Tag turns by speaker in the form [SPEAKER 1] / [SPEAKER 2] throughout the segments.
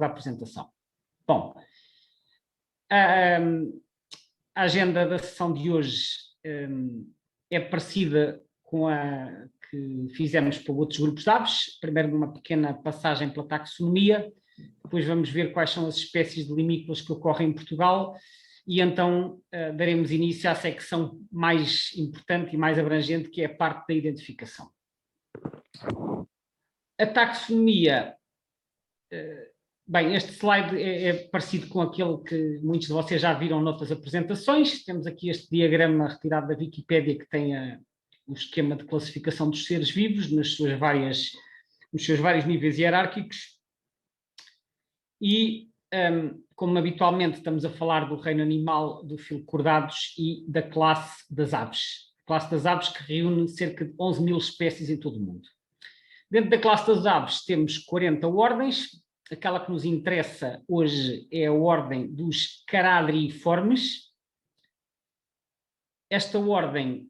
[SPEAKER 1] da apresentação. Bom, a agenda da sessão de hoje é parecida com a que fizemos para outros grupos de aves. Primeiro uma pequena passagem pela taxonomia, depois vamos ver quais são as espécies de limícolas que ocorrem em Portugal e então daremos início à secção mais importante e mais abrangente, que é a parte da identificação. A taxonomia, bem, este slide é parecido com aquele que muitos de vocês já viram noutras apresentações. Temos aqui este diagrama retirado da Wikipédia que tem o esquema de classificação dos seres vivos nos seus vários níveis hierárquicos. E, como habitualmente estamos a falar do reino animal, do filo cordados e da classe das aves. A classe das aves que reúne cerca de 11 mil espécies em todo o mundo. Dentro da classe das aves temos 40 ordens. Aquela que nos interessa hoje é a ordem dos caradriiformes. Esta ordem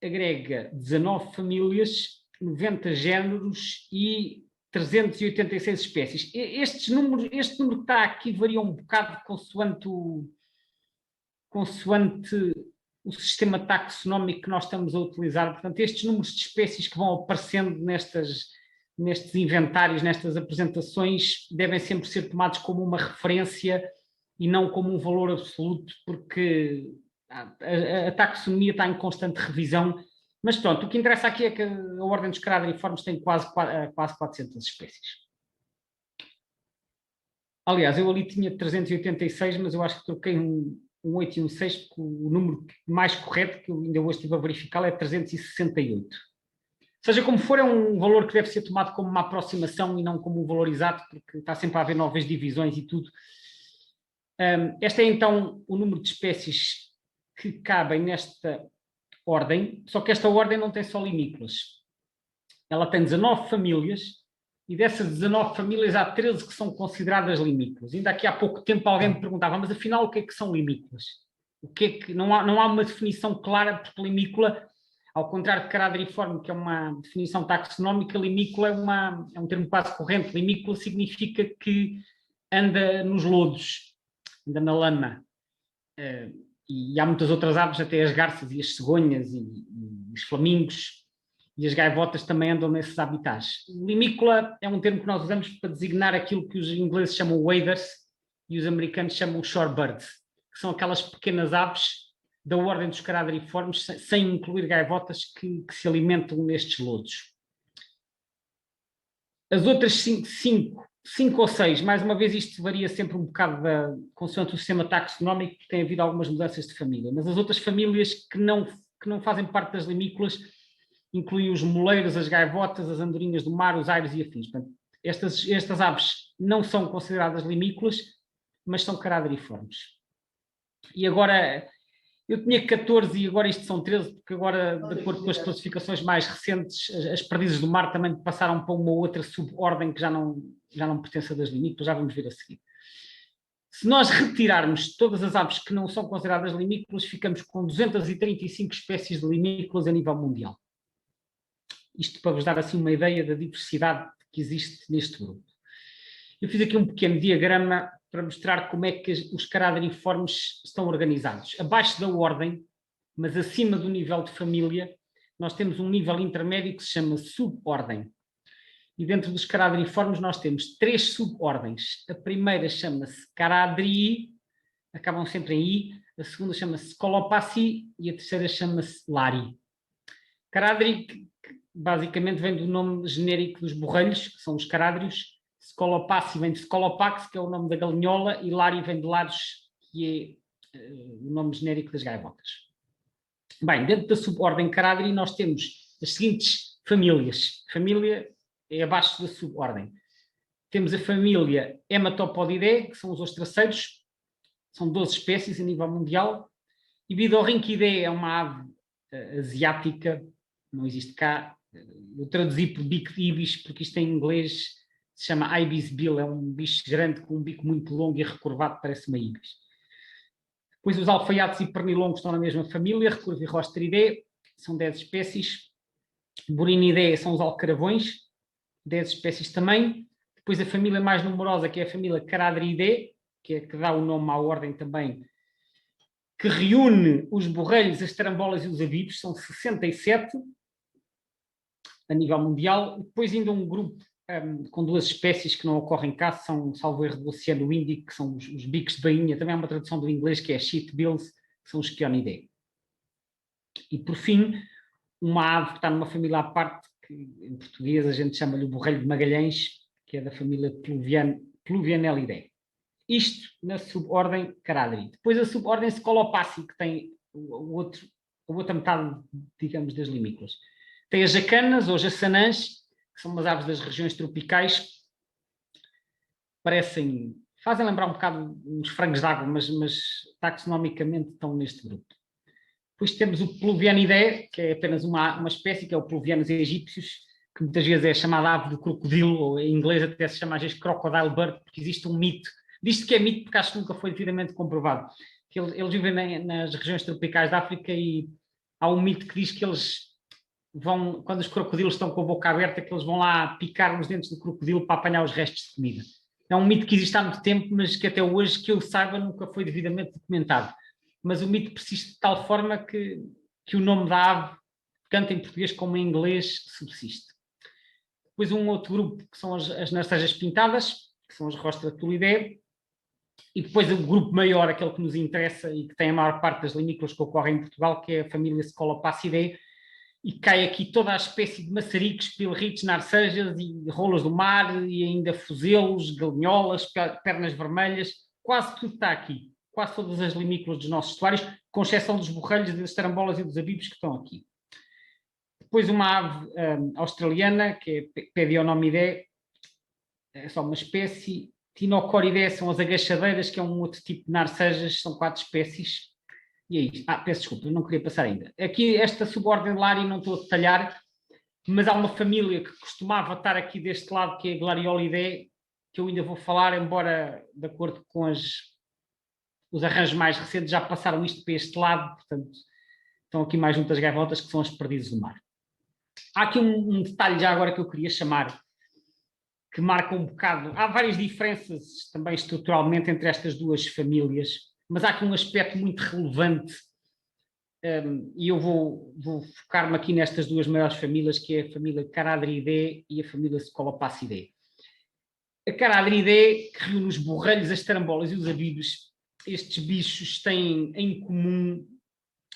[SPEAKER 1] agrega 19 famílias, 90 géneros e 386 espécies. Este número que está aqui varia um bocado consoante o sistema taxonómico que nós estamos a utilizar. Portanto, estes números de espécies que vão aparecendo nestes inventários, nestas apresentações, devem sempre ser tomados como uma referência e não como um valor absoluto, porque a taxonomia está em constante revisão. Mas pronto, o que interessa aqui é que a ordem dos caradriiformes tem quase 400 espécies. Aliás, eu ali tinha 386, mas eu acho que troquei um 8 e um 6, porque o número mais correto, que eu ainda hoje estive a verificar, é 368. Seja como for, é um valor que deve ser tomado como uma aproximação e não como um valor exato, porque está sempre a haver novas divisões e tudo. Este é então o número de espécies que cabem nesta ordem, só que esta ordem não tem só limícolas. Ela tem 19 famílias e dessas 19 famílias há 13 que são consideradas limícolas. Ainda aqui há pouco tempo alguém me perguntava, mas afinal o que é que são limícolas? O que é que não há uma definição clara, porque limícola, ao contrário de caradriiforme, que é uma definição taxonómica, limícola é um termo quase corrente. Limícola significa que anda nos lodos, anda na lama. E há muitas outras aves, até as garças e as cegonhas e os flamingos e as gaivotas também andam nesses habitats. Limícola é um termo que nós usamos para designar aquilo que os ingleses chamam waders e os americanos chamam shorebirds, que são aquelas pequenas aves da ordem dos caradriiformes, sem incluir gaivotas, que se alimentam nestes lodos. As outras 5 ou 6, mais uma vez isto varia sempre um bocado consoante o sistema taxonómico, que tem havido algumas mudanças de família, mas as outras famílias que não fazem parte das limícolas incluem os moleiros, as gaivotas, as andorinhas do mar, os airos e afins. Portanto, estas aves não são consideradas limícolas, mas são caradriiformes. E agora, eu tinha 14 e agora isto são 13, porque agora, de acordo com as classificações mais recentes, as perdizes do mar também passaram para uma outra subordem que já não pertence das limícolas, já vamos ver a seguir. Se nós retirarmos todas as aves que não são consideradas limícolas, ficamos com 235 espécies de limícolas a nível mundial. Isto para vos dar assim uma ideia da diversidade que existe neste grupo. Eu fiz aqui um pequeno diagrama para mostrar como é que os caradriiformes estão organizados. Abaixo da ordem, mas acima do nível de família, nós temos um nível intermédio que se chama subordem. E dentro dos caradriiformes nós temos 3 subordens. A primeira chama-se Caradrii, acabam sempre em I, a segunda chama-se Scolopaci e a terceira chama-se Lari. Caradrii, basicamente, vem do nome genérico dos borrelhos, que são os caradrios. Scolopaci vem de Scolopax, que é o nome da galinhola, e Lari vem de Lares, que é o nome genérico das gaivotas. Bem, dentro da subordem Caradrii nós temos as seguintes famílias. Família é abaixo da subordem. Temos a família Hematopodidae, que são os ostraceiros, são 12 espécies a nível mundial, e Bidorhynchidae é uma ave asiática, não existe cá. Eu traduzi por bico de ibis, porque isto em inglês se chama ibis bill, é um bicho grande com um bico muito longo e recurvado, parece uma ibis. Depois os alfaiates e pernilongos estão na mesma família, Recurvirosteridae, são 10 espécies. Burinidae são os alcaravões, 10 espécies também. Depois a família mais numerosa, que é a família Caradridae, que é que dá o nome à ordem também, que reúne os borrelhos, as tarambolas e os abibos, são 67 a nível mundial. Depois ainda um grupo com duas espécies que não ocorrem cá, são, salvo erro, do Oceano Índico, que são os bicos de bainha, também há uma tradução do inglês que é sheatbills, que são os Chionidae. E por fim, uma ave que está numa família à parte, que em português a gente chama-lhe o borrelho de Magalhães, que é da família Pluvianellidae. Isto na subordem Caradri. Depois a subordem Scolopassi, que tem a outra metade, digamos, das limícolas. Tem as jacanas ou jassanãs, que são umas aves das regiões tropicais, fazem lembrar um bocado uns frangos d'água, mas taxonomicamente estão neste grupo. Depois temos o Pluvianidae, que é apenas uma espécie, que é o Pluvianus egípcios, que muitas vezes é chamada ave do crocodilo, ou em inglês até se chama às vezes crocodile bird, porque existe um mito. Diz-se que é mito porque acho que nunca foi devidamente comprovado. Que eles vivem nas regiões tropicais da África e há um mito que diz que eles vão, quando os crocodilos estão com a boca aberta, que eles vão lá picar nos dentes do crocodilo para apanhar os restos de comida. É um mito que existe há muito tempo, mas que até hoje, que eu saiba, nunca foi devidamente documentado. Mas o mito persiste de tal forma que o nome da ave, tanto em português como em inglês, subsiste. Depois um outro grupo, que são as narcejas pintadas, que são as Rostratulidae, e depois o grupo maior, aquele que nos interessa e que tem a maior parte das limícolas que ocorrem em Portugal, que é a família Scolopacidae, e cai aqui toda a espécie de maçaricos, pilritos, narcejas e rolas do mar, e ainda fuzelos, galinholas, pernas vermelhas, quase tudo está aqui. Quase todas as limícolas dos nossos estuários, com exceção dos borrelhos, das tarambolas e dos abibos que estão aqui. Depois uma ave australiana, que é Pedionomidae, é só uma espécie. Tinocoridae são as agachadeiras, que é um outro tipo de narcejas, são 4 espécies. E é isto. Peço desculpa, não queria passar ainda. Aqui, esta subordem Lari, não estou a detalhar, mas há uma família que costumava estar aqui deste lado, que é a Glariolidae, que eu ainda vou falar, embora, de acordo com os arranjos mais recentes, já passaram isto para este lado, portanto, estão aqui mais juntas gaivotas, que são as perdizes do mar. Há aqui um detalhe já agora que eu queria chamar, que marca um bocado. Há várias diferenças também estruturalmente entre estas duas famílias, mas há aqui um aspecto muito relevante, e eu vou focar-me aqui nestas duas maiores famílias, que é a família Caradridae e a família Scolopacidae. A Caradridae, que reúne os borrelhos, as tarambolas e os abibos, estes bichos têm em comum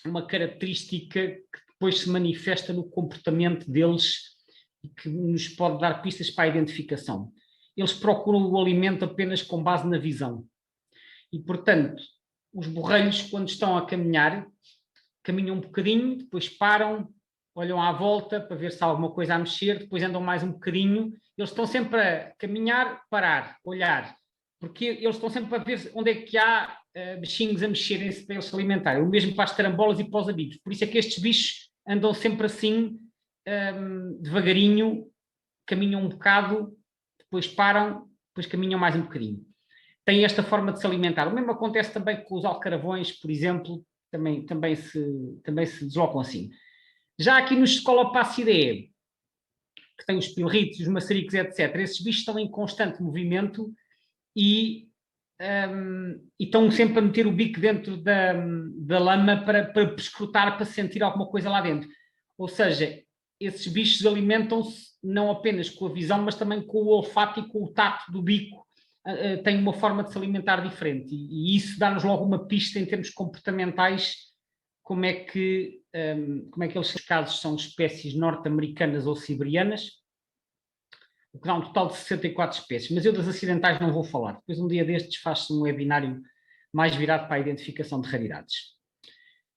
[SPEAKER 1] uma característica que depois se manifesta no comportamento deles e que nos pode dar pistas para a identificação. Eles procuram o alimento apenas com base na visão. E, portanto, os borrelhos, quando estão a caminhar, caminham um bocadinho, depois param, olham à volta para ver se há alguma coisa a mexer, depois andam mais um bocadinho. Eles estão sempre a caminhar, parar, olhar, porque eles estão sempre a ver onde é que há bichinhos a mexerem-se para eles se alimentarem. O mesmo para as tarambolas e para os abibos. Por isso é que estes bichos andam sempre assim, devagarinho, caminham um bocado, depois param, depois caminham mais um bocadinho. Têm esta forma de se alimentar. O mesmo acontece também com os alcaravões, por exemplo, também se deslocam assim. Já aqui nos Scolopacidae, que tem os pilritos, os maçaricos, etc., esses bichos estão em constante movimento e estão sempre a meter o bico dentro da lama para escrutar, para sentir alguma coisa lá dentro. Ou seja, esses bichos alimentam-se não apenas com a visão, mas também com o olfato e com o tato do bico. Têm uma forma de se alimentar diferente. E isso dá-nos logo uma pista em termos comportamentais, como é que eles casos são espécies norte-americanas ou siberianas, o que dá um total de 64 espécies, mas eu das acidentais não vou falar. Depois um dia destes faz-se um webinário mais virado para a identificação de raridades.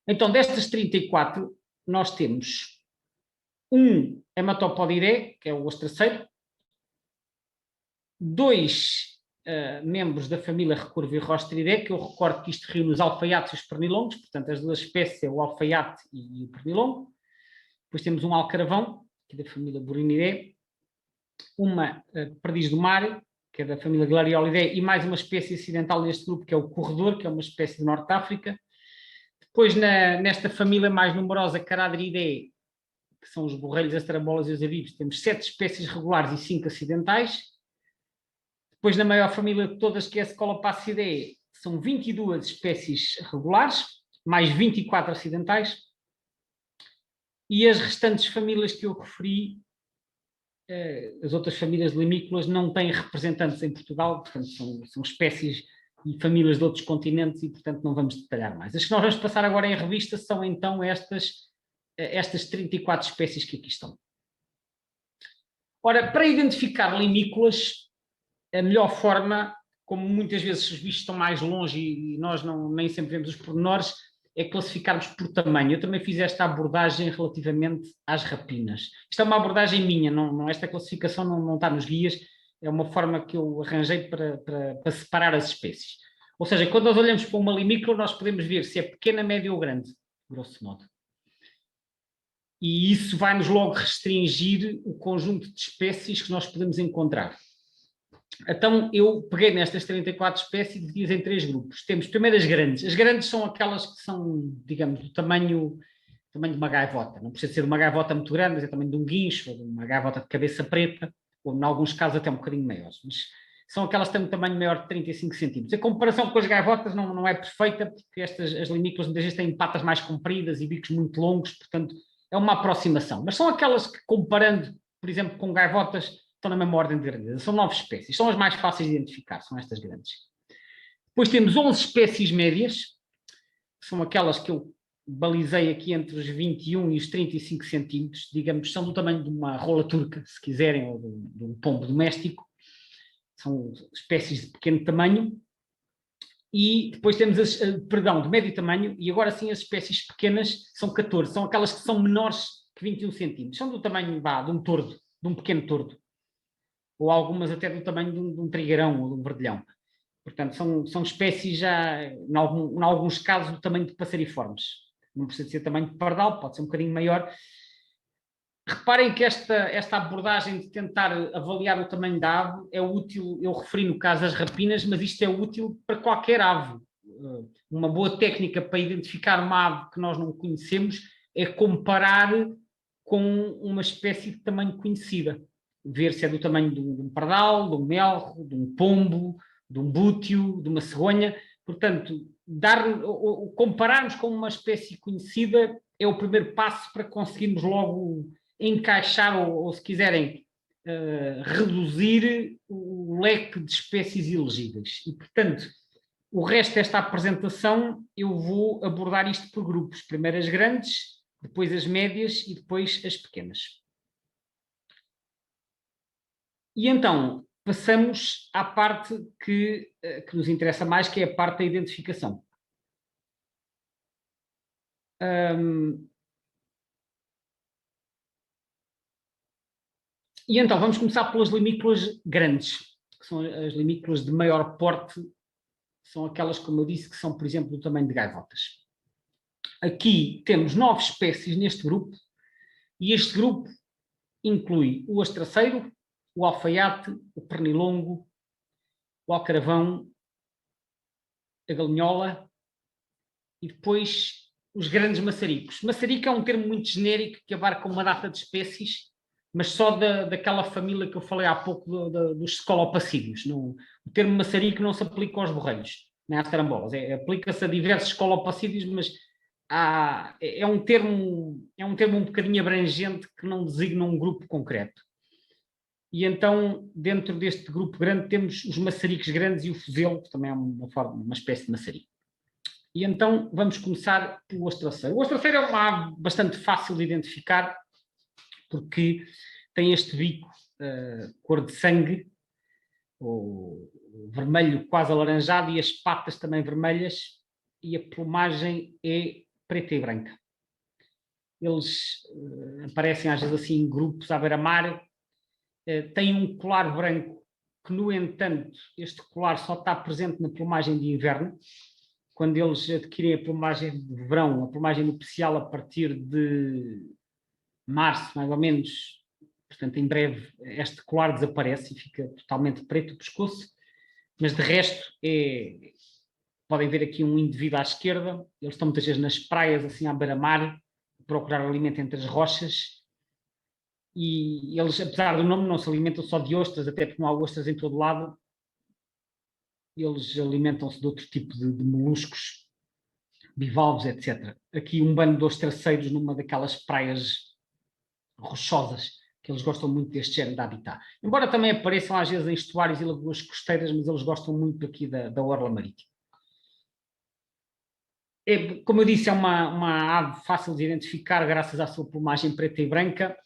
[SPEAKER 1] Então, destas 34, nós temos um Hematopodidae, que é o ostraceiro, 2 membros da família Recurvirrostridae, que eu recordo que isto reúne os alfaiates e os pernilongos, portanto as duas espécies é o alfaiate e o pernilongo. Depois temos um alcaravão, que é da família Burinidae, uma perdiz do mar, que é da família Glariolidae, e mais uma espécie acidental neste grupo, que é o corredor, que é uma espécie do norte de África. Depois, nesta família mais numerosa, Caradridae, que são os borrelhos, as tarambolas e os abibos, temos 7 espécies regulares e 5 acidentais. Depois, na maior família de todas, que é a Scolopacidae, são 22 espécies regulares, mais 24 acidentais, e as restantes famílias que eu referi, as outras famílias de limícolas não têm representantes em Portugal, portanto são espécies e famílias de outros continentes e, portanto, não vamos detalhar mais. As que nós vamos passar agora em revista são, então, estas 34 espécies que aqui estão. Ora, para identificar limícolas, a melhor forma, como muitas vezes os bichos estão mais longe e nós nem sempre vemos os pormenores, é classificarmos por tamanho. Eu também fiz esta abordagem relativamente às rapinas. Isto é uma abordagem minha, esta classificação não está nos guias, é uma forma que eu arranjei para separar as espécies. Ou seja, quando nós olhamos para uma limícola, nós podemos ver se é pequena, média ou grande, grosso modo. E isso vai-nos logo restringir o conjunto de espécies que nós podemos encontrar. Então, eu peguei nestas 34 espécies e dividi-as em 3 grupos. Temos primeiro as grandes. As grandes são aquelas que são, digamos, do tamanho de uma gaivota. Não precisa ser uma gaivota muito grande, mas é também de um guincho, ou de uma gaivota de cabeça preta, ou, em alguns casos, até um bocadinho maiores. Mas são aquelas que têm um tamanho maior de 35 centímetros. A comparação com as gaivotas não é perfeita, porque as limícolas muitas vezes têm patas mais compridas e bicos muito longos, portanto, é uma aproximação. Mas são aquelas que, comparando, por exemplo, com gaivotas, estão na mesma ordem de grandeza. São 9 espécies. São as mais fáceis de identificar, são estas grandes. Depois temos 11 espécies médias, que são aquelas que eu balizei aqui entre os 21 e os 35 centímetros, digamos, são do tamanho de uma rola turca, se quiserem, ou de um pombo doméstico. São espécies de pequeno tamanho. E depois temos de médio tamanho, e agora sim as espécies pequenas são 14, são aquelas que são menores que 21 centímetros, são do tamanho de um tordo, de um pequeno tordo, ou algumas até do tamanho de um trigueirão ou de um verdilhão. Portanto, são espécies já, em alguns casos, do tamanho de passeriformes. Não precisa ser tamanho de pardal, pode ser um bocadinho maior. Reparem que esta abordagem de tentar avaliar o tamanho da ave é útil, eu referi no caso as rapinas, mas isto é útil para qualquer ave. Uma boa técnica para identificar uma ave que nós não conhecemos é comparar com uma espécie de tamanho conhecida. Ver se é do tamanho de um pardal, de um melro, de um pombo, de um búteo, de uma cegonha. Portanto, compararmos com uma espécie conhecida é o primeiro passo para conseguirmos logo encaixar ou se quiserem, reduzir o leque de espécies elegíveis. E, portanto, o resto desta apresentação eu vou abordar isto por grupos. Primeiro as grandes, depois as médias e depois as pequenas. E então, passamos à parte que nos interessa mais, que é a parte da identificação. E então, vamos começar pelas limícolas grandes, que são as limícolas de maior porte, são aquelas, como eu disse, que são, por exemplo, do tamanho de gaivotas. Aqui temos 9 espécies neste grupo, e este grupo inclui o astraceiro, o alfaiate, o pernilongo, o alcaravão, a galinhola e depois os grandes maçaricos. Maçarico é um termo muito genérico que abarca uma data de espécies, mas só daquela família que eu falei há pouco dos escolopacídeos. O termo maçarico não se aplica aos borrelhos, nem às carambolas. Aplica-se a diversos escolopacídeos, mas é um termo um bocadinho abrangente que não designa um grupo concreto. E então, dentro deste grupo grande, temos os maçaricos grandes e o fuzelo, que também é uma espécie de maçarico. E então, vamos começar pelo astraceiro. O astraceiro é uma ave bastante fácil de identificar, porque tem este bico cor de sangue, ou vermelho quase alaranjado, e as patas também vermelhas, e a plumagem é preta e branca. Eles aparecem às vezes assim em grupos à beira-mar, têm um colar branco, que no entanto este colar só está presente na plumagem de inverno. Quando eles adquirem a plumagem de verão, a plumagem nupcial a partir de março, mais ou menos, portanto em breve este colar desaparece e fica totalmente preto o pescoço, mas de resto podem ver aqui um indivíduo à esquerda, eles estão muitas vezes nas praias, assim à beira-mar, procurar alimento entre as rochas, e eles, apesar do nome, não se alimentam só de ostras, até porque não há ostras em todo lado, eles alimentam-se de outro tipo de moluscos, bivalves, etc. Aqui um bando de ostraceiros numa daquelas praias rochosas, que eles gostam muito deste género de habitat. Embora também apareçam às vezes em estuários e lagoas costeiras, mas eles gostam muito aqui da orla marítima. Como eu disse, é uma ave fácil de identificar graças à sua plumagem preta e branca,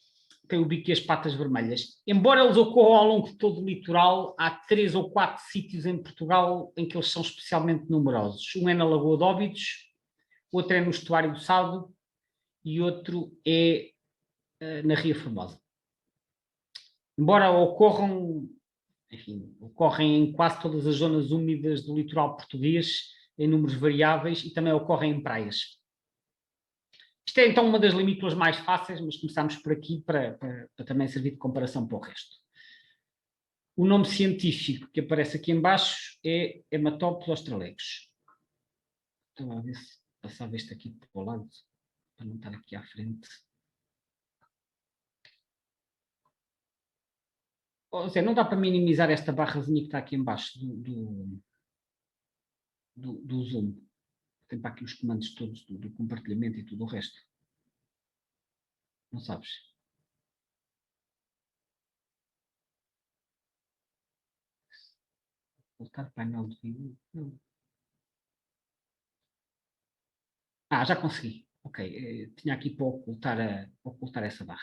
[SPEAKER 1] tem o bico e as patas vermelhas. Embora eles ocorram ao longo de todo o litoral, há 3 ou 4 sítios em Portugal em que eles são especialmente numerosos. Um é na Lagoa de Óbidos, outro é no estuário do Sado e outro é na Ria Formosa. Embora ocorram, enfim, ocorrem em quase todas as zonas úmidas do litoral português, em números variáveis, e também ocorrem em praias. Isto é então uma das limícolas mais fáceis, mas começamos por aqui para também servir de comparação para o resto. O nome científico que aparece aqui em baixo é Hematopus australecus. Estou a ver se passava isto aqui para o lado, para não estar aqui à frente. Ou seja, não dá para minimizar esta barrazinha que está aqui em baixo do Zoom. Tem para aqui os comandos todos do compartilhamento e tudo o resto. Não sabes? Voltar painel de vídeo. Não. Já consegui. Ok. Tinha aqui para ocultar essa barra.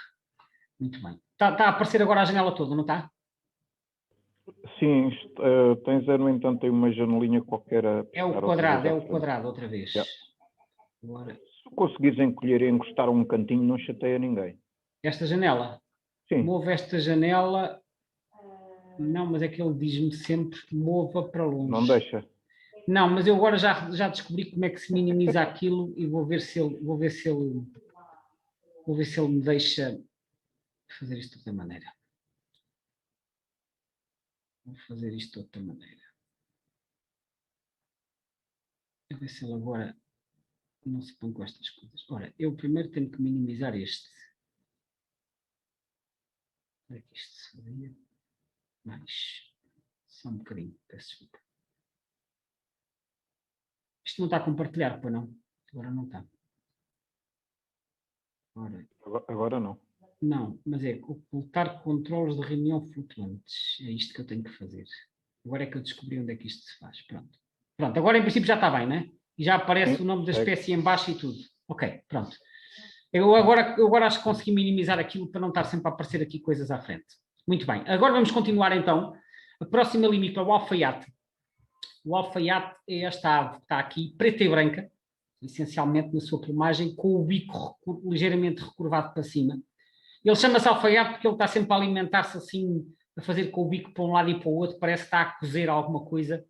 [SPEAKER 1] Muito bem. Está a aparecer agora a janela toda, não está?
[SPEAKER 2] Sim, tens, no entanto, tem uma janelinha qualquer.
[SPEAKER 1] É o quadrado, outra vez.
[SPEAKER 2] Yeah.
[SPEAKER 1] Agora,
[SPEAKER 2] se conseguires encolher e encostar a um cantinho, não chateia ninguém.
[SPEAKER 1] Esta janela?
[SPEAKER 2] Sim.
[SPEAKER 1] Move esta janela. Não, mas é que ele diz-me sempre mova para longe.
[SPEAKER 2] Não deixa.
[SPEAKER 1] Não, mas eu agora já descobri como é que se minimiza aquilo e vou ver se ele me deixa fazer isto de outra maneira. Vou fazer isto de outra maneira. A ver se ele agora não se põe com estas coisas. Ora, eu primeiro tenho que minimizar este. Como é que isto se fazia? Mais. Só um bocadinho, peço desculpa. Isto não está a compartilhar, pois não? Agora não está.
[SPEAKER 2] Agora não.
[SPEAKER 1] Não, mas é ocultar controles de reunião flutuantes. É isto que eu tenho que fazer. Agora é que eu descobri onde é que isto se faz. Pronto. Pronto, agora em princípio já está bem, né? E já aparece o nome da espécie em baixo e tudo. Ok, pronto. Eu agora acho que consegui minimizar aquilo para não estar sempre a aparecer aqui coisas à frente. Muito bem. Agora vamos continuar então. A próxima limícola, o alfaiate. O alfaiate é esta ave que está aqui, preta e branca, essencialmente na sua plumagem, com o bico ligeiramente recurvado para cima. Ele chama-se alfaiate porque ele está sempre a alimentar-se assim, a fazer com o bico para um lado e para o outro, parece que está a cozer alguma coisa.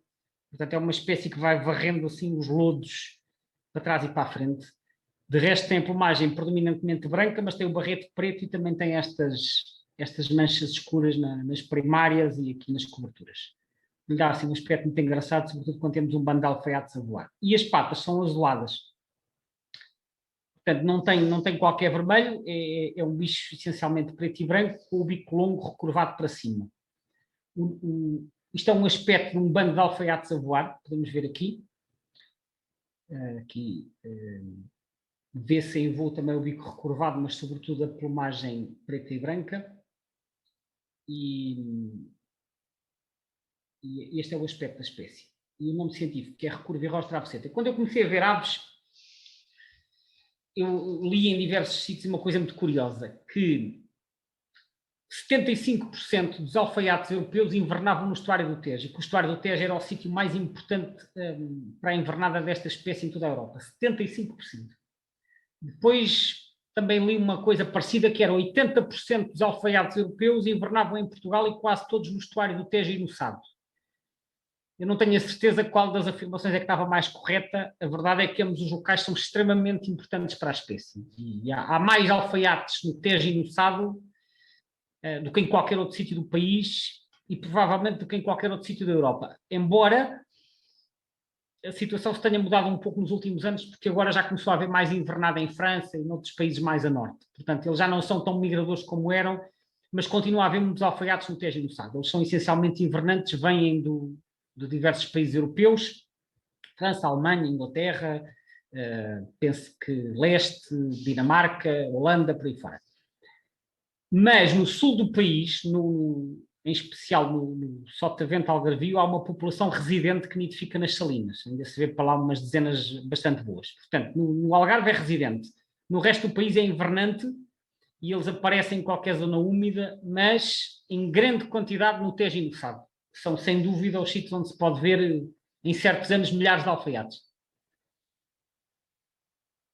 [SPEAKER 1] Portanto, é uma espécie que vai varrendo assim os lodos para trás e para a frente. De resto, tem a plumagem predominantemente branca, mas tem o barrete preto e também tem estas manchas escuras nas primárias e aqui nas coberturas. Lhe dá assim um aspecto muito engraçado, sobretudo quando temos um bando de alfaiates a voar. E as patas são azuladas. Portanto, não tem qualquer vermelho, é um bicho essencialmente preto e branco, com o bico longo recurvado para cima. Isto é um aspecto de um bando de alfaiates a voar, podemos ver aqui. Aqui vê-se em voo também o bico recurvado, mas sobretudo a plumagem preta e branca. E este é o aspecto da espécie. E o nome científico, que é Recurvirós travesseta. Quando eu comecei a ver aves, eu li em diversos sítios uma coisa muito curiosa, que 75% dos alfaiates europeus invernavam no estuário do Tejo, e que o estuário do Tejo era o sítio mais importante para a invernada desta espécie em toda a Europa. 75%. Depois também li uma coisa parecida, que era 80% dos alfaiates europeus invernavam em Portugal e quase todos no estuário do Tejo e no Sado. Eu não tenho a certeza qual das afirmações é que estava mais correta. A verdade é que ambos os locais são extremamente importantes para a espécie. E há mais alfaiates no Tejo e no Sado do que em qualquer outro sítio do país e provavelmente do que em qualquer outro sítio da Europa. Embora a situação se tenha mudado um pouco nos últimos anos, porque agora já começou a haver mais invernada em França e noutros países mais a norte. Portanto, eles já não são tão migradores como eram, mas continua a haver muitos alfaiates no Tejo e no Sado. Eles são essencialmente invernantes, vêm do de diversos países europeus, França, Alemanha, Inglaterra, penso que Leste, Dinamarca, Holanda, por aí fora. Mas no sul do país, em especial no Sotavento Algarvio, há uma população residente que nidifica nas salinas. Ainda se vê para lá umas dezenas bastante boas. Portanto, no Algarve é residente. No resto do país é invernante e eles aparecem em qualquer zona úmida, mas em grande quantidade no Tejo e no Sado. São, sem dúvida, os sítios onde se pode ver, em certos anos, milhares de alfaiates.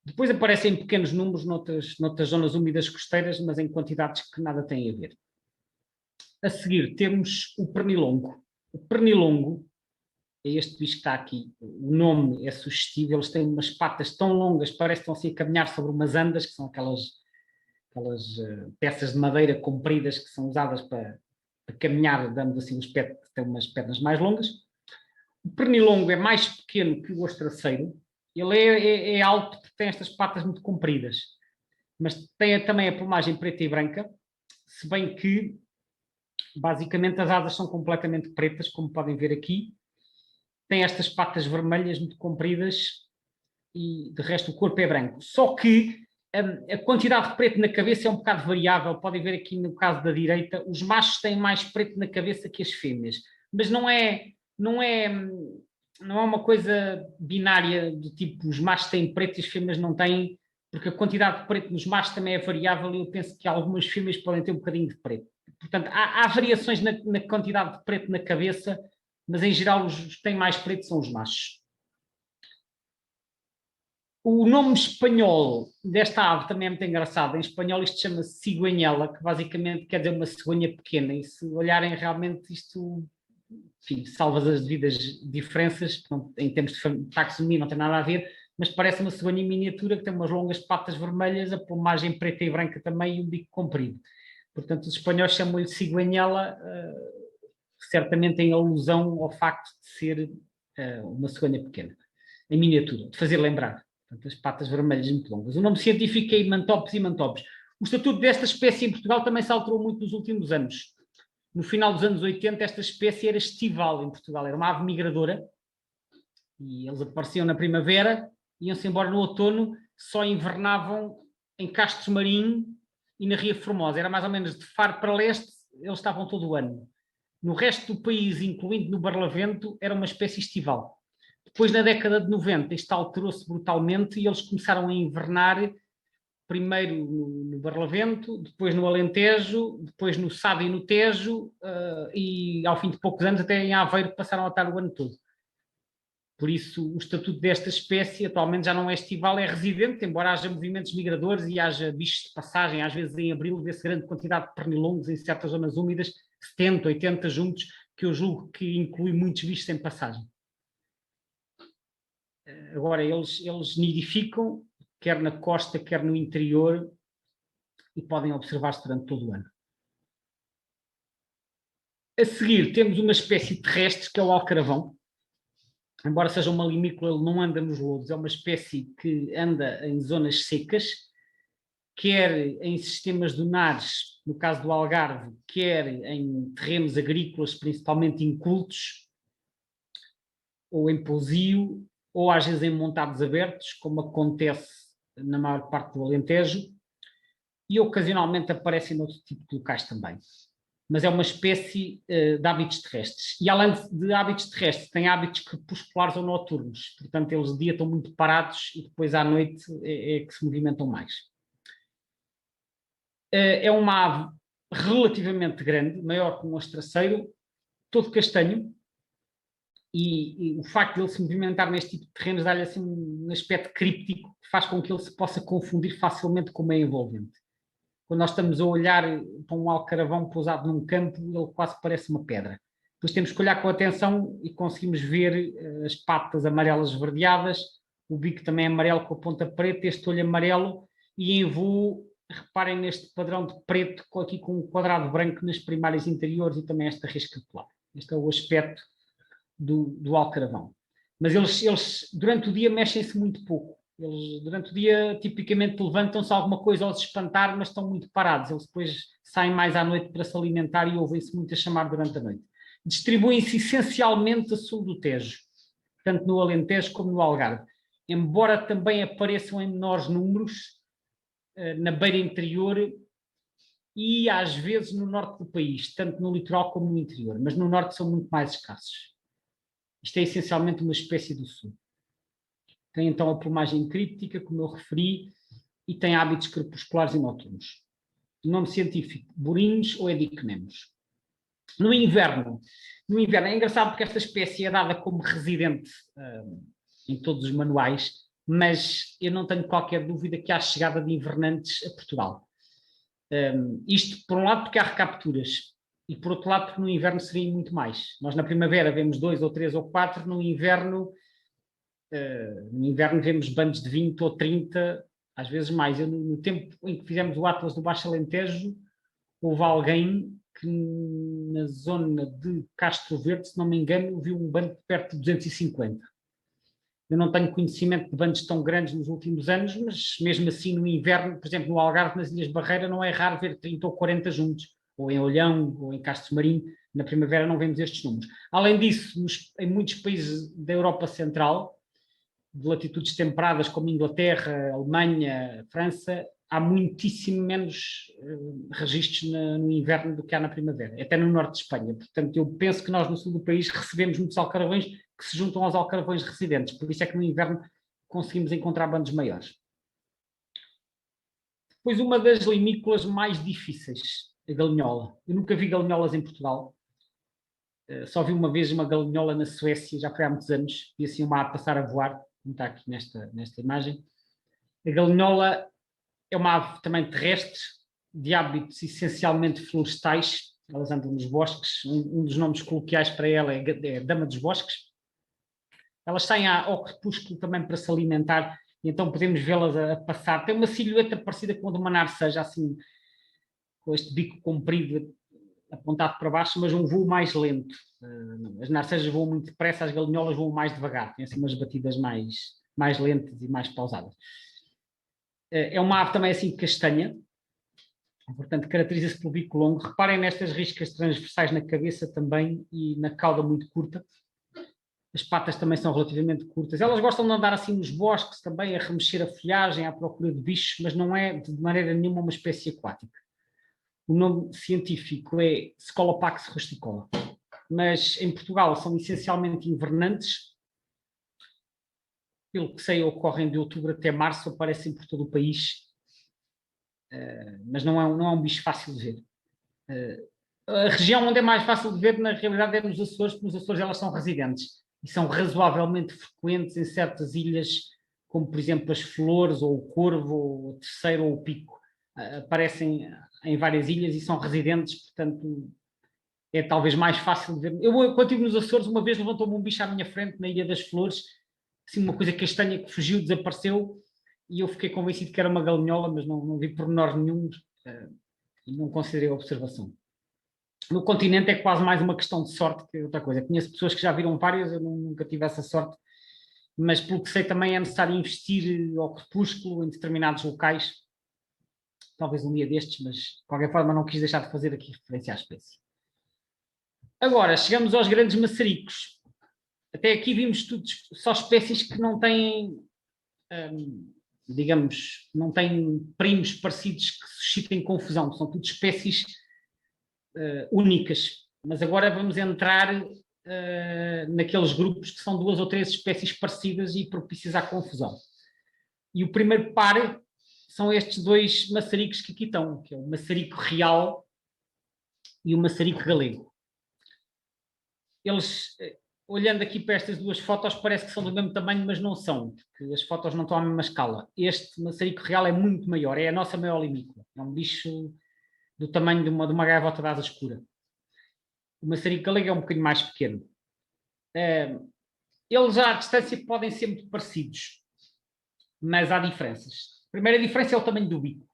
[SPEAKER 1] Depois aparecem em pequenos números noutras zonas úmidas costeiras, mas em quantidades que nada têm a ver. A seguir temos o pernilongo. O pernilongo é este bicho que está aqui. O nome é sugestivo, eles têm umas patas tão longas, parece que estão assim a caminhar sobre umas andas, que são aquelas peças de madeira compridas que são usadas para caminhar, dando assim um aspecto que tem umas pernas mais longas. O pernilongo é mais pequeno que o ostraceiro. Ele é alto porque tem estas patas muito compridas, mas tem também a plumagem preta e branca, se bem que basicamente as asas são completamente pretas, como podem ver aqui. Tem estas patas vermelhas muito compridas e de resto o corpo é branco. Só que a quantidade de preto na cabeça é um bocado variável. Podem ver aqui no caso da direita, os machos têm mais preto na cabeça que as fêmeas, mas não é uma coisa binária do tipo os machos têm preto e as fêmeas não têm, porque a quantidade de preto nos machos também é variável e eu penso que algumas fêmeas podem ter um bocadinho de preto. Portanto, há variações na quantidade de preto na cabeça, mas em geral os que têm mais preto são os machos. O nome espanhol desta ave também é muito engraçado. Em espanhol isto chama-se cigüeñela, que basicamente quer dizer uma cegonha pequena. E se olharem realmente isto, enfim, salvas as devidas diferenças, em termos de taxonomia não tem nada a ver, mas parece uma cegonha em miniatura que tem umas longas patas vermelhas, a plumagem preta e branca também e um bico comprido. Portanto, os espanhóis chamam-lhe cigüeñela, certamente em alusão ao facto de ser uma cegonha pequena, em miniatura, de fazer lembrar. Portanto, as patas vermelhas muito longas. O nome científico é Himantopus himantopus. O estatuto desta espécie em Portugal também se alterou muito nos últimos anos. No final dos anos 80, esta espécie era estival em Portugal, era uma ave migradora, e eles apareciam na primavera, iam-se embora no outono, só invernavam em Castros Marinho e na Ria Formosa. Era mais ou menos de Faro para leste, eles estavam todo o ano. No resto do país, incluindo no Barlavento, era uma espécie estival. Depois, na década de 90, isto alterou-se brutalmente e eles começaram a invernar primeiro no Barlavento, depois no Alentejo, depois no Sado e no Tejo, e ao fim de poucos anos até em Aveiro passaram a estar o ano todo. Por isso, o estatuto desta espécie atualmente já não é estival, é residente, embora haja movimentos migradores e haja bichos de passagem. Às vezes em abril vê-se grande quantidade de pernilongos em certas zonas úmidas, 70, 80 juntos, que eu julgo que inclui muitos bichos em passagem. Agora, eles nidificam, quer na costa, quer no interior, e podem observar-se durante todo o ano. A seguir, temos uma espécie terrestre, que é o alcaravão. Embora seja uma limícola, ele não anda nos lodos, é uma espécie que anda em zonas secas, quer em sistemas dunares, no caso do Algarve, quer em terrenos agrícolas, principalmente incultos, ou em pousio, ou às vezes em montados abertos, como acontece na maior parte do Alentejo, e ocasionalmente aparecem noutro tipo de locais também. Mas é uma espécie de hábitos terrestres. E além de hábitos terrestres, tem hábitos crepusculares ou noturnos. Portanto, eles de dia estão muito parados e depois à noite é que se movimentam mais. É uma ave relativamente grande, maior que um ostraceiro, todo castanho, e o facto de ele se movimentar neste tipo de terrenos dá-lhe assim um aspecto críptico que faz com que ele se possa confundir facilmente com o meio envolvente. Quando nós estamos a olhar para um alcaravão pousado num campo, ele quase parece uma pedra. Depois temos que olhar com atenção e conseguimos ver as patas amarelas esverdeadas, o bico também é amarelo com a ponta preta, este olho amarelo, e em voo, reparem neste padrão de preto, aqui com um quadrado branco nas primárias interiores e também esta risca polar. Este é o aspecto do alcaravão. Mas eles durante o dia mexem-se muito pouco. Eles durante o dia tipicamente levantam-se alguma coisa ao se espantar, mas estão muito parados. Eles depois saem mais à noite para se alimentar e ouvem-se muito a chamar durante a noite. Distribuem-se essencialmente a sul do Tejo, tanto no Alentejo como no Algarve, embora também apareçam em menores números na beira interior e às vezes no norte do país, tanto no litoral como no interior, mas no norte são muito mais escassos. Isto é essencialmente uma espécie do sul. Tem então a plumagem críptica, como eu referi, e tem hábitos crepusculares e noturnos. O nome científico, burinhos ou edicnemos. No inverno é engraçado porque esta espécie é dada como residente em todos os manuais, mas eu não tenho qualquer dúvida que há chegada de invernantes a Portugal. Isto, por um lado, porque há recapturas, e por outro lado, porque no inverno seriam muito mais. Nós na primavera vemos 2 ou 3 ou 4, no inverno vemos bandos de 20 ou 30, às vezes mais. No tempo em que fizemos o Atlas do Baixo Alentejo, houve alguém que na zona de Castro Verde, se não me engano, viu um bando de perto de 250. Eu não tenho conhecimento de bandos tão grandes nos últimos anos, mas mesmo assim no inverno, por exemplo, no Algarve, nas Ilhas Barreira, não é raro ver 30 ou 40 juntos, ou em Olhão, ou em Castro Marinho. Na primavera não vemos estes números. Além disso, em muitos países da Europa Central, de latitudes temperadas como Inglaterra, Alemanha, França, há muitíssimo menos registros no inverno do que há na primavera, até no norte de Espanha. Portanto, eu penso que nós no sul do país recebemos muitos alcaravões que se juntam aos alcaravões residentes, por isso é que no inverno conseguimos encontrar bandos maiores. Depois, uma das limícolas mais difíceis, a galinhola. Eu nunca vi galinholas em Portugal. Só vi uma vez uma galinhola na Suécia, já foi há muitos anos, e assim uma a passar a voar, como está aqui nesta imagem. A galinhola é uma ave também terrestre, de hábitos essencialmente florestais. Elas andam nos bosques. Um dos nomes coloquiais para ela é dama dos bosques. Elas saem ao crepúsculo também para se alimentar, e então podemos vê-las a passar. Tem uma silhueta parecida com a de uma narceja, assim, com este bico comprido, apontado para baixo, mas um voo mais lento. As narcejas voam muito depressa, as galinholas voam mais devagar, têm assim umas batidas mais lentas e mais pausadas. É uma ave também assim castanha, portanto caracteriza-se pelo bico longo. Reparem nestas riscas transversais na cabeça também e na cauda muito curta. As patas também são relativamente curtas. Elas gostam de andar assim nos bosques também, a remexer a folhagem, à procura de bichos, mas não é de maneira nenhuma uma espécie aquática. O nome científico é Scolopax rusticola. Mas em Portugal são essencialmente invernantes. Pelo que sei, ocorrem de outubro até março, aparecem por todo o país, mas não é um bicho fácil de ver. A região onde é mais fácil de ver, na realidade, é nos Açores, porque nos Açores elas são residentes e são razoavelmente frequentes em certas ilhas, como por exemplo as Flores, ou o Corvo, ou o Terceiro, ou o Pico. Aparecem em várias ilhas e são residentes, portanto é talvez mais fácil de ver. Eu, quando estive nos Açores, uma vez levantou-me um bicho à minha frente, na Ilha das Flores, assim, uma coisa castanha que fugiu, desapareceu, e eu fiquei convencido que era uma galinhola, mas não vi pormenor nenhum e não considerei a observação. No continente é quase mais uma questão de sorte que outra coisa. Conheço pessoas que já viram várias, eu nunca tive essa sorte, mas pelo que sei também é necessário investir ao crepúsculo em determinados locais, talvez um dia destes, mas de qualquer forma não quis deixar de fazer aqui referência à espécie. Agora, chegamos aos grandes maçaricos. Até aqui vimos tudo, só espécies que não têm, digamos, não têm primos parecidos que suscitem confusão. São tudo espécies únicas. Mas agora vamos entrar naqueles grupos que são 2 ou 3 espécies parecidas e propícias à confusão. E o primeiro par são estes 2 maçaricos que aqui estão, que é o maçarico real e o maçarico galego. Eles, olhando aqui para estas 2 fotos, parece que são do mesmo tamanho, mas não são, porque as fotos não estão à mesma escala. Este maçarico real é muito maior, é a nossa maior limícola. É um bicho do tamanho de uma gaivota de asa escura. O maçarico galego é um bocadinho mais pequeno. Eles à distância podem ser muito parecidos, mas há diferenças. A primeira diferença é o tamanho do bico.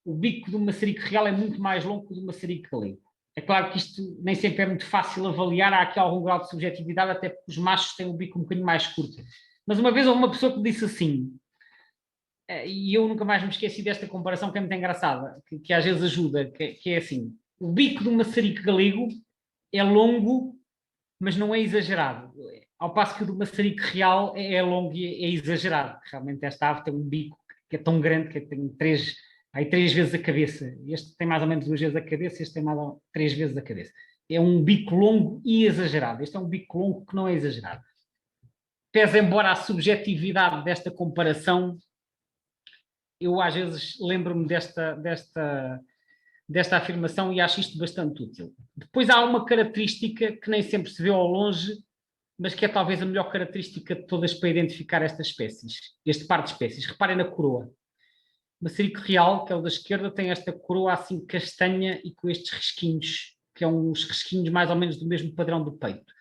[SPEAKER 1] O bico do maçarico real é muito mais longo que o do maçarico galego. É claro que isto nem sempre é muito fácil avaliar, há aqui algum grau de subjetividade, até porque os machos têm o bico um bocadinho mais curto. Mas uma vez houve uma pessoa que me disse assim, e eu nunca mais me esqueci desta comparação, que é muito engraçada, que às vezes ajuda, que é assim, O bico do maçarico galego é longo, mas não é exagerado. Ao passo que o do maçarico real é longo e é exagerado. Realmente esta ave tem um bico que é tão grande que tem três vezes a cabeça. Este tem mais ou menos 2 vezes a cabeça, este tem mais ou menos 3 vezes a cabeça. É um bico longo e exagerado. Este é um bico longo que não é exagerado. Pese embora a subjetividade desta comparação, eu às vezes lembro-me desta afirmação e acho isto bastante útil. Depois há uma característica que nem sempre se vê ao longe, mas que é talvez a melhor característica de todas para identificar estas espécies, este par de espécies. Reparem na coroa. O maçarico real, que é o da esquerda, tem esta coroa assim castanha e com estes risquinhos, que são uns risquinhos mais ou menos do mesmo padrão do peito.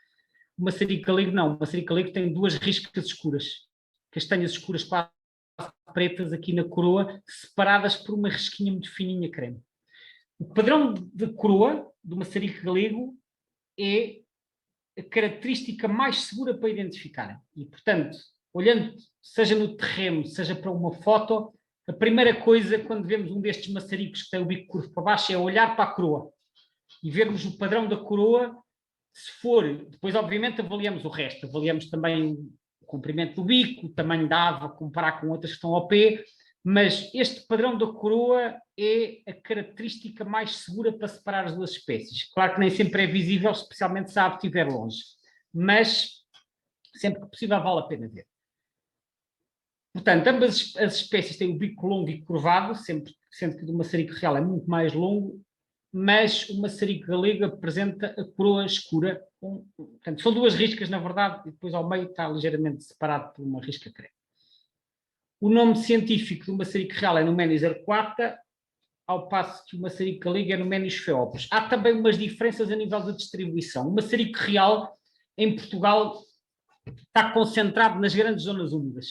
[SPEAKER 1] O maçarico galego não. O maçarico galego tem 2 riscas escuras, castanhas escuras quase pretas aqui na coroa, separadas por uma risquinha muito fininha creme. O padrão de coroa do maçarico galego é a característica mais segura para identificar. E, portanto, olhando, seja no terreno, seja para uma foto, a primeira coisa, quando vemos um destes maçaricos que tem o bico curvo para baixo, é olhar para a coroa e vermos o padrão da coroa. Se for, depois obviamente avaliamos o resto, avaliamos também o comprimento do bico, o tamanho da ave, comparar com outras que estão ao pé, mas este padrão da coroa é a característica mais segura para separar as 2 espécies. Claro que nem sempre é visível, especialmente se a ave estiver longe, mas sempre que possível vale a pena ver. Portanto, ambas as espécies têm o bico longo e curvado, sendo que o do maçarico real é muito mais longo, mas o maçarico galego apresenta a coroa escura. Portanto, são 2 riscas, na verdade, e depois ao meio está ligeiramente separado por uma risca creme. O nome científico do maçarico real é Numenis arquata, ao passo que o maçarico galego é Numenis phaeopus. Há também umas diferenças a nível de distribuição. O maçarico real, em Portugal, está concentrado nas grandes zonas úmidas.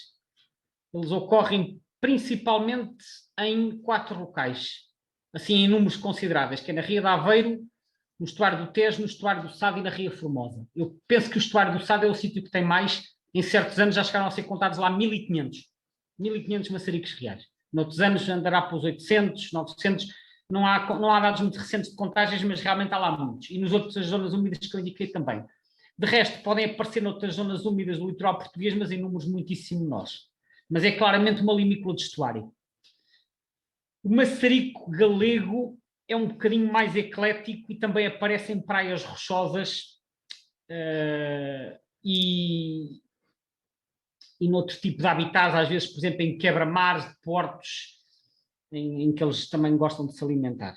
[SPEAKER 1] Eles ocorrem principalmente em 4 locais, assim em números consideráveis, que é na Ria de Aveiro, no estuário do Tejo, no estuário do Sado e na Ria Formosa. Eu penso que o estuário do Sado é o sítio que tem mais. Em certos anos já chegaram a ser contados lá 1.500 maçaricos reais. Noutros anos andará para os 800, 900. Não há dados muito recentes de contagens, mas realmente há lá muitos. E nas outras zonas úmidas que eu indiquei também. De resto, podem aparecer noutras zonas úmidas do litoral português, mas em números muitíssimo menores. Mas é claramente uma limícola de estuário. O maçarico galego é um bocadinho mais eclético e também aparece em praias rochosas e noutro tipo de habitats, às vezes, por exemplo, em quebra-mares de portos, em que eles também gostam de se alimentar.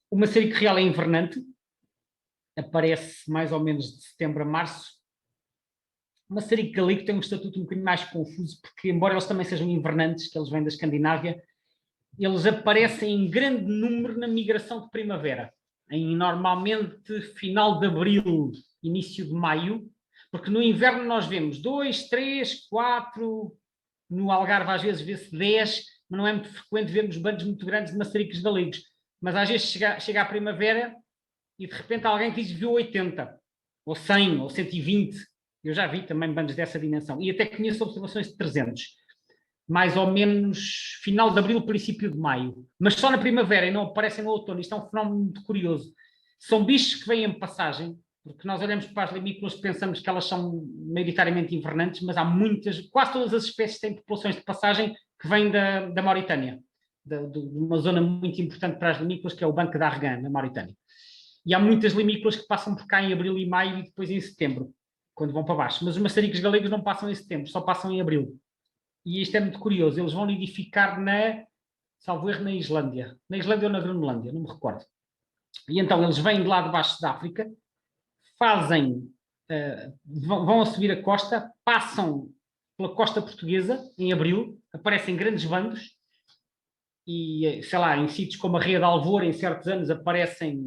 [SPEAKER 1] O maçarico real é invernante, aparece mais ou menos de setembro a março. O maçarico galego tem um estatuto um bocadinho mais confuso, porque embora eles também sejam invernantes, que eles vêm da Escandinávia, eles aparecem em grande número na migração de primavera, em normalmente final de abril, início de maio, porque no inverno nós vemos 2, 3, 4, no Algarve às vezes vê-se 10, mas não é muito frequente vermos bandos muito grandes de maçaricos galegos. Mas às vezes chega a primavera e de repente alguém que diz viu 80, ou 100, ou 120. Eu já vi também bandos dessa dimensão. E até conheço observações de 300. Mais ou menos final de abril, princípio de maio. Mas só na primavera e não aparecem no outono. Isto é um fenómeno muito curioso. São bichos que vêm em passagem, porque nós olhamos para as limícolas e pensamos que elas são maioritariamente invernantes, mas há muitas, quase todas as espécies têm populações de passagem que vêm da Mauritânia, de uma zona muito importante para as limícolas, que é o Banco da Argan, na Mauritânia. E há muitas limícolas que passam por cá em abril e maio e depois em setembro, quando vão para baixo. Mas os maçaricos galegos não passam em setembro, só passam em abril. E isto é muito curioso. Eles vão nidificar salvo erro, na Islândia. Na Islândia ou na Groenlândia, não me recordo. E então eles vêm de lá de baixo da África, vão a subir a costa, passam pela costa portuguesa em abril, aparecem grandes bandos e, sei lá, em sítios como a Ria de Alvor, em certos anos aparecem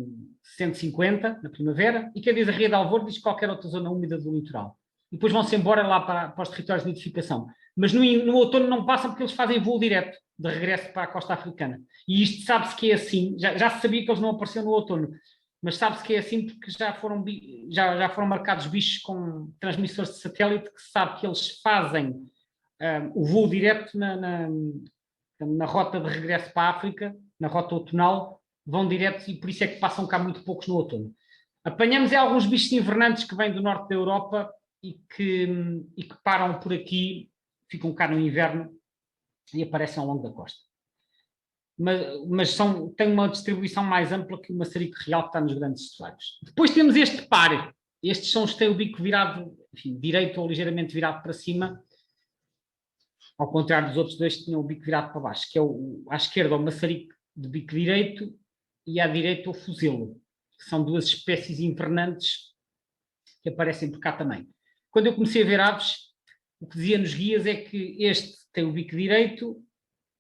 [SPEAKER 1] 150 na primavera, e quem diz a Ria de Alvor diz qualquer outra zona úmida do litoral. E depois vão-se embora lá para os territórios de nidificação. Mas no outono não passam porque eles fazem voo direto de regresso para a costa africana. E isto sabe-se que é assim, já se sabia que eles não apareciam no outono, mas sabe-se que é assim porque já foram marcados bichos com transmissores de satélite que se sabe que eles fazem o voo direto na rota de regresso para a África, na rota outonal, vão direto e por isso é que passam cá muito poucos no outono. Apanhamos alguns bichos invernantes que vêm do norte da Europa e que param por aqui, ficam cá no inverno e aparecem ao longo da costa. Mas têm uma distribuição mais ampla que o maçarico real que está nos grandes estuários. Depois temos este par. Estes são os que têm o bico virado, enfim, direito ou ligeiramente virado para cima, ao contrário dos outros dois que tinham o bico virado para baixo, que é à esquerda o maçarico de bico direito e à direita o fuzelo, que são duas espécies invernantes que aparecem por cá também. Quando eu comecei a ver aves, o que dizia nos guias é que este tem o bico direito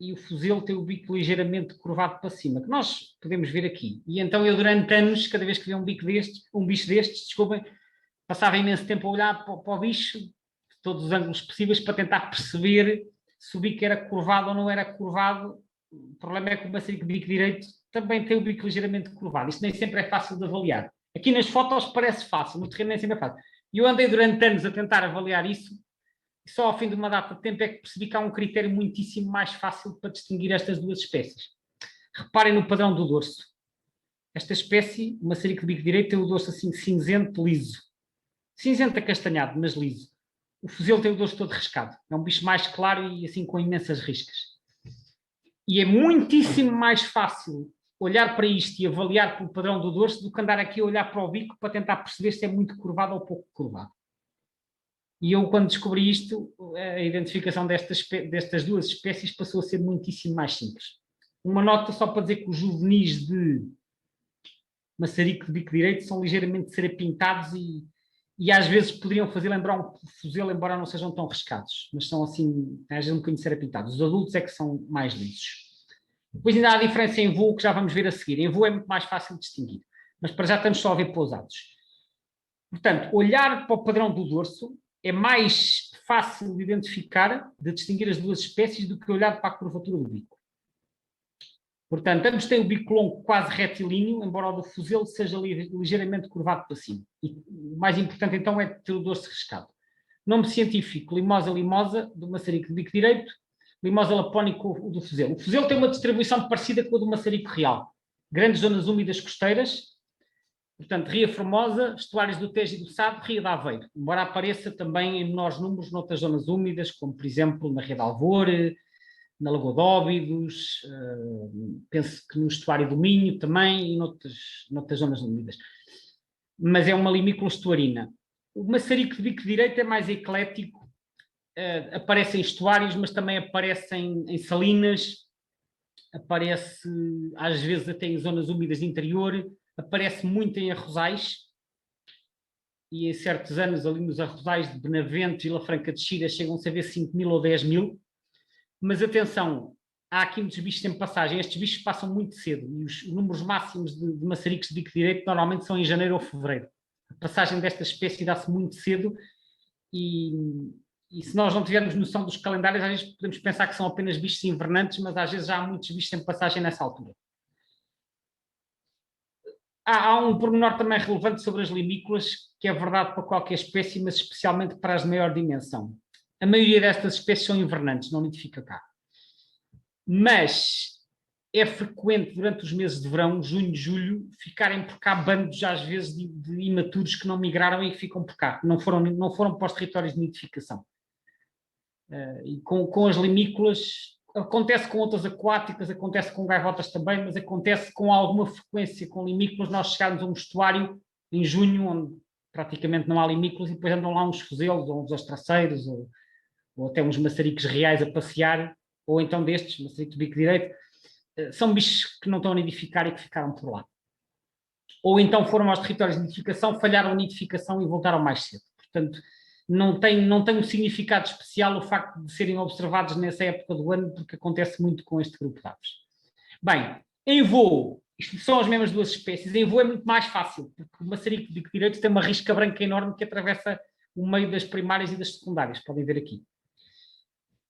[SPEAKER 1] e o fuzelo tem o bico ligeiramente curvado para cima, que nós podemos ver aqui. E então eu, durante anos, cada vez que via um bicho destes, desculpem, passava imenso tempo a olhar para o bicho, de todos os ângulos possíveis, para tentar perceber se o bico era curvado ou não era curvado. O problema é que o maçarico de bico direito também tem o bico ligeiramente curvado. Isto nem sempre é fácil de avaliar. Aqui nas fotos parece fácil, no terreno nem sempre é fácil. E eu andei durante anos a tentar avaliar isso, e só ao fim de uma data de tempo é que percebi que há um critério muitíssimo mais fácil para distinguir estas duas espécies. Reparem no padrão do dorso. Esta espécie, o maçarico de bico direito, tem o dorso assim cinzento, liso. Cinzento acastanhado, mas liso. O fuzelo tem o dorso todo riscado. É um bicho mais claro e assim com imensas riscas. E é muitíssimo mais fácil olhar para isto e avaliar pelo padrão do dorso do que andar aqui a olhar para o bico para tentar perceber se é muito curvado ou pouco curvado. E eu, quando descobri isto, a identificação destas duas espécies passou a ser muitíssimo mais simples. Uma nota só para dizer que os juvenis de maçarico de bico direito são ligeiramente serapintados e às vezes poderiam fazer lembrar um fuzelo, embora não sejam tão riscados, mas são assim, às vezes um bocadinho serapintados. Os adultos é que são mais lisos. Depois ainda há a diferença em voo, que já vamos ver a seguir. Em voo é muito mais fácil de distinguir, mas para já estamos só a ver pousados. Portanto, olhar para o padrão do dorso é mais fácil de identificar, de distinguir as duas espécies, do que olhar para a curvatura do bico. Portanto, ambos têm o bico longo quase retilíneo, embora o do fuzelo seja ligeiramente curvado para cima. E o mais importante, então, é ter o dorso riscado. Nome científico, Limosa limosa, do maçarico de bico direito, Limosa lapónica, o do fuzelo. O fuzelo tem uma distribuição parecida com a do maçarico real. Grandes zonas úmidas costeiras, portanto, Ria Formosa, estuários do Tejo e do Sado, Ria de Aveiro, embora apareça também em menores números noutras zonas úmidas, como, por exemplo, na Ria de Alvor, na Lagoa de Óbidos, penso que no estuário do Minho também e noutras zonas úmidas. Mas é uma limícola estuarina. O maçarico de bico direito é mais eclético, aparece em estuários, mas também aparece em salinas, aparece às vezes até em zonas úmidas de interior, aparece muito em arrozais, e em certos anos ali nos arrozais de Benavente e La Franca de Xira chegam-se a ver 5.000 ou 10.000. Mas atenção, há aqui muitos bichos em passagem. Estes bichos passam muito cedo e os números máximos de maçaricos de bico direito normalmente são em janeiro ou fevereiro. A passagem desta espécie dá-se muito cedo e se nós não tivermos noção dos calendários, às vezes podemos pensar que são apenas bichos invernantes, mas às vezes já há muitos bichos em passagem nessa altura. Há um pormenor também relevante sobre as limícolas, que é verdade para qualquer espécie, mas especialmente para as de maior dimensão. A maioria destas espécies são invernantes, não nidifica cá. Mas é frequente durante os meses de verão, junho, julho, ficarem por cá bandos, às vezes, de imaturos que não migraram e que ficam por cá. Não foram para os territórios de nidificação. E com as limícolas, acontece com outras aquáticas, acontece com gaivotas também, mas acontece com alguma frequência com limícolas. Nós chegarmos a um estuário em junho, onde praticamente não há limícolas, e depois andam lá uns fuzelos, ou uns ostraceiros, ou até uns maçaricos reais a passear, ou então destes, maçarico de bico direito, são bichos que não estão a nidificar e que ficaram por lá. Ou então foram aos territórios de nidificação, falharam a nidificação e voltaram mais cedo. Portanto, não tem um significado especial o facto de serem observados nessa época do ano, porque acontece muito com este grupo de aves. Bem, em voo, isto são as mesmas duas espécies, em voo é muito mais fácil, porque o maçarico de bico direito tem uma risca branca enorme que atravessa o meio das primárias e das secundárias, podem ver aqui.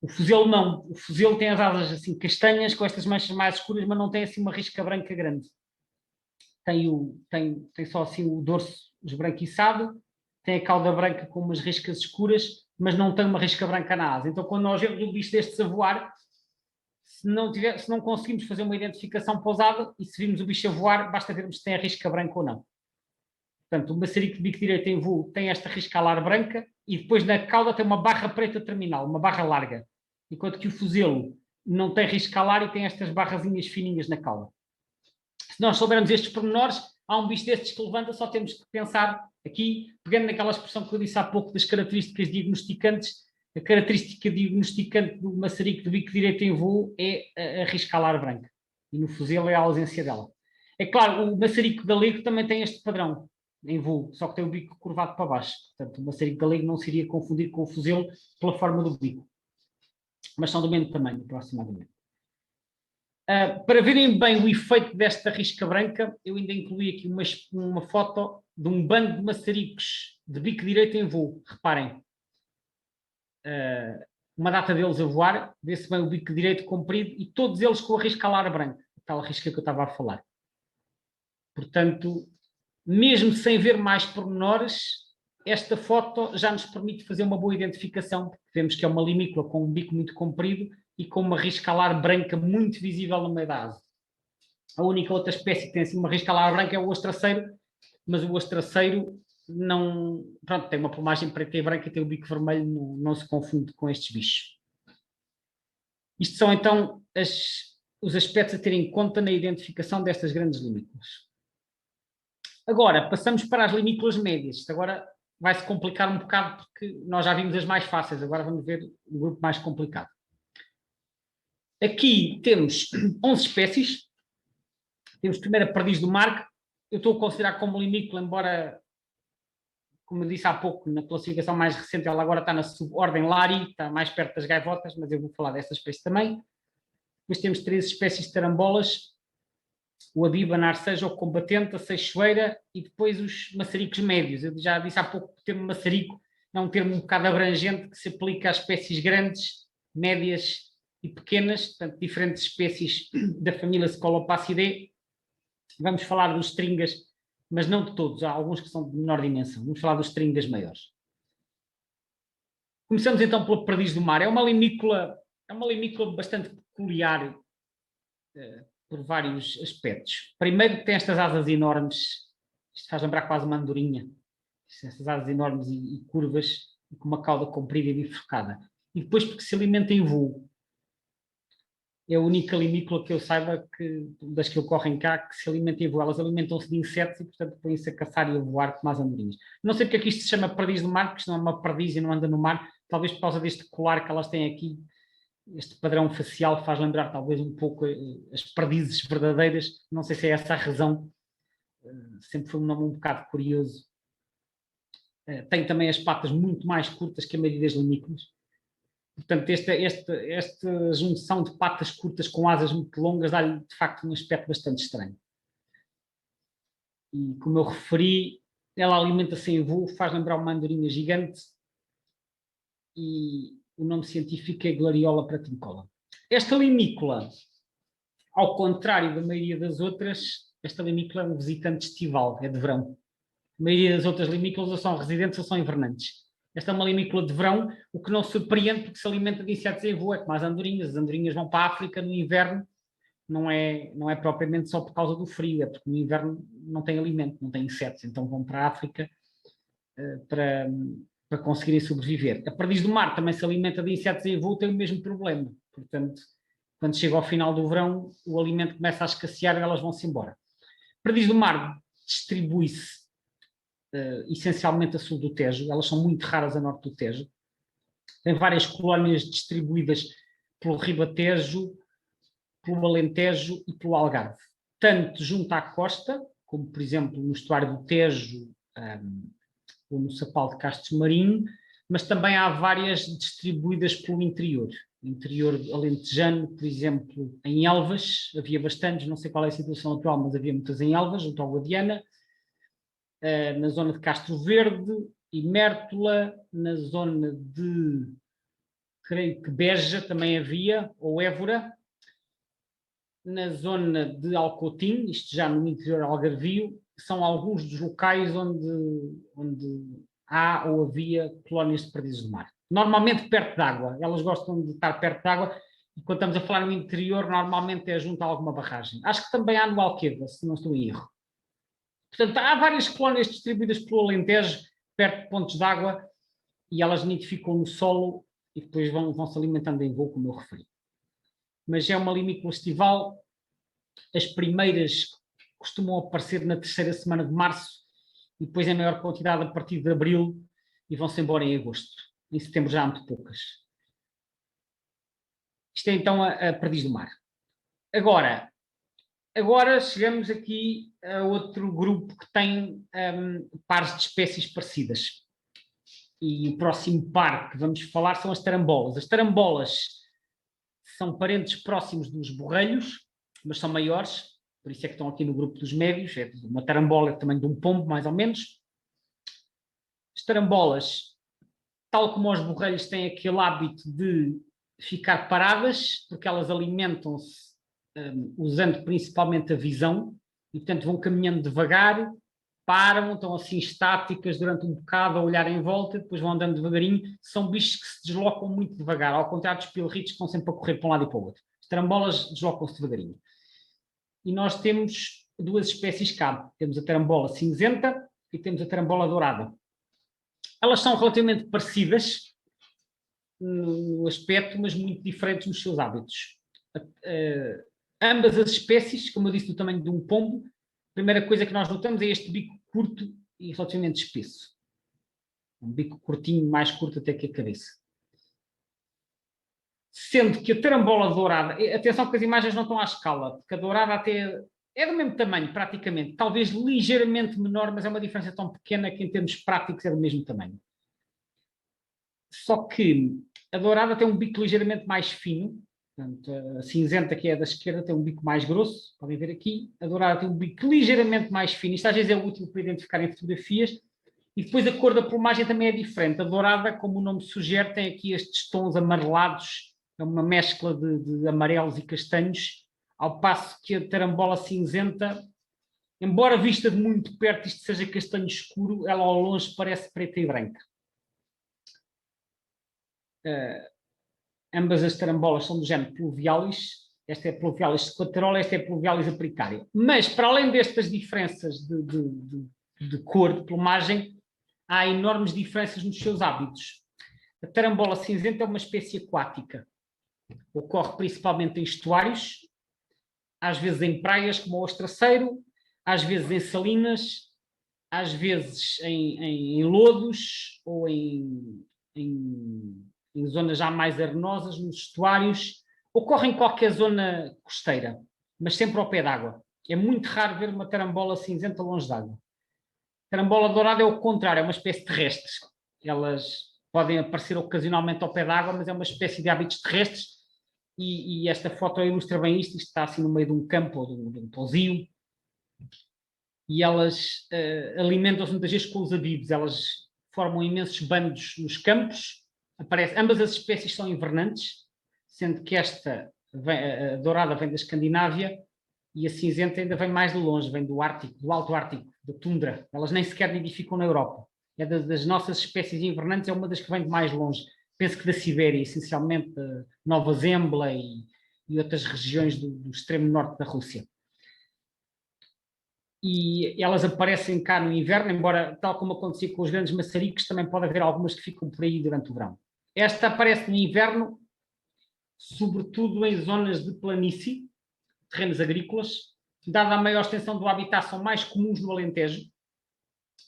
[SPEAKER 1] O fuzelo não, o fuzelo tem as asas assim castanhas, com estas manchas mais escuras, mas não tem assim uma risca branca grande. Tem só assim o dorso esbranquiçado, tem a cauda branca com umas riscas escuras, mas não tem uma risca branca na asa. Então, quando nós vemos um bicho destes a voar, Se não conseguimos fazer uma identificação pausada e se virmos o bicho a voar, basta vermos se tem a risca branca ou não. Portanto, o maçarico de bico direito em voo tem esta risca alar branca e depois na cauda tem uma barra preta terminal, uma barra larga, enquanto que o fuzelo não tem risca alar e tem estas barrazinhas fininhas na cauda. Se nós soubermos estes pormenores, há um bicho destes que levanta, só temos que pensar aqui, pegando naquela expressão que eu disse há pouco das características diagnosticantes, a característica diagnosticante do maçarico de bico direito em voo é a risca alar branca. E no fuzelo é a ausência dela. É claro, o maçarico galego também tem este padrão em voo, só que tem o bico curvado para baixo. Portanto, o maçarico galego não seria confundido com o fuzelo pela forma do bico. Mas são do mesmo tamanho, aproximadamente. Para verem bem o efeito desta risca branca, eu ainda incluí aqui uma foto de um bando de maçaricos de bico direito em voo. Reparem, uma data deles a voar, vê-se bem o bico direito comprido e todos eles com a risca alar branca, aquela risca que eu estava a falar. Portanto, mesmo sem ver mais pormenores, esta foto já nos permite fazer uma boa identificação, porque vemos que é uma limícola com um bico muito comprido e com uma risca alar branca muito visível no meio da asa. A única outra espécie que tem assim uma risca alar branca é o ostraceiro, mas o ostraceiro não, pronto, tem uma plumagem preta e branca e tem o bico vermelho, não se confunde com estes bichos. Isto são então os aspectos a ter em conta na identificação destas grandes limícolas. Agora, passamos para as limícolas médias. Isto agora vai-se complicar um bocado porque nós já vimos as mais fáceis, agora vamos ver o grupo mais complicado. Aqui temos 11 espécies. Temos primeiro a perdiz do mar. Eu estou a considerar como limícola, embora, como eu disse há pouco, na classificação mais recente, ela agora está na subordem Lari, está mais perto das gaivotas, mas eu vou falar dessa espécie também. Depois temos 3 espécies de tarambolas, o abiba, a narceja, o combatente, a seixoeira e depois os maçaricos médios. Eu já disse há pouco que o termo maçarico é um termo um bocado abrangente que se aplica às espécies grandes, médias e pequenas, portanto, diferentes espécies da família Scolopacidae. Vamos falar dos tringas, mas não de todos, há alguns que são de menor dimensão. Vamos falar dos tringas maiores. Começamos então pela perdiz do mar. É uma limícola bastante peculiar por vários aspectos. Primeiro, tem estas asas enormes, isto faz lembrar quase uma andorinha, estas asas enormes e curvas, e com uma cauda comprida e bifurcada. E depois porque se alimenta em voo. É a única limícola que eu saiba, das que ocorrem cá, que se alimenta em voo. Elas alimentam-se de insetos e, portanto, põem-se a caçar e a voar como as andorinhas. Não sei porque é que isto se chama perdiz do mar, porque isto não é uma perdiz e não anda no mar, talvez por causa deste colar que elas têm aqui. Este padrão facial faz lembrar talvez um pouco as perdizes verdadeiras. Não sei se é essa a razão. Sempre foi um nome um bocado curioso. Tem também as patas muito mais curtas que a maioria das limícolas. Portanto, esta junção de patas curtas com asas muito longas dá-lhe, de facto, um aspecto bastante estranho. E, como eu referi, ela alimenta-se em voo, faz lembrar uma andorinha gigante e o nome científico é Glariola pratincola. Esta limícola, ao contrário da maioria das outras, esta limícola é um visitante estival, é de verão. A maioria das outras limícolas ou são residentes ou são invernantes. Esta é uma limícola de verão, o que não surpreende porque se alimenta de insetos em voo, é como as andorinhas vão para a África no inverno, não é propriamente só por causa do frio, é porque no inverno não tem alimento, não tem insetos, então vão para a África para conseguirem sobreviver. A perdiz do mar também se alimenta de insetos em voo, tem o mesmo problema, portanto, quando chega ao final do verão, o alimento começa a escassear e elas vão-se embora. A perdiz do mar distribui-se essencialmente a sul do Tejo, elas são muito raras a norte do Tejo. Tem várias colónias distribuídas pelo Ribatejo, pelo Alentejo e pelo Algarve. Tanto junto à costa, como por exemplo no estuário do Tejo ou no Sapal de Castres Marinho, mas também há várias distribuídas pelo interior. No interior alentejano, por exemplo, em Elvas, havia bastantes, não sei qual é a situação atual, mas havia muitas em Elvas, junto ao Guadiana. Na zona de Castro Verde e Mértola, na zona de, creio que Beja também havia, ou Évora, na zona de Alcotim, isto já no interior algarvio, são alguns dos locais onde há ou havia colónias de perdizes do mar. Normalmente perto d'água, elas gostam de estar perto d'água E quando estamos a falar no interior, normalmente é junto a alguma barragem. Acho que também há no Alqueva, se não estou em erro. Portanto, há várias colónias distribuídas pelo Alentejo, perto de pontos de água, e elas nidificam no solo e depois vão se alimentando em voo, como eu referi. Mas é uma limícola estival. As primeiras costumam aparecer na terceira semana de março e depois em maior quantidade a partir de abril e vão-se embora em agosto. Em setembro já há muito poucas. Isto é então a perdiz do mar. Agora chegamos aqui a outro grupo que tem pares de espécies parecidas. E o próximo par que vamos falar são as tarambolas. As tarambolas são parentes próximos dos borrelhos, mas são maiores, por isso é que estão aqui no grupo dos médios. É uma tarambola do tamanho de um pombo, mais ou menos. As tarambolas, tal como os borrelhos, têm aquele hábito de ficar paradas, porque elas alimentam-se usando principalmente a visão, e portanto vão caminhando devagar, param, estão assim estáticas durante um bocado a olhar em volta, depois vão andando devagarinho. São bichos que se deslocam muito devagar, ao contrário dos pilorritos que estão sempre a correr para um lado e para o outro. As tarambolas deslocam-se devagarinho. E nós temos duas espécies cá. Temos a tarambola cinzenta e temos a tarambola dourada. Elas são relativamente parecidas no aspecto, mas muito diferentes nos seus hábitos. Ambas as espécies, como eu disse, do tamanho de um pombo, a primeira coisa que nós notamos é este bico curto e relativamente espesso. Um bico curtinho, mais curto até que a cabeça. Sendo que a tarambola dourada, atenção que as imagens não estão à escala, porque a dourada até é do mesmo tamanho, praticamente. Talvez ligeiramente menor, mas é uma diferença tão pequena que em termos práticos é do mesmo tamanho. Só que a dourada tem um bico ligeiramente mais fino. Portanto, a cinzenta, que é da esquerda, tem um bico mais grosso, podem ver aqui. A dourada tem um bico ligeiramente mais fino. Isto às vezes é útil para identificar em fotografias. E depois a cor da plumagem também é diferente. A dourada, como o nome sugere, tem aqui estes tons amarelados, é uma mescla de amarelos e castanhos, ao passo que a tarambola cinzenta, embora vista de muito perto isto seja castanho escuro, ela ao longe parece preta e branca. Ambas as tarambolas são do género Pluvialis. Esta é a Pluvialis squatarola, esta é a Pluvialis apricária. Mas, para além destas diferenças de cor, de plumagem, há enormes diferenças nos seus hábitos. A tarambola cinzenta é uma espécie aquática. Ocorre principalmente em estuários, às vezes em praias como o Ostraceiro, às vezes em salinas, às vezes em lodos ou em zonas já mais arenosas, nos estuários. Ocorre em qualquer zona costeira, mas sempre ao pé d'água. É muito raro ver uma tarambola cinzenta longe d'água. A tarambola dourada é o contrário, é uma espécie terrestre. Elas podem aparecer ocasionalmente ao pé d'água, mas é uma espécie de hábitos terrestres. E esta foto ilustra bem isto. Isto está assim no meio de um campo ou de um pousio. E elas alimentam-se muitas vezes com os abibos. Elas formam imensos bandos nos campos. Ambas as espécies são invernantes, sendo que esta, a dourada, vem da Escandinávia e a cinzenta ainda vem mais de longe, vem do Ártico, do Alto Ártico, da tundra. Elas nem sequer nidificam na Europa. É das nossas espécies invernantes, é uma das que vem de mais longe. Penso que da Sibéria, essencialmente, da Nova Zembla e outras regiões do extremo norte da Rússia. E elas aparecem cá no inverno, embora, tal como acontecia com os grandes maçaricos, também pode haver algumas que ficam por aí durante o verão. Esta aparece no inverno, sobretudo em zonas de planície, terrenos agrícolas. Dada a maior extensão do habitat, são mais comuns no Alentejo,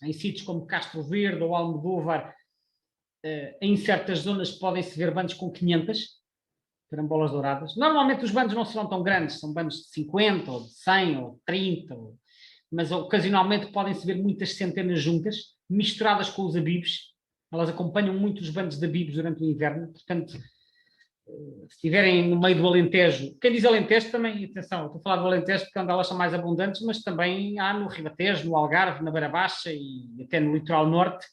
[SPEAKER 1] em sítios como Castro Verde ou Almodóvar. Em certas zonas podem-se ver bandos com 500 tarambolas douradas. Normalmente os bandos não serão tão grandes, são bandos de 50 ou de 100 ou 30, mas ocasionalmente podem-se ver muitas centenas juntas, misturadas com os abibos. Elas acompanham muito os bandos de abibos durante o inverno. Portanto, se estiverem no meio do Alentejo, quem diz Alentejo também, atenção, estou a falar do Alentejo porque elas são mais abundantes, mas também há no Ribatejo, no Algarve, na Beira Baixa e até no litoral norte,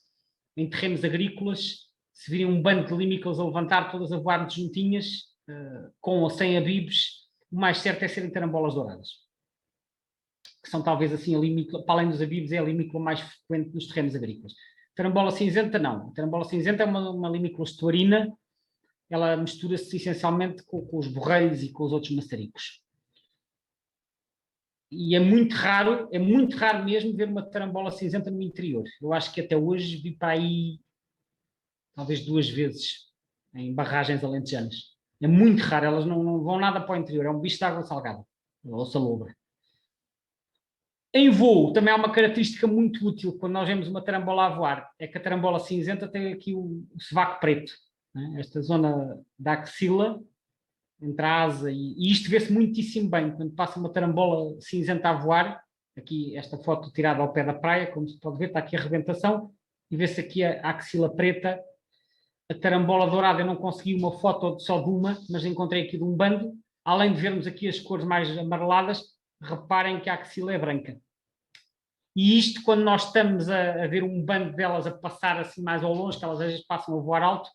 [SPEAKER 1] em terrenos agrícolas, se virem um bando de limícolas a levantar, todas a voar juntinhas, com ou sem abibos, o mais certo é serem tarambolas douradas, que são talvez assim a limícola, para além dos abibos, é a limícola mais frequente nos terrenos agrícolas. Tarambola cinzenta não. A tarambola cinzenta é uma limícola estuarina, ela mistura-se essencialmente com os borrelhos e com os outros maçaricos. E é muito raro mesmo ver uma tarambola cinzenta no interior. Eu acho que até hoje vi para aí talvez 2 vezes em barragens alentejanas. É muito raro, elas não vão nada para o interior, é um bicho de água salgada, ou salobra. Em voo, também há uma característica muito útil quando nós vemos uma tarambola a voar, é que a tarambola cinzenta tem aqui o sovaco preto, né? Esta zona da axila, entre a asa, e isto vê-se muitíssimo bem, quando passa uma tarambola cinzenta a voar, aqui esta foto tirada ao pé da praia, como se pode ver, está aqui a rebentação, e vê-se aqui a axila preta, a tarambola dourada. Eu não consegui uma foto só de uma, mas encontrei aqui de um bando. Além de vermos aqui as cores mais amareladas, reparem que a axila é branca. E isto, quando nós estamos a ver um bando delas a passar assim mais ao longe, que elas às vezes passam a voar alto,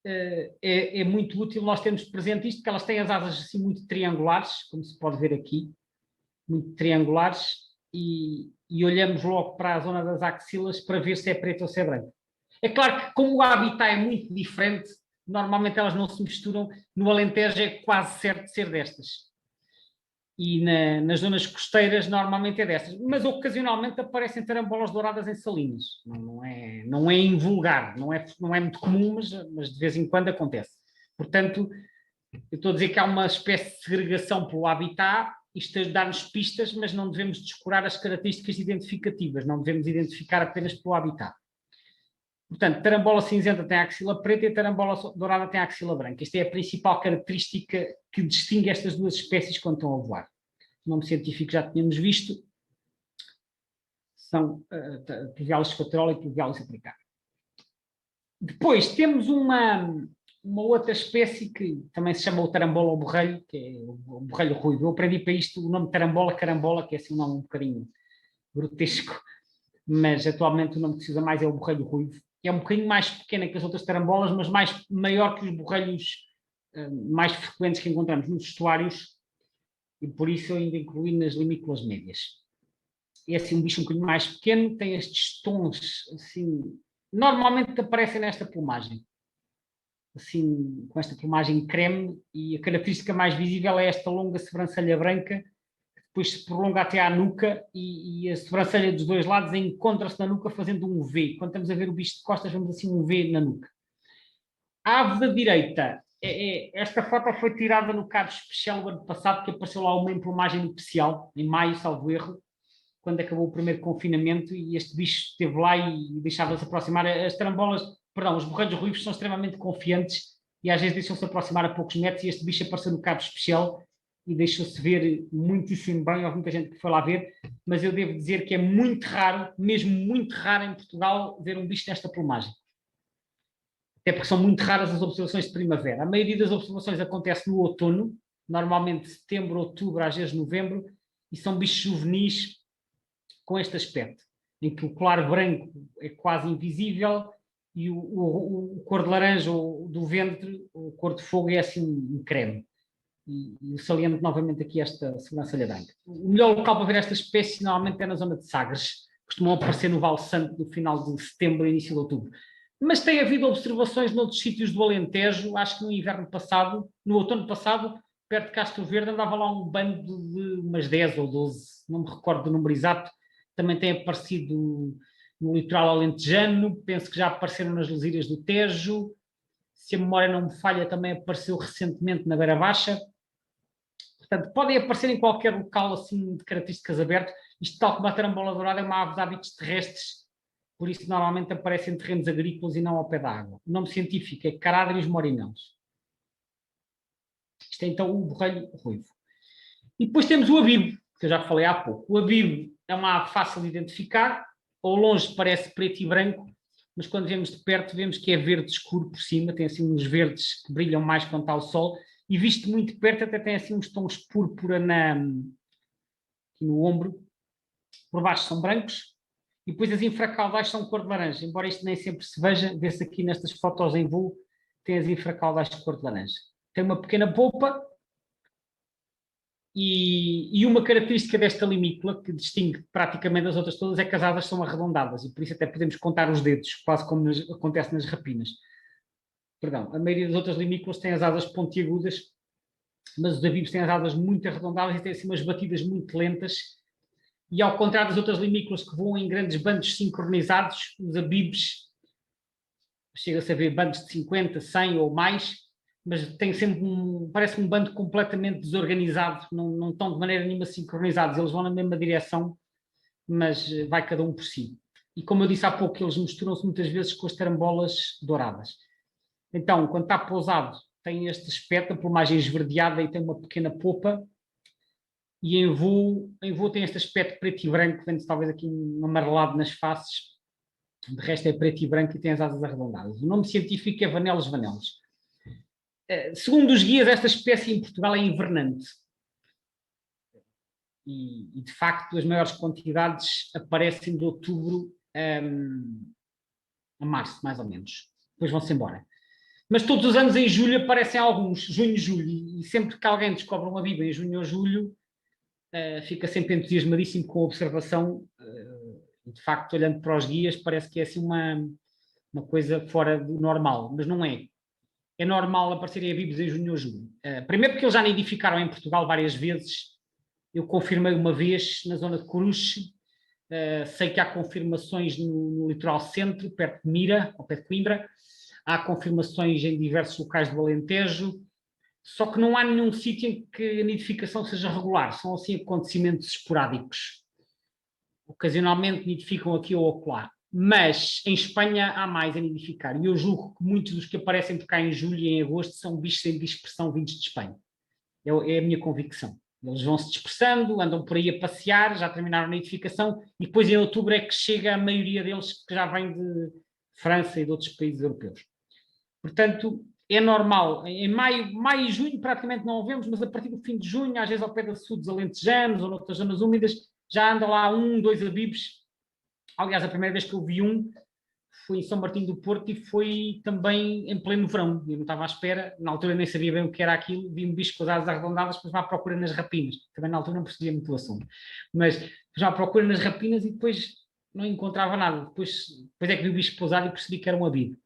[SPEAKER 1] é muito útil nós termos presente isto, que elas têm as asas assim muito triangulares, como se pode ver aqui, muito triangulares, e olhamos logo para a zona das axilas para ver se é preto ou se é branco. É claro que, como o habitat é muito diferente, normalmente elas não se misturam. No Alentejo é quase certo de ser destas. E nas zonas costeiras normalmente é destas. Mas ocasionalmente aparecem tarambolas douradas em Salinas. Não é invulgar, não é muito comum, mas de vez em quando acontece. Portanto, eu estou a dizer que há uma espécie de segregação pelo habitat. Isto dá-nos pistas, mas não devemos descurar as características identificativas. Não devemos identificar apenas pelo habitat. Portanto, tarambola cinzenta tem a axila preta e a tarambola dourada tem a axila branca. Esta é a principal característica que distingue estas duas espécies quando estão a voar. O nome científico já tínhamos visto. São Pluvialis scoterola e Pluvialis apricata. Depois temos uma outra espécie que também se chama o tarambola ao borrelho, que é o borrelho ruivo. Eu aprendi para isto o nome tarambola carambola, que é assim um nome um bocadinho grotesco, mas atualmente o nome que se usa mais é o borrelho ruivo. É um bocadinho mais pequena que as outras tarambolas, mas maior que os borrelhos mais frequentes que encontramos nos estuários, e por isso eu ainda incluí nas limícolas médias. É assim um bicho um bocadinho mais pequeno, tem estes tons assim, normalmente aparecem nesta plumagem, assim, com esta plumagem creme, e a característica mais visível é esta longa sobrancelha branca, depois se prolonga até à nuca, e a sobrancelha dos dois lados encontra-se na nuca fazendo um V. Quando estamos a ver o bicho de costas, vemos assim um V na nuca. A ave da direita, esta foto foi tirada no Cabo Especial o ano passado, que apareceu lá uma emplumagem especial, em maio, salvo erro, quando acabou o primeiro confinamento, e este bicho esteve lá e deixava-se aproximar. As tarambolas, perdão, os borrelhos ruivos são extremamente confiantes e às vezes deixam-se aproximar a poucos metros, e este bicho apareceu no Cabo Especial e deixou-se ver muitíssimo bem. Houve muita gente que foi lá ver, mas eu devo dizer que é muito raro, mesmo muito raro em Portugal, ver um bicho nesta plumagem. Até porque são muito raras as observações de primavera. A maioria das observações acontece no outono, normalmente setembro, outubro, às vezes novembro, e são bichos juvenis com este aspecto, em que o colar branco é quase invisível e o cor de laranja do ventre, o cor de fogo, é assim um creme. E saliento novamente aqui esta sobrancelha branca. O melhor local para ver esta espécie normalmente é na zona de Sagres, costumam aparecer no Val Santo no final de setembro e início de outubro. Mas tem havido observações noutros sítios do Alentejo. Acho que no inverno passado, no outono passado, perto de Castro Verde, andava lá um bando de umas 10 ou 12, não me recordo do número exato. Também tem aparecido no litoral alentejano, penso que já apareceram nas Lesírias do Tejo. Se a memória não me falha, também apareceu recentemente na Beira Baixa. Portanto, podem aparecer em qualquer local assim de características abertas. Isto, tal como a tarambola dourada, é uma ave de hábitos terrestres, por isso normalmente aparece em terrenos agrícolas e não ao pé da água. O nome científico é Caradrius morinense. Isto é então o borrelho ruivo. E depois temos o abibo, que eu já falei há pouco. O abibo é uma ave fácil de identificar. Ao longe parece preto e branco, mas quando vemos de perto vemos que é verde escuro por cima, tem assim uns verdes que brilham mais quando está o sol, e visto muito de perto até tem assim uns tons púrpura aqui no ombro. Por baixo são brancos, e depois as infracaudais são cor de laranja, embora isto nem sempre se veja, vê-se aqui nestas fotos em voo, tem as infracaudais de cor de laranja. Tem uma pequena polpa, e uma característica desta limícola, que distingue praticamente das outras todas, é que as asas são arredondadas, e por isso até podemos contar os dedos, quase como acontece nas rapinas. perdão, a maioria das outras limícolas tem as asas pontiagudas, mas os abibos têm as asas muito arredondadas e têm assim umas batidas muito lentas. E ao contrário das outras limícolas que voam em grandes bandos sincronizados, os abibos chega-se a ver bandos de 50, 100 ou mais, mas tem sempre parece um bando completamente desorganizado, não estão de maneira nenhuma sincronizados, eles vão na mesma direção, mas vai cada um por si. E como eu disse há pouco, eles misturam-se muitas vezes com as tarambolas douradas. Então, quando está pousado, tem este aspecto, a plumagem esverdeada e tem uma pequena popa, e em voo tem este aspecto preto e branco, vendo-se talvez aqui um amarelado nas faces, de resto é preto e branco e tem as asas arredondadas. O nome científico é Vanellus vanellus. Segundo os guias, esta espécie em Portugal é invernante. E de facto, as maiores quantidades aparecem de outubro a março, mais ou menos. Depois vão-se embora. Mas todos os anos em julho aparecem alguns, junho e julho. E sempre que alguém descobre uma biba em junho ou julho, fica sempre entusiasmadíssimo com a observação. De facto, olhando para os guias, parece que é assim uma coisa fora do normal, mas não é. É normal aparecerem abibos em junho ou julho. Primeiro porque eles já nidificaram em Portugal várias vezes. Eu confirmei uma vez na zona de Coruche. Sei que há confirmações no litoral centro, perto de Mira, ou perto de Coimbra. Há confirmações em diversos locais do Alentejo. Só que não há nenhum sítio em que a nidificação seja regular. São assim acontecimentos esporádicos. Ocasionalmente nidificam aqui ou acolá. Mas em Espanha há mais a nidificar. E eu julgo que muitos dos que aparecem por cá em julho e em agosto são bichos em dispersão vindos de Espanha. É a minha convicção. Eles vão se dispersando, andam por aí a passear, já terminaram a nidificação e depois em outubro é que chega a maioria deles que já vem de França e de outros países europeus. Portanto, é normal. Em maio e junho praticamente não o vemos, mas a partir do fim de junho, às vezes ao pé de açudes alentejanos ou noutras zonas úmidas, já andam lá 1, 2 abibos. Aliás, a primeira vez que eu vi um foi em São Martinho do Porto e foi também em pleno verão. Eu não estava à espera, na altura nem sabia bem o que era aquilo, vi um bicho com as asas arredondadas, depois vá à procura nas rapinas. Também na altura não percebia muito o assunto. Mas já à procura nas rapinas e depois não encontrava nada. Depois é que vi o bicho pousado e percebi que era um abibo.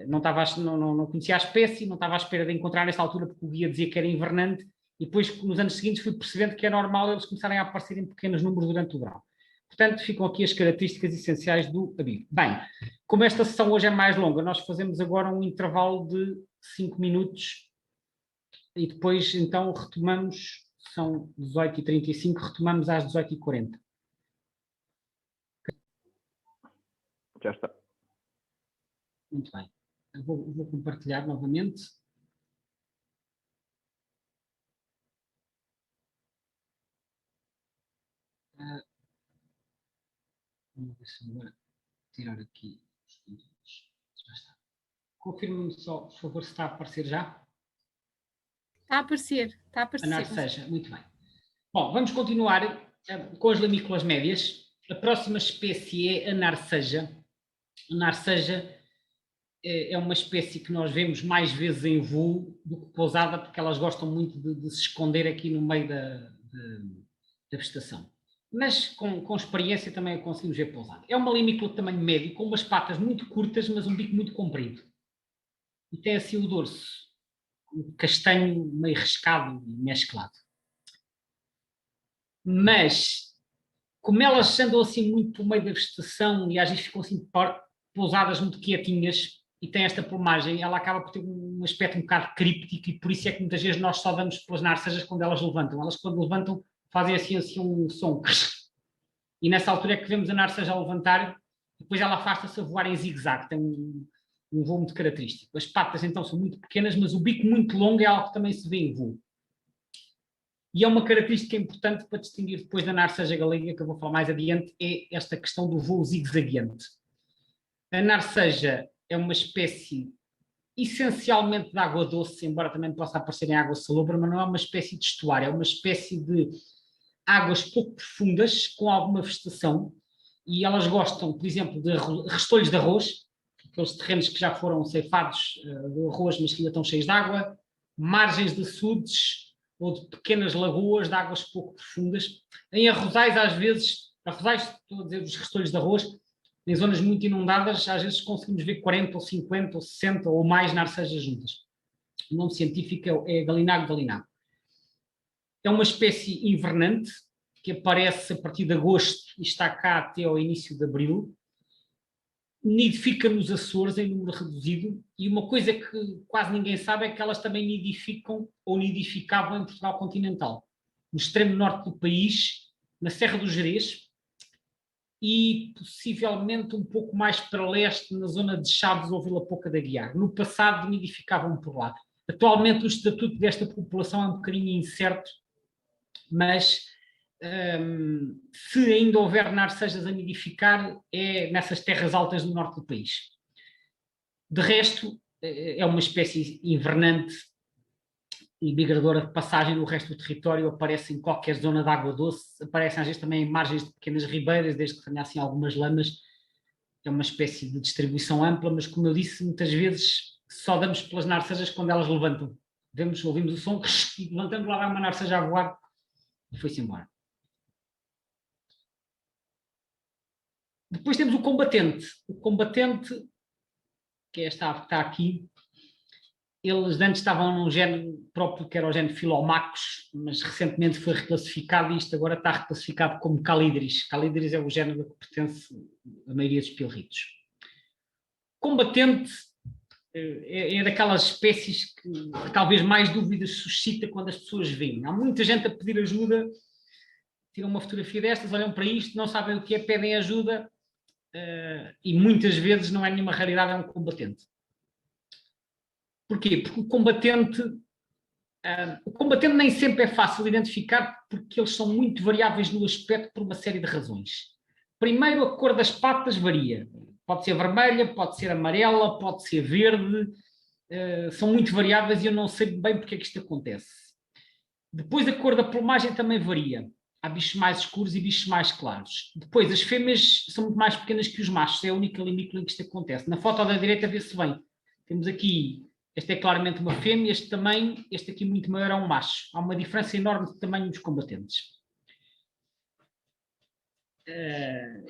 [SPEAKER 1] Não conhecia a espécie, não estava à espera de encontrar nessa altura porque o guia dizia que era invernante e depois nos anos seguintes fui percebendo que é normal eles começarem a aparecer em pequenos números durante o verão. Portanto, ficam aqui as características essenciais do abibo. Bem, como esta sessão hoje é mais longa, nós fazemos agora um intervalo de 5 minutos e depois então retomamos, são 18h35, retomamos às 18h40.
[SPEAKER 2] Já está.
[SPEAKER 1] Muito bem. Eu vou compartilhar novamente. Vamos ver se agora tirar aqui os conteúdos. Já está. Confirme-me só, por favor, se está a aparecer já.
[SPEAKER 3] Está a aparecer, está a aparecer.
[SPEAKER 1] A narceja, muito bem. Bom, vamos continuar com as lamícolas médias. A próxima espécie é a narceja. A narceja é uma espécie que nós vemos mais vezes em voo do que pousada, porque elas gostam muito de se esconder aqui no meio da vegetação. Mas com experiência também a conseguimos ver pousada. É uma limícola de tamanho médio, com umas patas muito curtas, mas um bico muito comprido. E tem assim o dorso castanho, meio riscado e mesclado. Mas, como elas andam assim muito no meio da vegetação e às vezes ficam assim pousadas muito quietinhas e tem esta plumagem, ela acaba por ter um aspecto um bocado críptico e por isso é que muitas vezes nós só damos pelas narcejas quando elas levantam. Elas quando levantam fazem assim um som. E nessa altura é que vemos a narceja a levantar e depois ela afasta-se a voar em zigue-zague. Tem um voo muito característico. As patas então são muito pequenas, mas o bico muito longo é algo que também se vê em voo. E é uma característica importante para distinguir depois da narceja galega, que eu vou falar mais adiante, é esta questão do voo zigue-zagueante. A narceja é uma espécie essencialmente de água doce, embora também possa aparecer em água salobra, mas não é uma espécie de estuário, é uma espécie de águas pouco profundas, com alguma vegetação, e elas gostam, por exemplo, de restolhos de arroz, aqueles terrenos que já foram ceifados de arroz, mas que ainda estão cheios de água, margens de açudes ou de pequenas lagoas de águas pouco profundas. Em arrozais, às vezes, arrozais, estou a dizer, os restolhos de arroz, Em zonas muito inundadas, às vezes conseguimos ver 40 ou 50 ou 60 ou mais narcejas juntas. O nome científico é Galinago galinago. É uma espécie invernante que aparece a partir de agosto e está cá até ao início de abril. Nidifica nos Açores em número reduzido, e uma coisa que quase ninguém sabe é que elas também nidificam ou nidificavam em Portugal continental, no extremo norte do país, na Serra do Gerês e possivelmente um pouco mais para leste, na zona de Chaves ou Vila Pouca de Aguiar. No passado nidificavam por lá. Atualmente o estatuto desta população é um bocadinho incerto, mas se ainda houver narcejas a nidificar, é nessas terras altas do norte do país. De resto, é uma espécie invernante e migradora de passagem no resto do território, aparece em qualquer zona de água doce, aparece às vezes também em margens de pequenas ribeiras, desde que tenha assim algumas lamas. É uma espécie de distribuição ampla, mas como eu disse, muitas vezes só damos pelas narcejas quando elas levantam. Ouvimos o som e levantamos, lá vai uma narceja a voar e foi-se embora. Depois temos o combatente. O combatente, que é esta ave que está aqui, eles antes estavam num género próprio, que era o género Philomachus, mas recentemente foi reclassificado e isto agora está reclassificado como Calidris. Calidris é o género a que pertence a maioria dos pilritos. Combatente é daquelas espécies que talvez mais dúvidas suscita quando as pessoas veem. Há muita gente a pedir ajuda, tiram uma fotografia destas, olham para isto, não sabem o que é, pedem ajuda, e muitas vezes não é nenhuma raridade, é um combatente. Porquê? Porque o combatente nem sempre é fácil de identificar, porque eles são muito variáveis no aspecto por uma série de razões. Primeiro, a cor das patas varia. Pode ser vermelha, pode ser amarela, pode ser verde, são muito variáveis e eu não sei bem porque é que isto acontece. Depois, a cor da plumagem também varia. Há bichos mais escuros e bichos mais claros. Depois, as fêmeas são muito mais pequenas que os machos, é a única limícola em que isto acontece. Na foto da direita vê-se bem. Temos aqui, este é claramente uma fêmea, este também, este aqui muito maior é um macho. Há uma diferença enorme de tamanho dos combatentes.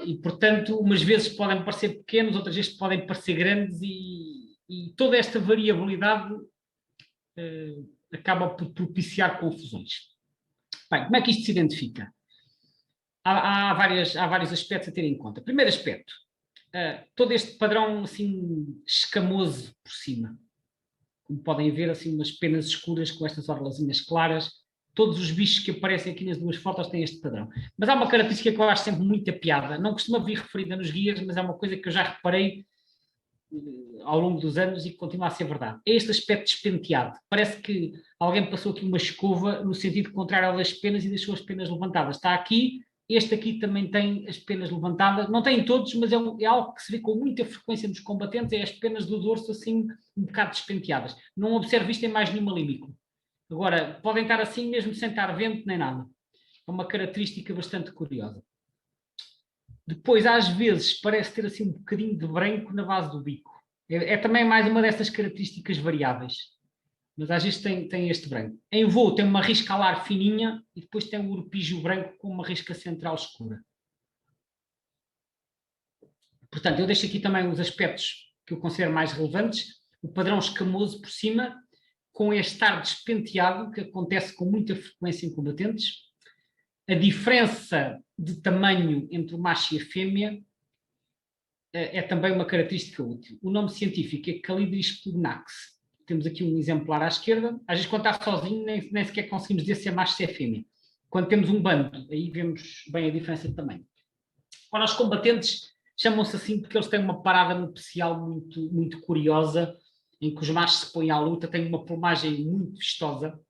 [SPEAKER 1] E, portanto, umas vezes podem parecer pequenos, outras vezes podem parecer grandes e toda esta variabilidade acaba por propiciar confusões. Bem, como é que isto se identifica? Há vários aspectos a ter em conta. Primeiro aspecto, todo este padrão assim escamoso por cima. Como podem ver, assim umas penas escuras com estas orlazinhas claras. Todos os bichos que aparecem aqui nas duas fotos têm este padrão. Mas há uma característica que eu acho sempre muita piada. Não costuma vir referida nos guias, mas é uma coisa que eu já reparei ao longo dos anos e que continua a ser verdade. É este aspecto despenteado. Parece que alguém passou aqui uma escova no sentido contrário das penas e deixou as penas levantadas. Está aqui, este aqui também tem as penas levantadas. Não tem todos, mas é algo que se vê com muita frequência nos combatentes, é as penas do dorso assim um bocado despenteadas. Não observo isto em mais nenhuma limícola. Agora, podem estar assim mesmo sem estar vento nem nada. É uma característica bastante curiosa. Depois, às vezes, parece ter assim um bocadinho de branco na base do bico. É também mais uma dessas características variáveis. Mas às vezes tem este branco. Em voo tem uma risca alar fininha e depois tem o urupígio branco com uma risca central escura. Portanto, eu deixo aqui também os aspectos que eu considero mais relevantes. O padrão escamoso por cima, com este ar despenteado, que acontece com muita frequência em combatentes. A diferença de tamanho entre o macho e a fêmea é também uma característica útil. O nome científico é Calidris pugnax. Temos aqui um exemplar à esquerda. Às vezes, quando está sozinho, nem sequer conseguimos dizer se é macho ou se é fêmea. Quando temos um bando, aí vemos bem a diferença de tamanho. Ora, os combatentes chamam-se assim porque eles têm uma parada nupcial muito, muito curiosa, em que os machos se põem à luta, têm uma plumagem muito vistosa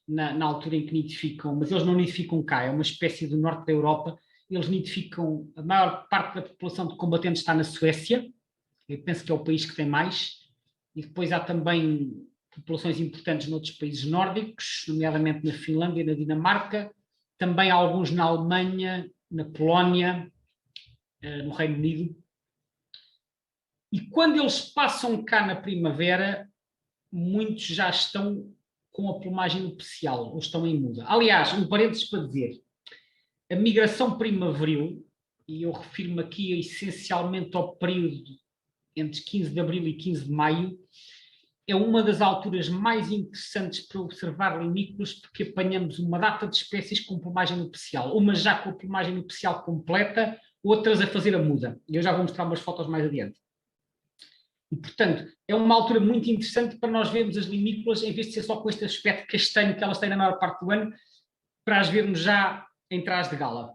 [SPEAKER 1] na altura em que nidificam, mas eles não nidificam cá, é uma espécie do norte da Europa. Eles nidificam, a maior parte da população de combatentes está na Suécia, eu penso que é o país que tem mais, e depois há também populações importantes noutros países nórdicos, nomeadamente na Finlândia e na Dinamarca, também há alguns na Alemanha, na Polónia, no Reino Unido. E quando eles passam cá na primavera, muitos já estão com a plumagem nupcial, ou estão em muda. Aliás, um parênteses para dizer, a migração primaveril e eu refiro-me aqui essencialmente ao período entre 15 de abril e 15 de maio, é uma das alturas mais interessantes para observar limícolas, porque apanhamos uma data de espécies com plumagem nupcial, umas já com a plumagem nupcial completa, outras a fazer a muda. E eu já vou mostrar umas fotos mais adiante. E, portanto, é uma altura muito interessante para nós vermos as limícolas, em vez de ser só com este aspecto castanho que elas têm na maior parte do ano, para as vermos já em trás de gala.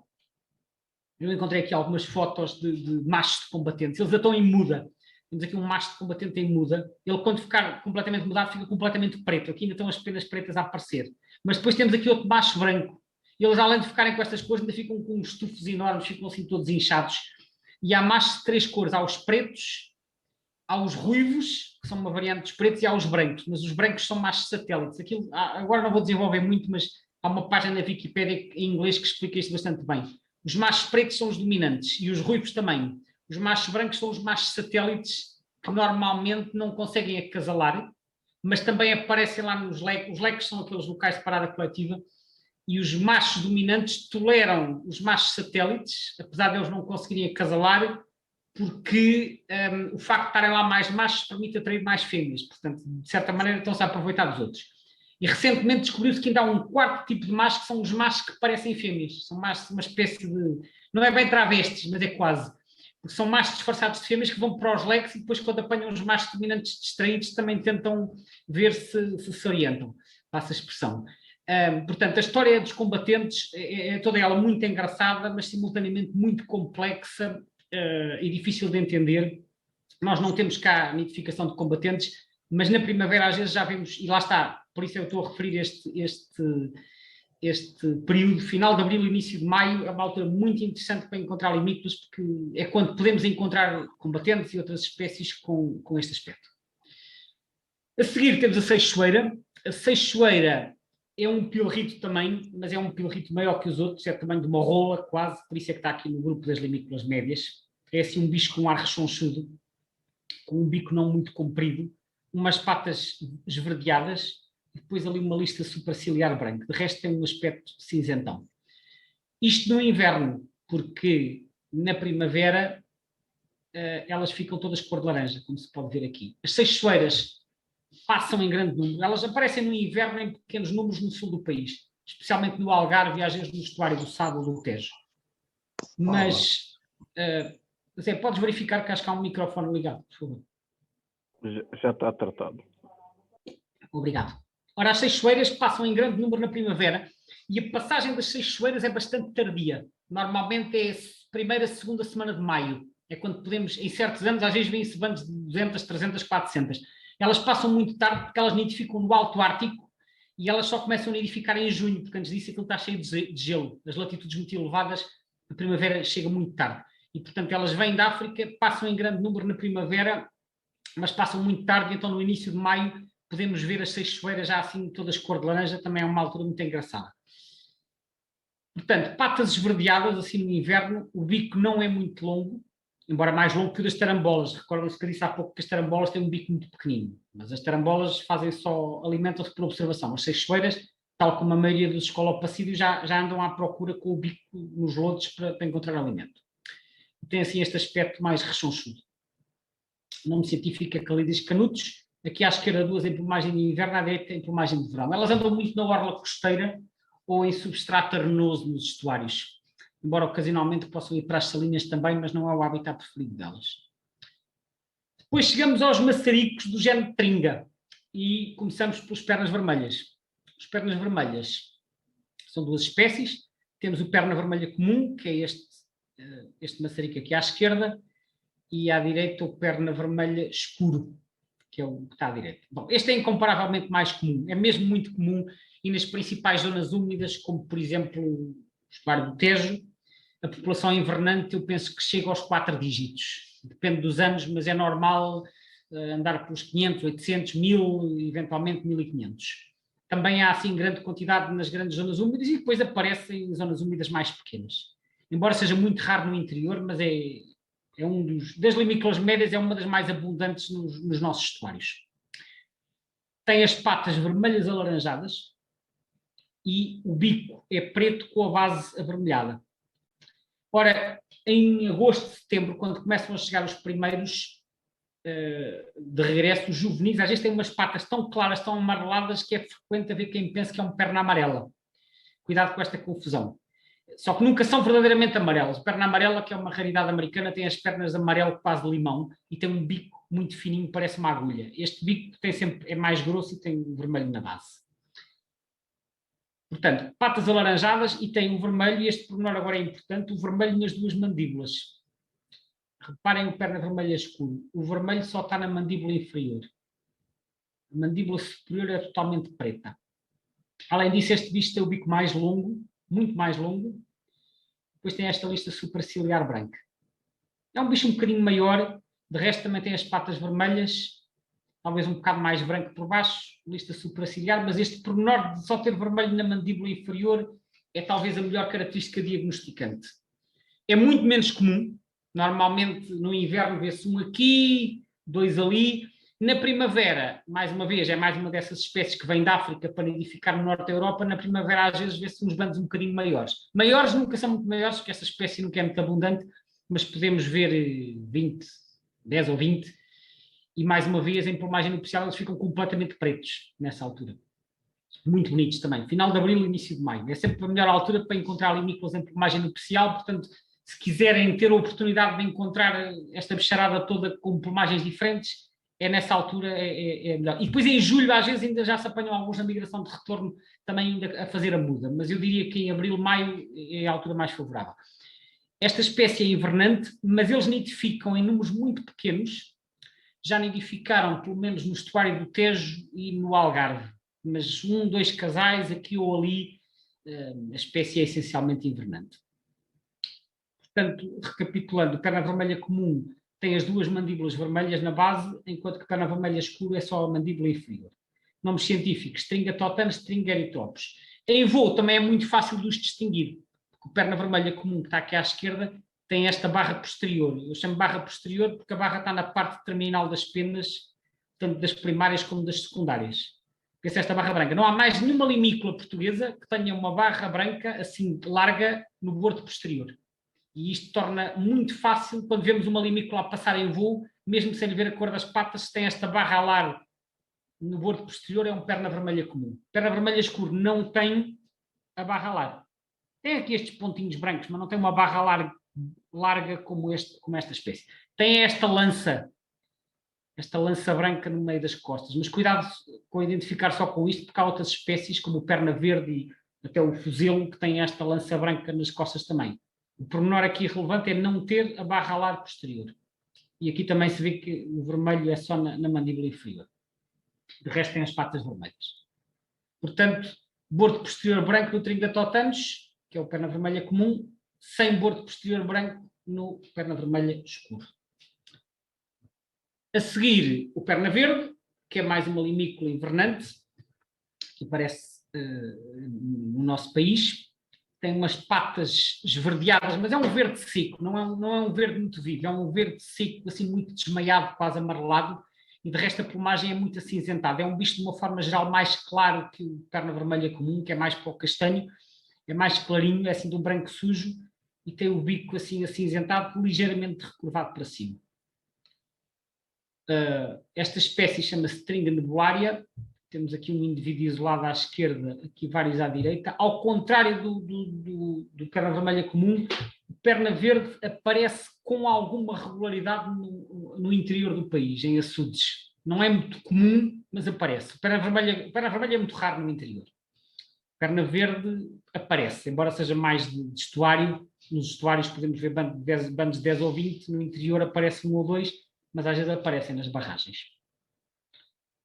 [SPEAKER 1] Eu encontrei aqui algumas fotos de machos de combatentes, eles já estão em muda. Temos aqui um macho de combatente em muda, ele quando ficar completamente mudado fica completamente preto, aqui ainda estão as penas pretas a aparecer. Mas depois temos aqui outro macho branco, e eles além de ficarem com estas cores ainda ficam com uns tufos enormes, ficam assim todos inchados. E há machos de 3 cores, há os pretos, há os ruivos, que são uma variante dos pretos, e há os brancos, mas os brancos são machos satélites. Aquilo, agora não vou desenvolver muito, mas há uma página na Wikipédia em inglês que explica isto bastante bem. Os machos pretos são os dominantes, e os ruivos também. Os machos brancos são os machos satélites que normalmente não conseguem acasalar, mas também aparecem lá nos leques. Os leques são aqueles locais de parada coletiva, e os machos dominantes toleram os machos satélites, apesar de eles não conseguirem acasalar, porque o facto de estarem lá mais machos permite atrair mais fêmeas. Portanto, de certa maneira, estão-se a aproveitar dos outros. E recentemente descobriu-se que ainda há um quarto tipo de machos, que são os machos que parecem fêmeas. São machos, uma espécie de... Não é bem travestis, mas é quase. Porque são machos disfarçados de fêmeas que vão para os leques e depois, quando apanham os machos dominantes distraídos, também tentam ver se orientam. Passa a expressão. Portanto, a história dos combatentes é toda ela muito engraçada, mas simultaneamente muito complexa e difícil de entender. Nós não temos cá a nidificação de combatentes, mas na primavera às vezes já vemos, e lá está, por isso eu estou a referir este período, final de abril e início de maio, é uma altura muito interessante para encontrar limícolas, porque é quando podemos encontrar combatentes e outras espécies com este aspecto. A seguir temos a seixoeira. A seixoeira é um pilrito também, mas é um pilrito maior que os outros, é o tamanho de uma rola quase, por isso é que está aqui no grupo das limícolas médias. É assim um bicho com um ar rechonchudo, com um bico não muito comprido, umas patas esverdeadas, e depois ali uma lista superciliar branca. De resto tem um aspecto cinzentão. Isto no inverno, porque na primavera elas ficam todas cor de laranja, como se pode ver aqui. As seixoeiras passam em grande número. Elas aparecem no inverno em pequenos números no sul do país, especialmente no Algarve e às vezes no estuário do Sado ou do Tejo. Mas, Zé, podes verificar que acho que há um microfone ligado, por favor.
[SPEAKER 2] Já está tratado.
[SPEAKER 1] Obrigado. Ora, as seixoeiras passam em grande número na primavera e a passagem das seixoeiras é bastante tardia. Normalmente é a primeira, segunda semana de maio. É quando podemos, em certos anos, às vezes vêm-se bandos de 200, 300, 400. Elas passam muito tarde porque elas nidificam no Alto Ártico e elas só começam a nidificar em junho, porque antes disso aquilo está cheio de gelo. As latitudes muito elevadas, a primavera chega muito tarde. E, portanto, elas vêm da África, passam em grande número na primavera, mas passam muito tarde, então no início de maio podemos ver as seixoeiras já assim todas cor de laranja, também é uma altura muito engraçada. Portanto, patas esverdeadas assim no inverno, o bico não é muito longo, embora mais longo que o das tarambolas. Recordam-se que eu disse há pouco que as tarambolas têm um bico muito pequenino, mas as tarambolas alimentam-se por observação. As seixoeiras, tal como a maioria dos escolopacídeos, já andam à procura com o bico nos lodos para encontrar alimento. Tem assim este aspecto mais rechonchudo. O nome científico é Calidis canutus. Aqui à esquerda duas em plumagem de inverno, à direita em plumagem de verão. Elas andam muito na orla costeira ou em substrato arenoso nos estuários, embora ocasionalmente possam ir para as salinhas também, mas não é o habitat preferido delas. Depois chegamos aos maçaricos do género Tringa e começamos pelas pernas vermelhas. As pernas vermelhas são duas espécies. Temos o perna vermelha comum, que é este maçarico aqui à esquerda, e à direita o perna vermelha escuro, que é o que está à direita. Bom, este é incomparavelmente mais comum, é mesmo muito comum, e nas principais zonas úmidas, como por exemplo o estuário do Tejo, a população invernante eu penso que chega aos 4 dígitos. Depende dos anos, mas é normal andar pelos 500, 800, 1000, eventualmente 1500. Também há assim grande quantidade nas grandes zonas úmidas e depois aparecem em zonas úmidas mais pequenas. Embora seja muito raro no interior, mas das limícolas médias é uma das mais abundantes nos nossos estuários. Tem as patas vermelhas alaranjadas e o bico é preto com a base avermelhada. Ora, em agosto, setembro, quando começam a chegar os primeiros de regresso, os juvenis, às vezes têm umas patas tão claras, tão amareladas, que é frequente haver quem pense que é um perna amarela. Cuidado com esta confusão. Só que nunca são verdadeiramente amarelas. O perna amarela, que é uma raridade americana, tem as pernas de amarelo quase de limão e tem um bico muito fininho, parece uma agulha. Este bico é mais grosso e tem um vermelho na base. Portanto, patas alaranjadas e tem o vermelho, e este pormenor agora é importante, o vermelho nas duas mandíbulas. Reparem o perna vermelha escuro. O vermelho só está na mandíbula inferior. A mandíbula superior é totalmente preta. Além disso, este bicho tem o bico mais longo, muito mais longo. Depois tem esta lista superciliar branca. É um bicho um bocadinho maior, de resto também tem as patas vermelhas, talvez um bocado mais branco por baixo, lista supraciliar, mas este pormenor de só ter vermelho na mandíbula inferior é talvez a melhor característica diagnosticante. É muito menos comum, normalmente no inverno vê-se um aqui, dois ali. Na primavera, mais uma vez, é mais uma dessas espécies que vem da África para nidificar no norte da Europa. Na primavera, às vezes, vê-se uns bandos um bocadinho maiores. Maiores nunca são muito maiores, porque essa espécie nunca é muito abundante, mas podemos ver 20, 10 ou 20, e mais uma vez, em plumagem nupcial, eles ficam completamente pretos nessa altura. Muito bonitos também. Final de abril, início de maio. É sempre a melhor altura para encontrar limícolas em plumagem nupcial, portanto, se quiserem ter a oportunidade de encontrar esta bicharada toda com plumagens diferentes, é nessa altura, é melhor. E depois em julho, às vezes, ainda já se apanham alguns na migração de retorno também ainda a fazer a muda, mas eu diria que em abril, maio é a altura mais favorável. Esta espécie é invernante, mas eles nidificam em números muito pequenos, já nidificaram pelo menos no estuário do Tejo e no Algarve, mas 2 casais aqui ou ali, a espécie é essencialmente invernante. Portanto, recapitulando, a perna vermelha comum tem as 2 mandíbulas vermelhas na base, enquanto que a perna vermelha escura é só a mandíbula inferior. Nomes científicos: Stringa totanus, Stringa erythropus. Em voo também é muito fácil de os distinguir, porque a perna vermelha comum, que está aqui à esquerda, tem esta barra posterior. Eu chamo barra posterior porque a barra está na parte terminal das penas, tanto das primárias como das secundárias. Essa é esta barra branca. Não há mais nenhuma limícola portuguesa que tenha uma barra branca assim larga no bordo posterior. E isto torna muito fácil, quando vemos uma limícola a passar em voo, mesmo sem lhe ver a cor das patas, se tem esta barra alar no bordo posterior, é um perna vermelha comum. Perna vermelha escuro não tem a barra alar. Tem aqui estes pontinhos brancos, mas não tem uma barra larga como esta espécie. Tem esta lança branca no meio das costas, mas cuidado com identificar só com isto, porque há outras espécies, como o perna verde e até o fuzelo, que tem esta lança branca nas costas também. O pormenor aqui relevante é não ter a barra alar posterior. E aqui também se vê que o vermelho é só na mandíbula inferior. De resto tem as patas vermelhas. Portanto, bordo posterior branco no Stringa totanus, que é o perna vermelha comum, sem bordo posterior branco no perna vermelha escuro. A seguir, o perna verde, que é mais uma limícola invernante, que aparece no nosso país. Tem umas patas esverdeadas, mas é um verde seco, não é um verde muito vivo, é um verde seco, assim muito desmaiado, quase amarelado, e de resto a plumagem é muito acinzentada. É um bicho de uma forma geral mais claro que o perna vermelha comum, que é mais para o castanho, é mais clarinho, é assim de um branco sujo, e tem o bico assim acinzentado, ligeiramente recurvado para cima. Esta espécie chama-se Stringa nebulária. Temos aqui um indivíduo isolado à esquerda, aqui vários à direita. Ao contrário do perna vermelha comum, o perna verde aparece com alguma regularidade no interior do país, em açudes. Não é muito comum, mas aparece. O perna vermelha é muito raro no interior. O perna verde aparece, embora seja mais de estuário. Nos estuários podemos ver bandos de 10 ou 20, no interior aparece 1 ou 2, mas às vezes aparecem nas barragens.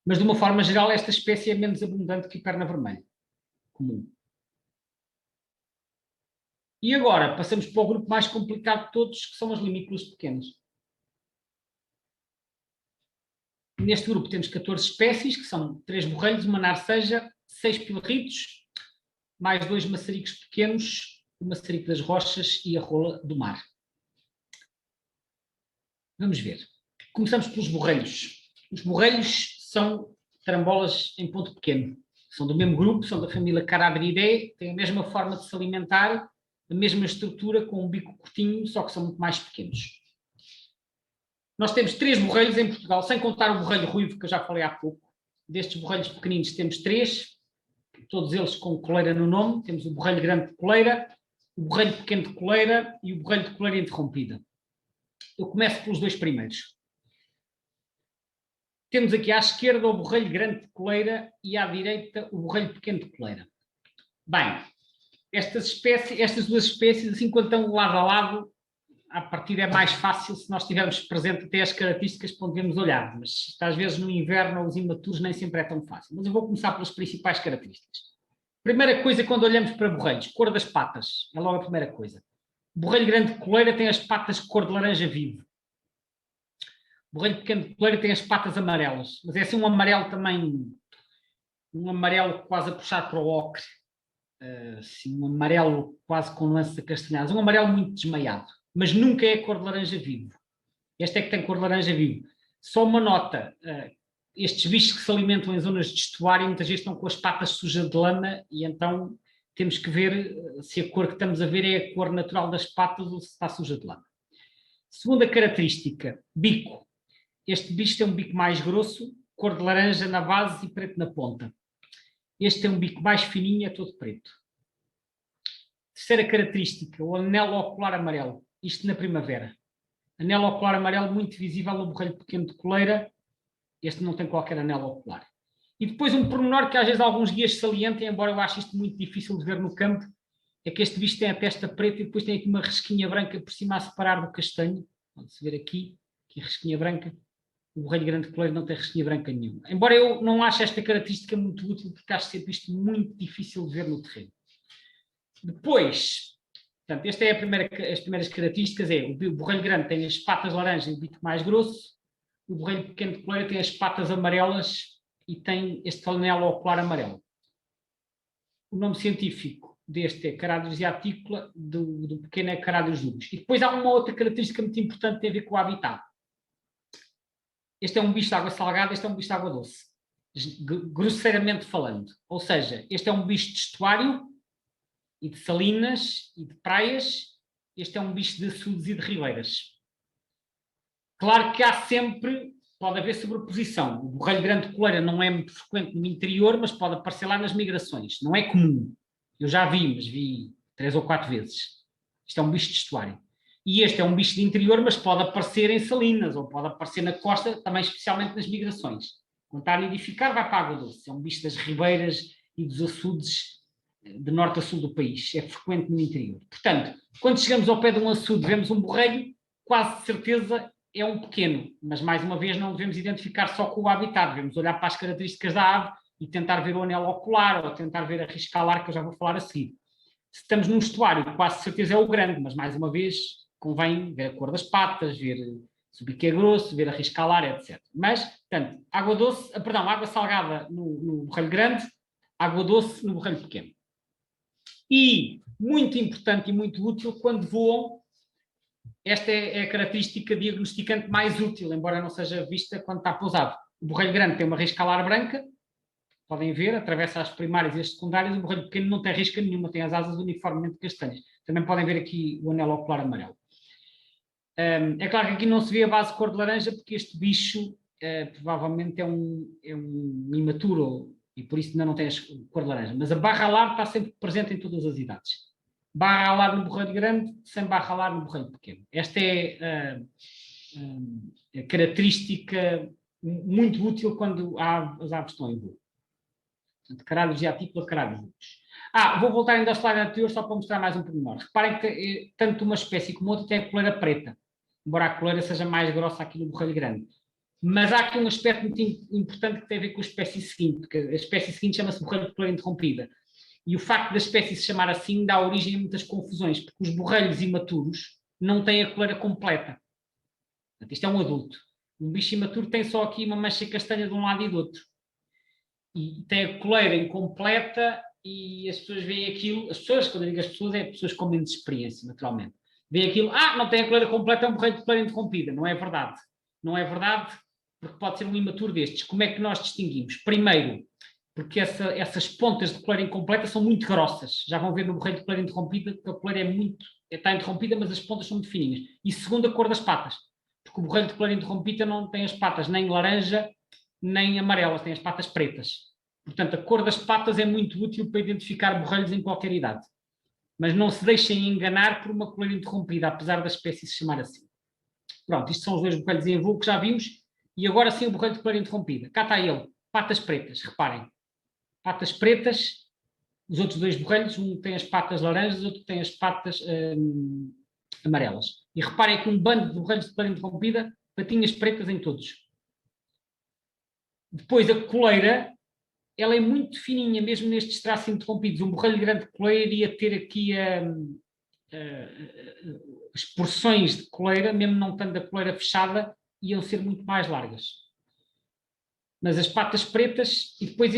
[SPEAKER 1] Mas, de uma forma geral, esta espécie é menos abundante que a perna vermelha comum. E agora, passamos para o grupo mais complicado de todos, que são as limícolas pequenas. Neste grupo temos 14 espécies, que são 3 borrelhos, uma narceja, 6 pilorritos, mais 2 maçaricos pequenos, o maçarico das rochas e a rola do mar. Vamos ver. Começamos pelos borrelhos. Os borrelhos são tarambolas em ponto pequeno. São do mesmo grupo, são da família Caradridae, têm a mesma forma de se alimentar, a mesma estrutura com um bico curtinho, só que são muito mais pequenos. Nós temos 3 borrelhos em Portugal, sem contar o borrelho ruivo, que eu já falei há pouco. Destes borrelhos pequeninos temos 3, todos eles com coleira no nome. Temos o borrelho grande de coleira, o borrelho pequeno de coleira e o borrelho de coleira interrompida. Eu começo pelos 2 primeiros. Temos aqui à esquerda o borrelho grande de coleira e à direita o borrelho pequeno de coleira. Bem, estas 2 espécies, assim quando estão lado a lado, à partida é mais fácil se nós tivermos presente até as características para onde devemos olhar, mas às vezes no inverno os imaturos nem sempre é tão fácil. Mas eu vou começar pelas principais características. Primeira coisa, quando olhamos para borrelhos, cor das patas, é logo a primeira coisa. O borrelho grande de coleira tem as patas de cor de laranja vivo. O borrelho pequeno de coleira tem as patas amarelas, mas é assim um amarelo também, um amarelo quase a puxar para o ocre, assim, um amarelo quase com nuances acastanhadas, um amarelo muito desmaiado, mas nunca é cor de laranja vivo. Este é que tem cor de laranja vivo. Só uma nota, estes bichos que se alimentam em zonas de estuário muitas vezes estão com as patas sujas de lama e então temos que ver se a cor que estamos a ver é a cor natural das patas ou se está suja de lama. Segunda característica, bico. Este bicho tem um bico mais grosso, cor de laranja na base e preto na ponta. Este tem um bico mais fininho, é todo preto. Terceira característica, o anelo ocular amarelo. Isto na primavera. Anelo ocular amarelo muito visível no borrelho pequeno de coleira. Este não tem qualquer anelo ocular. E depois um pormenor que às vezes alguns guias salientam, embora eu ache isto muito difícil de ver no campo, é que este bicho tem a testa preta e depois tem aqui uma resquinha branca por cima a separar do castanho. Pode-se ver aqui a resquinha branca. O borrelho grande de coleira não tem resquinha branca nenhuma. Embora eu não ache esta característica muito útil, porque acho sempre isto muito difícil de ver no terreno. Depois, portanto, esta é as primeiras características, é o borrelho grande tem as patas laranja e o bico mais grosso, o borrelho pequeno de coleira tem as patas amarelas e tem este anelo ocular amarelo. O nome científico deste é Caradius atícola, do pequeno é Caradius lubus. E depois há uma outra característica muito importante que tem a ver com o habitat. Este é um bicho de água salgada, este é um bicho de água doce, grosseiramente falando. Ou seja, este é um bicho de estuário e de salinas e de praias, este é um bicho de açudes e de ribeiras. Claro que há sempre, pode haver sobreposição. O borrelho grande de coleira não é muito frequente no interior, mas pode aparecer lá nas migrações. Não é comum. Eu já vi, mas vi 3 ou 4 vezes. Isto é um bicho de estuário. E este é um bicho de interior, mas pode aparecer em salinas, ou pode aparecer na costa, também especialmente nas migrações. Quando está a nidificar, vai para a água doce. É um bicho das ribeiras e dos açudes de norte a sul do país. É frequente no interior. Portanto, quando chegamos ao pé de um açude, vemos um borrelho, quase de certeza é um pequeno. Mas, mais uma vez, não devemos identificar só com o habitat. Devemos olhar para as características da ave e tentar ver o anelo ocular, ou tentar ver a risca alar, que eu já vou falar a seguir. Se estamos num estuário, quase de certeza é o grande, mas, mais uma vez, convém ver a cor das patas, ver se o bico é grosso, ver a risca alar, etc. Mas, portanto, água salgada no borrelho grande, água doce no borrelho pequeno. E, muito importante e muito útil, quando voam, esta é a característica diagnosticante mais útil, embora não seja vista quando está pousado. O borrelho grande tem uma risca alar branca, podem ver, atravessa as primárias e as secundárias, o borrelho pequeno não tem risca nenhuma, tem as asas uniformemente castanhas. Também podem ver aqui o anelo ocular amarelo. É claro que aqui não se vê a base cor de laranja, porque este bicho provavelmente é um imaturo e por isso ainda não tem a cor de laranja. Mas a barra alar está sempre presente em todas as idades. Barra alar no borrelho grande, sem barra alar no borrelho pequeno. Esta é a característica muito útil quando as aves estão em voo. Portanto, Caradius atícola, Caradius lubus. Vou voltar ainda ao slide anterior só para mostrar mais um pormenor. Reparem que tanto uma espécie como outra tem a coleira preta, embora a coleira seja mais grossa aqui no borrelho grande. Mas há aqui um aspecto muito importante que tem a ver com a espécie seguinte, porque a espécie seguinte chama-se borrelho de coleira interrompida. E o facto da espécie se chamar assim dá origem a muitas confusões, porque os borrelhos imaturos não têm a coleira completa. Portanto, isto é um adulto. Um bicho imaturo tem só aqui uma mancha castanha de um lado e do outro. E tem a coleira incompleta e as pessoas veem aquilo, quando eu digo as pessoas, é pessoas com menos experiência, naturalmente. Veem aquilo, não tem a coleira completa, é um borrelho de coleira interrompida. Não é verdade. Não é verdade, porque pode ser um imaturo destes. Como é que nós distinguimos? Primeiro, porque essas pontas de coleira incompleta são muito grossas. Já vão ver no borrelho de coleira interrompida que a coleira está interrompida, mas as pontas são muito fininhas. E segundo, a cor das patas, porque o borrelho de coleira interrompida não tem as patas nem laranja, nem amarelas, tem as patas pretas. Portanto, a cor das patas é muito útil para identificar borrelhos em qualquer idade. Mas não se deixem enganar por uma coleira interrompida, apesar da espécie se chamar assim. Pronto, isto são os dois borrelhos em voo que já vimos. E agora sim o borrelho de coleira interrompida. Cá está ele, patas pretas, reparem. Patas pretas, os outros dois borrelhos, um tem as patas laranjas, o outro tem as patas amarelas. E reparem aqui um bando de borrelhos de coleira interrompida, patinhas pretas em todos. Depois a coleira, ela é muito fininha, mesmo nestes traços interrompidos. Um borrelho grande de coleira ia ter aqui as porções de coleira, mesmo não tendo a coleira fechada, iam ser muito mais largas. Mas as patas pretas, e depois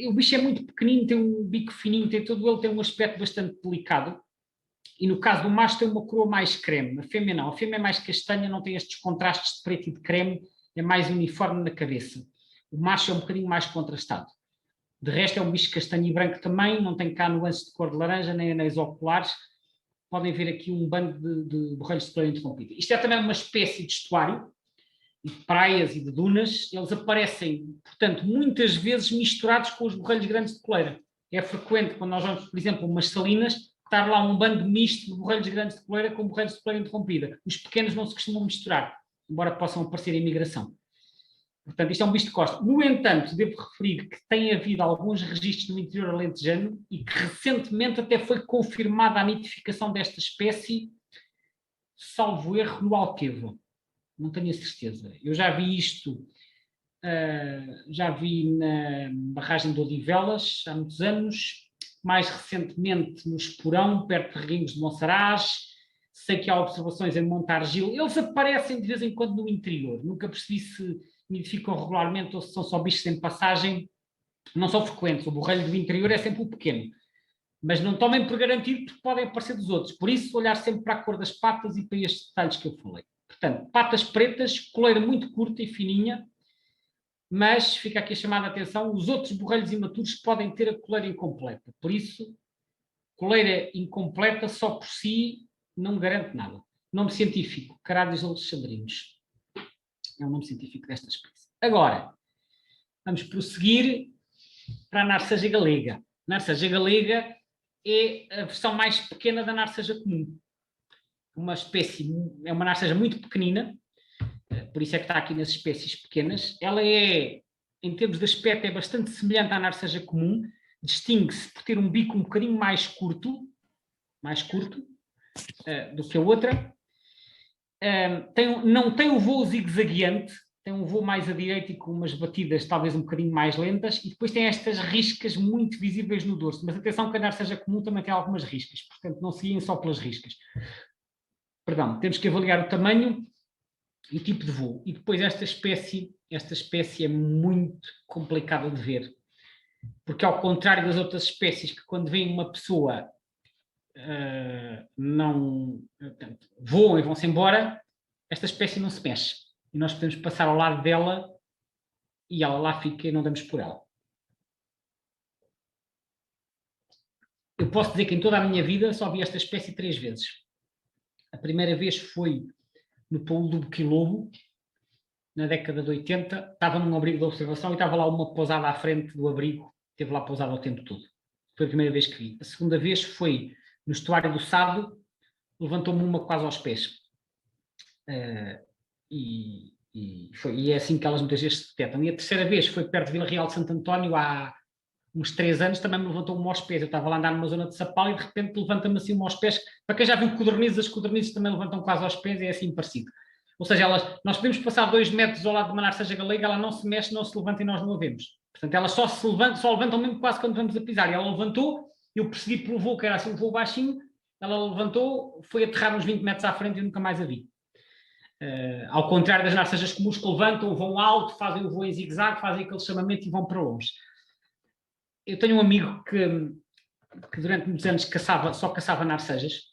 [SPEAKER 1] o bicho é muito pequenino, tem um bico fininho, ele tem um aspecto bastante delicado, e no caso do macho tem uma coroa mais creme, a fêmea não, a fêmea é mais castanha, não tem estes contrastes de preto e de creme, é mais uniforme na cabeça. O macho é um bocadinho mais contrastado. De resto é um bicho castanho e branco também, não tem cá nuances de cor de laranja, nem anéis oculares. Podem ver aqui um bando de borrelhos de coleira interrompida. Isto é também uma espécie de estuário, e de praias e de dunas. Eles aparecem, portanto, muitas vezes misturados com os borrelhos grandes de coleira. É frequente, quando nós vamos, por exemplo, umas salinas, estar lá um bando misto de borrelhos grandes de coleira com borrelhos de coleira interrompida. Os pequenos não se costumam misturar, embora possam aparecer em migração. Portanto, isto é um bicho de costa. No entanto, devo referir que tem havido alguns registros no interior alentejano e que recentemente até foi confirmada a nidificação desta espécie, salvo erro, no Alqueva. Não tenho a certeza. Eu já vi isto, já vi na barragem de Odivelas há muitos anos, mais recentemente no Esporão, perto de Reguengos de Monsaraz. Sei que há observações em Montargil. Eles aparecem de vez em quando no interior. Nunca percebi se nidificam regularmente ou se são só bichos em passagem. Não são frequentes. O borrelho do interior é sempre o pequeno. Mas não tomem por garantido porque podem aparecer dos outros. Por isso, olhar sempre para a cor das patas e para estes detalhes que eu falei. Portanto, patas pretas, coleira muito curta e fininha, mas fica aqui a chamada a atenção, os outros borrelhos imaturos podem ter a coleira incompleta. Por isso, coleira incompleta só por si não garante nada. Nome científico, Carádeos alexandrinos. É o nome científico desta espécie. Agora, vamos prosseguir para a narceja galega. A narceja galega é a versão mais pequena da narceja comum. Uma espécie, é uma narceja muito pequenina, por isso é que está aqui nas espécies pequenas. Ela é, em termos de aspecto, é bastante semelhante à narceja comum, distingue-se por ter um bico um bocadinho mais curto do que a outra. Não tem o voo zigue-zagueante, tem um voo mais à direita e com umas batidas talvez um bocadinho mais lentas, e depois tem estas riscas muito visíveis no dorso. Mas atenção que a narceja comum também tem algumas riscas, portanto não se guiem só pelas riscas. Perdão, temos que avaliar o tamanho e o tipo de voo. E depois esta espécie é muito complicada de ver, porque ao contrário das outras espécies que quando vem uma pessoa portanto, voam e vão-se embora, esta espécie não se mexe. E nós podemos passar ao lado dela e ela lá fica e não damos por ela. Eu posso dizer que em toda a minha vida só vi esta espécie 3 vezes. A primeira vez foi no Paulo do Boquilobo, na década de 80, estava num abrigo de observação e estava lá uma pousada à frente do abrigo, esteve lá pousada o tempo todo. Foi a primeira vez que vi. A segunda vez foi no estuário do Sado, levantou-me uma quase aos pés. E é assim que elas muitas vezes se detectam. E a terceira vez foi perto de Vila Real de Santo António, há uns 3 anos, também me levantou-me aos pés. Eu estava lá a andar numa zona de Sapal e de repente levanta-me assim aos pés. Para quem já viu codornizes, as codornizes também levantam quase aos pés, é assim parecido. Ou seja, nós podemos passar 2 metros ao lado de uma narceja galega, ela não se mexe, não se levanta e nós não a vemos. Portanto, elas só levantam mesmo quase quando vamos a pisar. E ela levantou, eu persegui pelo voo, que era assim um voo baixinho, ela levantou, foi aterrar uns 20 metros à frente e eu nunca mais a vi. Ao contrário das narcejas comuns que levantam, vão alto, fazem o voo em zigue-zague, fazem aquele chamamento e vão para longe. Eu tenho um amigo que durante muitos anos só caçava narcejas,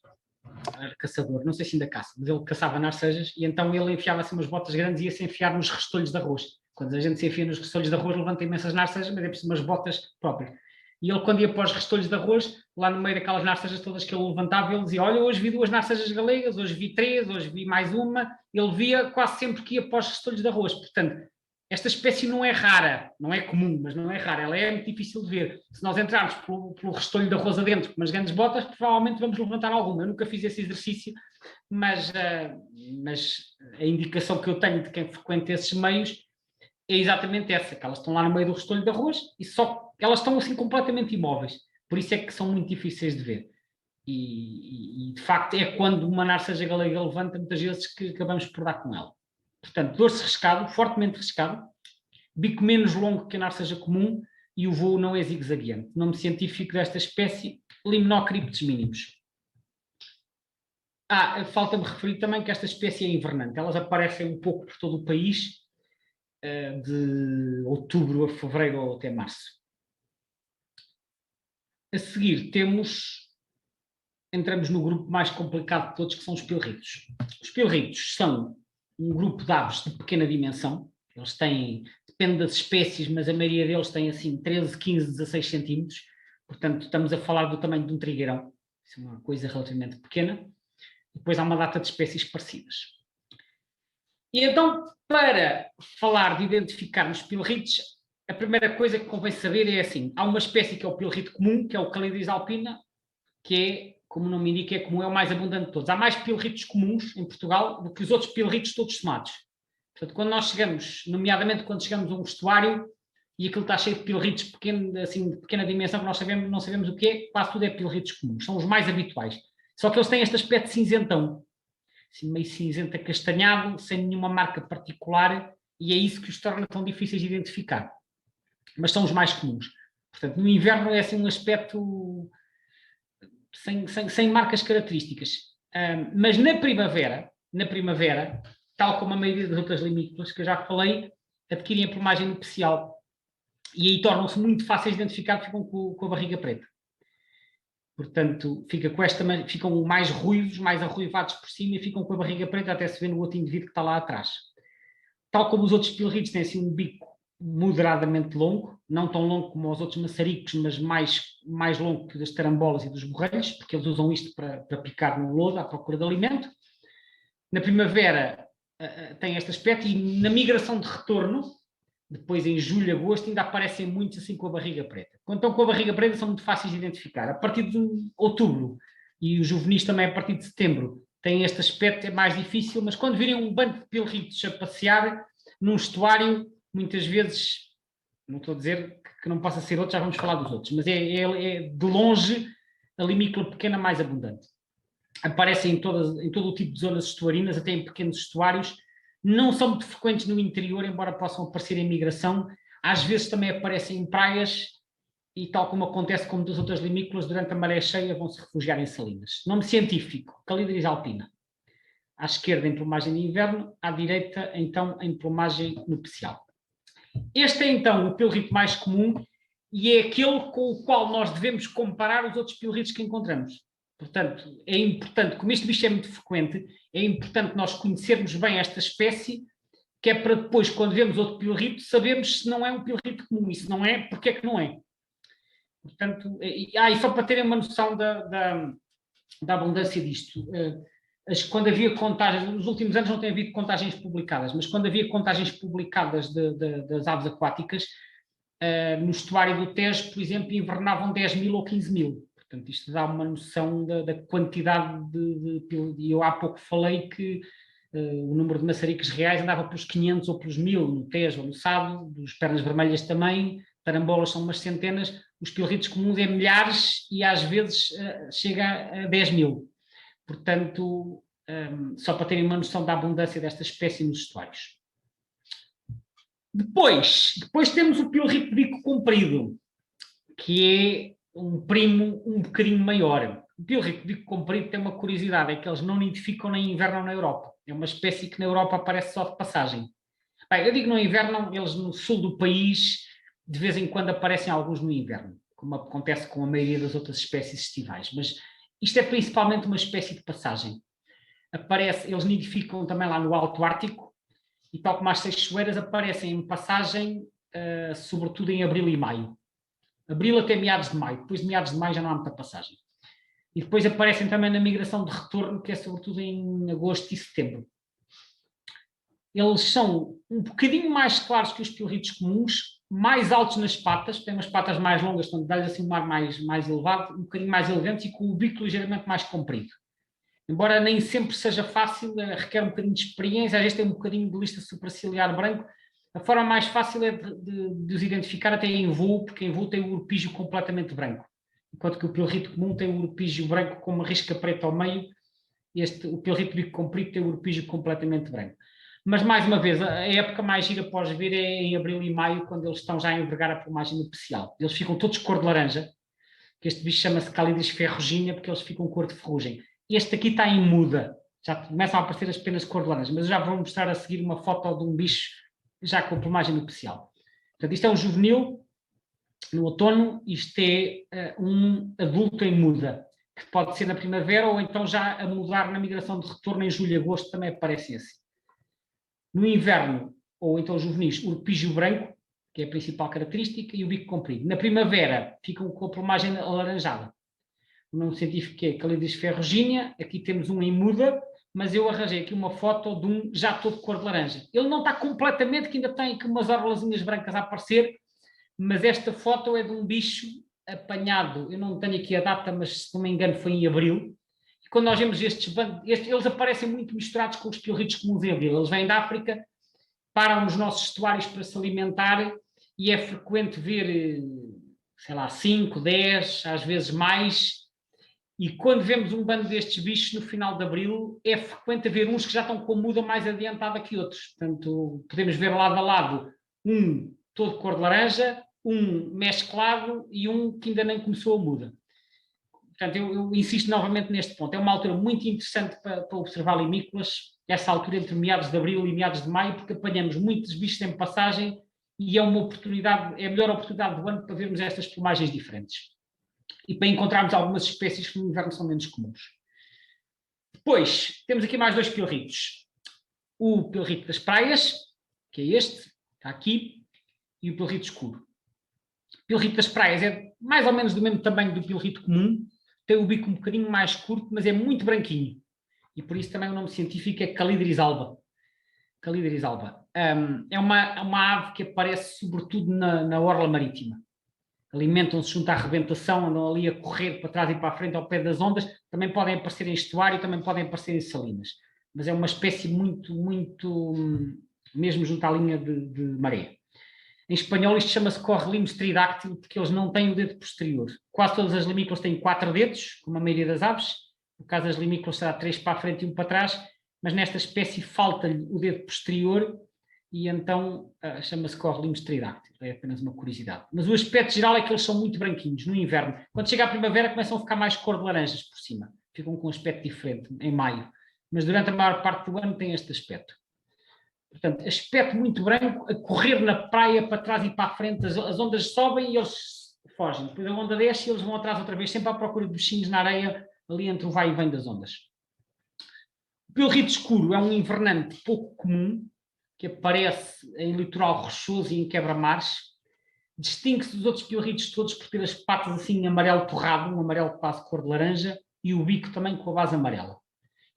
[SPEAKER 1] era caçador, não sei se ainda caça, mas ele caçava narcejas e então ele enfiava assim umas botas grandes e ia-se enfiar nos restolhos de arroz. Quando a gente se enfia nos restolhos de arroz, levanta imensas narcejas, mas é preciso umas botas próprias. E ele, quando ia para os restolhos de arroz, lá no meio daquelas narcejas todas que ele levantava, ele dizia, olha, hoje vi 2 narcejas galegas, hoje vi 3, hoje vi mais uma. Ele via quase sempre que ia para os restolhos de arroz. Portanto, esta espécie não é rara, não é comum, mas não é rara. Ela é muito difícil de ver. Se nós entrarmos pelo restolho de arroz adentro com umas grandes botas, provavelmente vamos levantar alguma. Eu nunca fiz esse exercício, mas a indicação que eu tenho de quem frequenta esses meios é exatamente essa, que elas estão lá no meio do restolho de arroz e só elas estão assim completamente imóveis. Por isso é que são muito difíceis de ver. E de facto é quando uma narceja galega levanta muitas vezes que acabamos por dar com ela. Portanto, dorso riscado, fortemente riscado, bico menos longo que a narceja comum e o voo não é zigue-zagueante. Nome científico desta espécie, Limnocriptes mínimos. Falta-me referir também que esta espécie é invernante. Elas aparecem um pouco por todo o país, de outubro a fevereiro ou até março. A seguir entramos no grupo mais complicado de todos, que são os pilritos. Os pilritos são um grupo de aves de pequena dimensão. Eles têm, depende das espécies, mas a maioria deles tem assim 13, 15, 16 centímetros. Portanto, estamos a falar do tamanho de um trigueirão. Isso é uma coisa relativamente pequena. Depois há uma data de espécies parecidas. E então, para falar de identificar os pilritos, a primeira coisa que convém saber é assim, há uma espécie que é o pilrito comum, que é o Calidris alpina, que é, como o nome indica, é comum, é o mais abundante de todos. Há mais pilritos comuns em Portugal do que os outros pilritos todos somados. Portanto, quando nós chegamos, nomeadamente quando chegamos a um estuário e aquilo está cheio de pilritos pequeno, assim, de pequena dimensão, que nós não sabemos o que é, quase tudo é pilritos comuns, são os mais habituais. Só que eles têm este aspecto cinzentão, assim, meio cinzento acastanhado, sem nenhuma marca particular, e é isso que os torna tão difíceis de identificar. Mas são os mais comuns. Portanto, no inverno é assim um aspecto sem marcas características. Mas na primavera, tal como a maioria das outras limícolas que eu já falei, adquirem a plumagem nupcial. E aí tornam-se muito fáceis de identificar, ficam com a barriga preta. Portanto, ficam mais ruivos, mais arruivados por cima e ficam com a barriga preta, até se vê no outro indivíduo que está lá atrás. Tal como os outros pilritos têm assim um bico moderadamente longo, não tão longo como os outros maçaricos, mas mais longo que das tarambolas e dos borrelhos, porque eles usam isto para picar no lodo à procura de alimento. Na primavera tem este aspecto e na migração de retorno, depois em julho e agosto, ainda aparecem muitos assim com a barriga preta. Quando estão com a barriga preta são muito fáceis de identificar. A partir de outubro, e os juvenis também a partir de setembro, têm este aspecto, é mais difícil, mas quando virem um bando de pilritos a passear num estuário, muitas vezes, não estou a dizer que não possa ser outro, já vamos falar dos outros, mas é de longe a limícola pequena mais abundante. Aparecem em todo o tipo de zonas estuarinas, até em pequenos estuários, não são muito frequentes no interior, embora possam aparecer em migração, às vezes também aparecem em praias e, tal como acontece com muitas outras limícolas, durante a maré cheia vão se refugiar em salinas. Nome científico, Calidris alpina. À esquerda em plumagem de inverno, à direita então em plumagem nupcial. Este é então o pilrito mais comum e é aquele com o qual nós devemos comparar os outros pilritos que encontramos. Portanto, é importante, como este bicho é muito frequente, é importante nós conhecermos bem esta espécie, que é para depois, quando vemos outro pilrito, sabermos se não é um pilrito comum, e se não é, porque é que não é. Portanto, e só para terem uma noção da abundância disto, quando havia contagens, nos últimos anos não tem havido contagens publicadas, mas quando havia contagens publicadas das aves aquáticas, no estuário do Tejo, por exemplo, invernavam 10 mil ou 15 mil. Portanto, isto dá uma noção da quantidade e eu há pouco falei que o número de maçaricos reais andava pelos 500 ou pelos 1000 no Tejo ou no Sado, dos pernas vermelhas também, tarambolas são umas centenas, os pilritos comuns é milhares e às vezes chega a 10 mil. Portanto, só para terem uma noção da abundância desta espécie nos estuários. Depois temos o pilrito de bico comprido, que é um primo um bocadinho maior. O pilrito de bico comprido tem uma curiosidade, é que eles não nidificam nem inverno na Europa. É uma espécie que na Europa aparece só de passagem. Bem, eu digo no inverno, eles no sul do país, de vez em quando aparecem alguns no inverno, como acontece com a maioria das outras espécies estivais. Mas isto é principalmente uma espécie de passagem. Eles nidificam também lá no Alto Ártico e tal como as seixoeiras aparecem em passagem, sobretudo em abril e maio. Abril até meados de maio, depois de meados de maio já não há muita passagem. E depois aparecem também na migração de retorno, que é sobretudo em agosto e setembro. Eles são um bocadinho mais claros que os piorritos comuns, mais altos nas patas, têm umas patas mais longas, portanto dá-lhes assim um ar mais elevado, um bocadinho mais elegantes e com o bico ligeiramente mais comprido. Embora nem sempre seja fácil, requer um bocadinho de experiência, às vezes tem um bocadinho de lista supraciliar branco. A forma mais fácil é de os identificar até em voo, porque em voo tem o urupígio completamente branco. Enquanto que o piorrito comum tem o urupígio branco com uma risca preta ao meio, o piorrito bico comprido tem o urupígio completamente branco. Mas, mais uma vez, a época mais gira para os ver é em abril e maio, quando eles estão já a envergar a plumagem nupcial. Eles ficam todos cor de laranja, que este bicho chama-se Calidris ferruginea, porque eles ficam cor de ferrugem. Este aqui está em muda, já começam a aparecer as penas de cor de laranja, mas eu já vou mostrar a seguir uma foto de um bicho já com a plumagem nupcial. Portanto, isto é um juvenil no outono, isto é um adulto em muda, que pode ser na primavera ou então já a mudar na migração de retorno em julho e agosto, também aparece esse. No inverno, ou então juvenis, o urupígio branco, que é a principal característica, e o bico comprido. Na primavera, ficam com a plumagem alaranjada. O nome científico é Calidris ferruginea, aqui temos um em muda, mas eu arranjei aqui uma foto de um já todo de cor de laranja. Ele não está completamente, que ainda tem aqui umas orlazinhas brancas a aparecer, mas esta foto é de um bicho apanhado, eu não tenho aqui a data, mas se não me engano foi em abril. Quando nós vemos eles aparecem muito misturados com os piorritos comuns em abril. Eles vêm da África, param nos nossos estuários para se alimentar e é frequente ver, sei lá, 5, 10, às vezes mais. E quando vemos um bando destes bichos no final de abril, é frequente haver uns que já estão com a muda mais adiantada que outros. Portanto, podemos ver lado a lado um todo cor de laranja, um mesclado e um que ainda nem começou a muda. Portanto, eu insisto novamente neste ponto. É uma altura muito interessante para observar limícolas, essa altura entre meados de abril e meados de maio, porque apanhamos muitos bichos em passagem e é uma oportunidade, é a melhor oportunidade do ano para vermos estas plumagens diferentes. E para encontrarmos algumas espécies que no inverno são menos comuns. Depois, temos aqui mais dois piorritos. O piorrito das praias, que é este, está aqui, e o piorrito escuro. O piorrito das praias é mais ou menos do mesmo tamanho do piorrito comum, tem o bico um bocadinho mais curto, mas é muito branquinho. E por isso também o nome científico é Calidris alba. Calidris alba. É uma ave que aparece sobretudo na orla marítima. Alimentam-se junto à arrebentação, andam ali a correr para trás e para a frente ao pé das ondas. Também podem aparecer em estuário, também podem aparecer em salinas. Mas é uma espécie muito, mesmo junto à linha de maré. Em espanhol isto chama-se correlimos tridáctilo, porque eles não têm o dedo posterior. Quase todas as limícolas têm 4 dedos, como a maioria das aves. No caso das limícolas será 3 para a frente e 1 para trás, mas nesta espécie falta-lhe o dedo posterior e então chama-se correlimos tridáctilo. É apenas uma curiosidade. Mas o aspecto geral é que eles são muito branquinhos no inverno. Quando chega a primavera começam a ficar mais cor de laranjas por cima. Ficam com um aspecto diferente em maio. Mas durante a maior parte do ano tem este aspecto. Portanto, aspecto muito branco, a correr na praia para trás e para a frente, as ondas sobem e eles fogem. Depois a onda desce e eles vão atrás outra vez, sempre à procura de bichinhos na areia, ali entre o vai e vem das ondas. O piorrito escuro é um invernante pouco comum, que aparece em litoral rochoso e em quebra-mares. Distingue-se dos outros piorritos todos por ter as patas assim em amarelo torrado, um amarelo quase cor de laranja, e o bico também com a base amarela.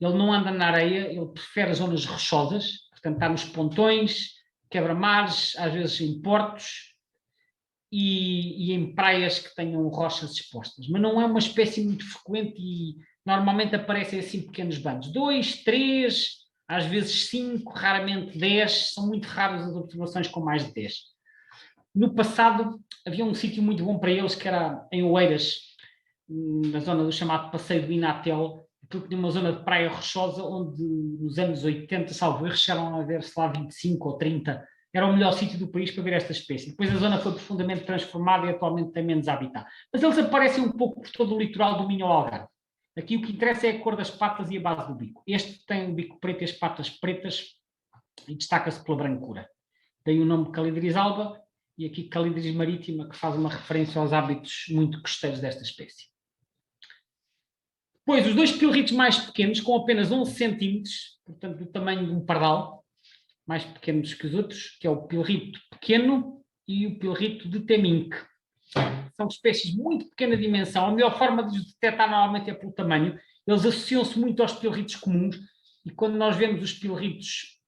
[SPEAKER 1] Ele não anda na areia, ele prefere as zonas rochosas, portanto está nos pontões, quebra-mares, às vezes em portos e em praias que tenham rochas expostas. Mas não é uma espécie muito frequente e normalmente aparecem assim pequenos bandos. 2, 3, às vezes 5, raramente 10. São muito raras as observações com mais de 10. No passado havia um sítio muito bom para eles, que era em Oeiras, na zona do chamado Passeio do Inatel, porque tinha uma zona de praia rochosa onde nos anos 80, salvo erro, chegaram a ver-se lá 25 ou 30. Era o melhor sítio do país para ver esta espécie. Depois a zona foi profundamente transformada e atualmente tem menos habitat. Mas eles aparecem um pouco por todo o litoral do Minho ao Algarve. Aqui o que interessa é a cor das patas e a base do bico. Este tem o bico preto e as patas pretas e destaca-se pela brancura. Daí o nome Calidris alba e aqui Calidris marítima, que faz uma referência aos hábitos muito costeiros desta espécie. Depois, os dois piorritos mais pequenos, com apenas 11 centímetros, portanto do tamanho de um pardal, mais pequenos que os outros, que é o pilrito pequeno e o pilrito de Temminck. São espécies de muito pequena dimensão. A melhor forma de os detectar normalmente é pelo tamanho. Eles associam-se muito aos pilritos comuns e quando nós vemos os pilritos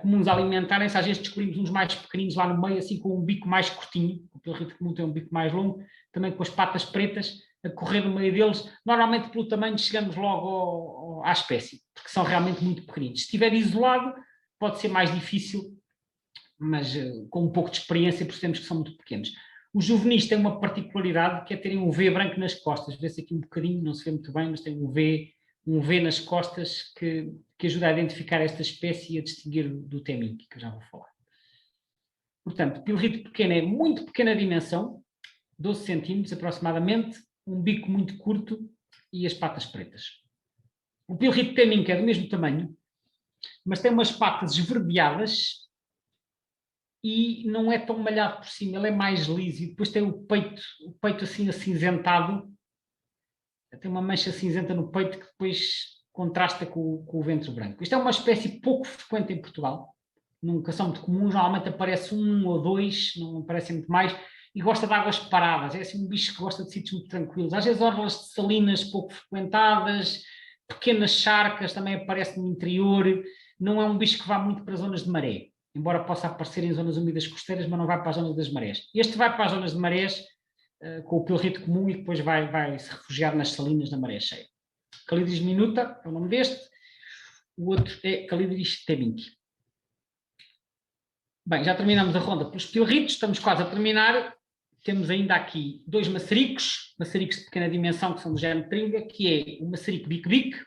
[SPEAKER 1] comuns alimentarem-se, às vezes descobrimos uns mais pequeninos lá no meio, assim com um bico mais curtinho. O pilrito comum tem um bico mais longo, também com as patas pretas a correr no meio deles. Normalmente pelo tamanho chegamos logo à espécie, porque são realmente muito pequeninos. Se estiver isolado pode ser mais difícil, mas com um pouco de experiência percebemos que são muito pequenos. Os juvenis têm uma particularidade que é terem um V branco nas costas. Vê-se aqui um bocadinho, não se vê muito bem, mas tem um V nas costas que ajuda a identificar esta espécie e a distinguir do Temminck, que eu já vou falar. Portanto, pilrito pequeno é muito pequena dimensão, 12 centímetros aproximadamente, um bico muito curto e as patas pretas. O pilrito Temminck é do mesmo tamanho, mas tem umas patas esverdeadas e não é tão malhado por cima, ele é mais liso e depois tem o peito assim acinzentado, tem uma mancha cinzenta no peito que depois contrasta com o ventre branco. Isto é uma espécie pouco frequente em Portugal, nunca são muito comuns, normalmente aparece um ou dois, não aparecem muito mais, e gosta de águas paradas, é assim um bicho que gosta de sítios muito tranquilos, às vezes orlas de salinas pouco frequentadas, pequenas charcas, também aparece no interior, não é um bicho que vá muito para zonas de maré, embora possa aparecer em zonas úmidas costeiras, mas não vai para as zonas das marés. Este vai para as zonas de marés com o pilrito comum e depois vai se refugiar nas salinas na maré cheia. Calidris minuta é o nome deste, o outro é Calidris Temminck. Bem, já terminamos a ronda pelos pilritos, estamos quase a terminar. Temos ainda aqui dois maçaricos de pequena dimensão, que são do género tringa, que é o maçarico bique-bique,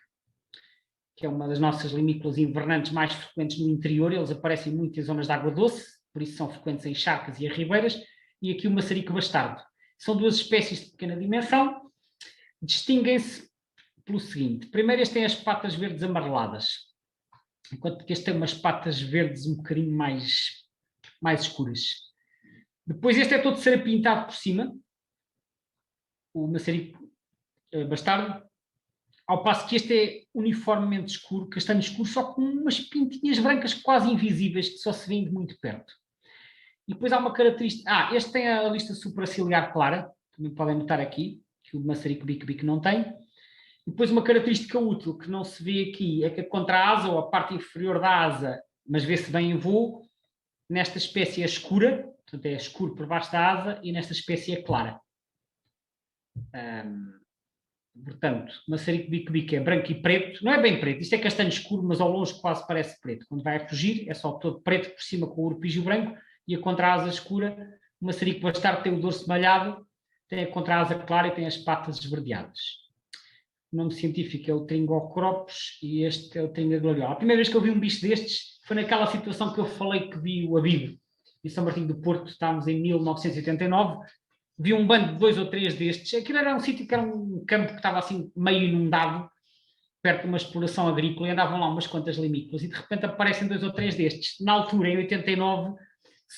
[SPEAKER 1] que é uma das nossas limícolas invernantes mais frequentes no interior. Eles aparecem muito em zonas de água doce, por isso são frequentes em charcas e em ribeiras. E aqui o maçarico bastardo. São duas espécies de pequena dimensão, distinguem-se pelo seguinte. Primeiro, este tem as patas verdes amareladas, enquanto que este tem umas patas verdes um bocadinho mais escuras. Depois este é todo serapintado por cima, o maçarico bastardo, ao passo que este é uniformemente escuro, castanho escuro, só com umas pintinhas brancas quase invisíveis que só se vêem de muito perto. E depois há uma característica... este tem a lista supraciliar clara, também podem notar aqui, que o maçarico bique-bique não tem. E depois uma característica útil que não se vê aqui é que a contra-asa, ou a parte inferior da asa, mas vê-se bem em voo, nesta espécie é escura, portanto é escuro por baixo da asa, e nesta espécie é clara. Portanto, o maçarico bique-bique é branco e preto, não é bem preto, isto é castanho escuro, mas ao longe quase parece preto. Quando vai a fugir é só todo preto por cima com o urpígio branco, e a contra-asa escura. O maçarico bastardo tem o dorso malhado, tem a contra-asa clara e tem as patas esverdeadas. O nome científico é o Tringocropos e este é o Tringa gloriola. A primeira vez que eu vi um bicho destes foi naquela situação que eu falei que vi o Abido em São Martinho do Porto, estávamos em 1989, vi um bando de 2 ou 3 destes. Aquilo era um sítio que era um campo que estava assim meio inundado, perto de uma exploração agrícola, e andavam lá umas quantas limícolas, e de repente aparecem 2 ou 3 destes. Na altura, em 89,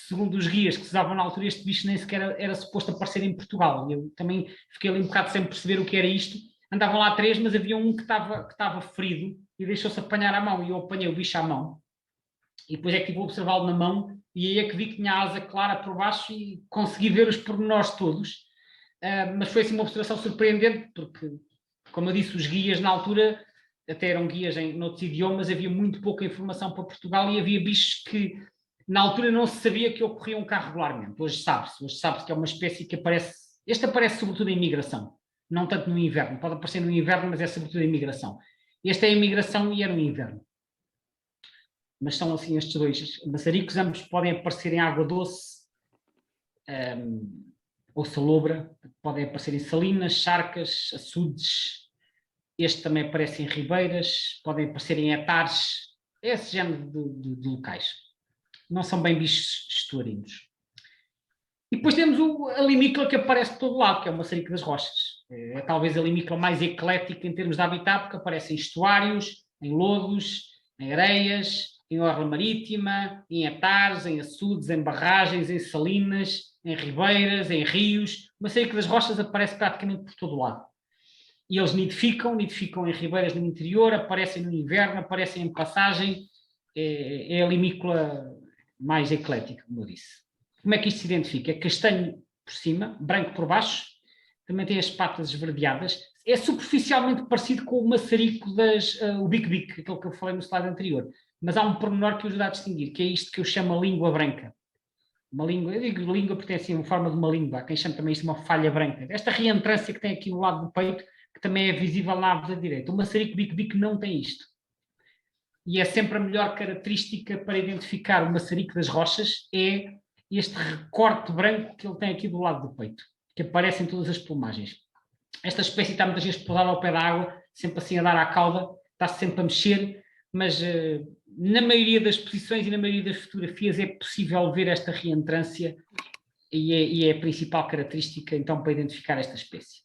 [SPEAKER 1] segundo os guias que se usavam na altura, este bicho nem sequer era suposto aparecer em Portugal. Eu também fiquei ali um bocado sem perceber o que era isto. Andavam lá 3, mas havia um que estava ferido e deixou-se apanhar à mão, e eu apanhei o bicho à mão. E depois é que estive a observá-lo na mão, e aí é que vi que tinha a asa clara por baixo e consegui ver os pormenores todos. Mas foi assim uma observação surpreendente, porque, como eu disse, os guias na altura até eram guias em outros idiomas, havia muito pouca informação para Portugal e havia bichos que na altura não se sabia que ocorriam cá regularmente. Hoje sabe-se que é uma espécie que aparece, este aparece sobretudo em migração, não tanto no inverno, pode aparecer no inverno, mas é sobretudo em migração. Este é em migração e é no inverno. Mas são assim estes dois maçaricos, ambos podem aparecer em água doce ou salobra, podem aparecer em salinas, charcas, açudes. Este também aparece em ribeiras, podem aparecer em hectares, esse género de locais. Não são bem bichos estuarinos. E depois temos a limícola que aparece de todo lado, que é o maçarico das rochas. É talvez a limícola mais eclética em termos de habitat, porque aparece em estuários, em lodos, em areias, em orla marítima, em hectares, em açudes, em barragens, em salinas, em ribeiras, em rios. O maçarico das rochas aparece praticamente por todo lado. E eles nidificam em ribeiras no interior, aparecem no inverno, aparecem em passagem, é a limícola mais eclética, como eu disse. Como é que isto se identifica? É castanho por cima, branco por baixo, também tem as patas esverdeadas, é superficialmente parecido com o maçarico o bique-bique, aquele que eu falei no slide anterior, mas há um pormenor que o ajuda a distinguir, que é isto que eu chamo a língua branca. Uma língua, eu digo língua porque tem assim uma forma de uma língua, há quem chama também isto de uma falha branca. Esta reentrância que tem aqui do lado do peito, que também é visível na ave da direita. O maçarico bique-bique não tem isto. E é sempre a melhor característica para identificar o maçarico das rochas, é este recorte branco que ele tem aqui do lado do peito, que aparece em todas as plumagens. Esta espécie está muitas vezes pousada ao pé da água, sempre assim a dar à cauda, está sempre a mexer, mas na maioria das posições e na maioria das fotografias é possível ver esta reentrância e é a principal característica então para identificar esta espécie.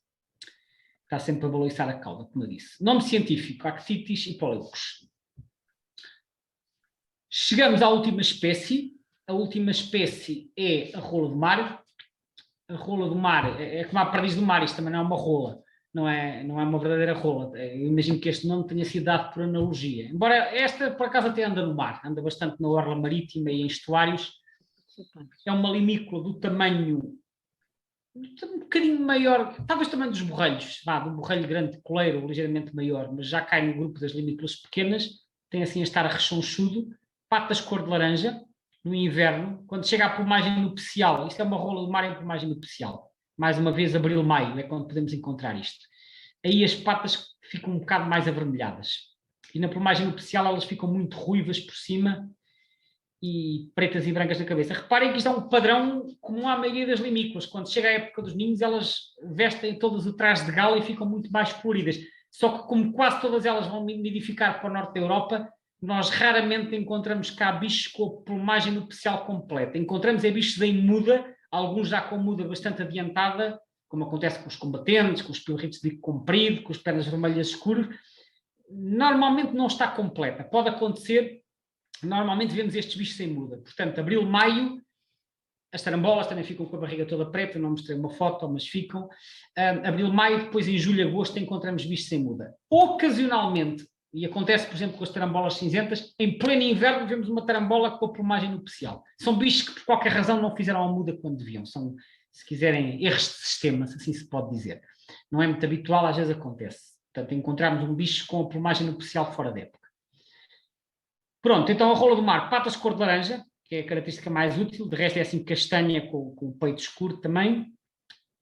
[SPEAKER 1] Está sempre a balançar a cauda, como eu disse. Nome científico, Actitis hipolipus. Chegamos à última espécie. A última espécie é a rola do mar. A rola do mar é como a perdiz do mar, isto também não é uma rola, não é uma verdadeira rola. Eu imagino que este nome tenha sido dado por analogia. Embora esta, por acaso, até anda no mar, anda bastante na orla marítima e em estuários. É uma limícola do tamanho um bocadinho maior, talvez também dos borrelhos, do borrelho grande coleiro, ligeiramente maior, mas já cai no grupo das limícolas pequenas, tem assim a estar rechonchudo, patas cor de laranja, no inverno, quando chega à plumagem nupcial, isto é uma rola do mar em plumagem nupcial, mais uma vez abril, maio, é quando podemos encontrar isto. Aí as patas ficam um bocado mais avermelhadas, e na plumagem nupcial elas ficam muito ruivas por cima, e pretas e brancas na cabeça. Reparem que isto é um padrão comum à maioria das limícolas. Quando chega a época dos ninhos, elas vestem todas o traje de gala e ficam muito mais coloridas. Só que como quase todas elas vão nidificar para o norte da Europa, nós raramente encontramos cá bichos com a plumagem nupcial completa. Encontramos bichos em muda, alguns já com muda bastante adiantada, como acontece com os combatentes, com os pilritos de bico comprido, com as pernas vermelhas escuras. Normalmente não está completa. Pode acontecer. Normalmente vemos estes bichos sem muda. Portanto, abril, maio, as tarambolas também ficam com a barriga toda preta, não mostrei uma foto, mas ficam. Abril, maio, depois em julho, agosto encontramos bichos sem muda. Ocasionalmente, e acontece, por exemplo, com as tarambolas cinzentas, em pleno inverno vemos uma tarambola com a plumagem nupcial. São bichos que por qualquer razão não fizeram a muda quando deviam. São, se quiserem, erros de sistema, se assim se pode dizer. Não é muito habitual, às vezes acontece. Portanto, encontramos um bicho com a plumagem nupcial fora da época. Pronto, então a rola do mar, patas cor de laranja, que é a característica mais útil, de resto é assim castanha com o peito escuro também.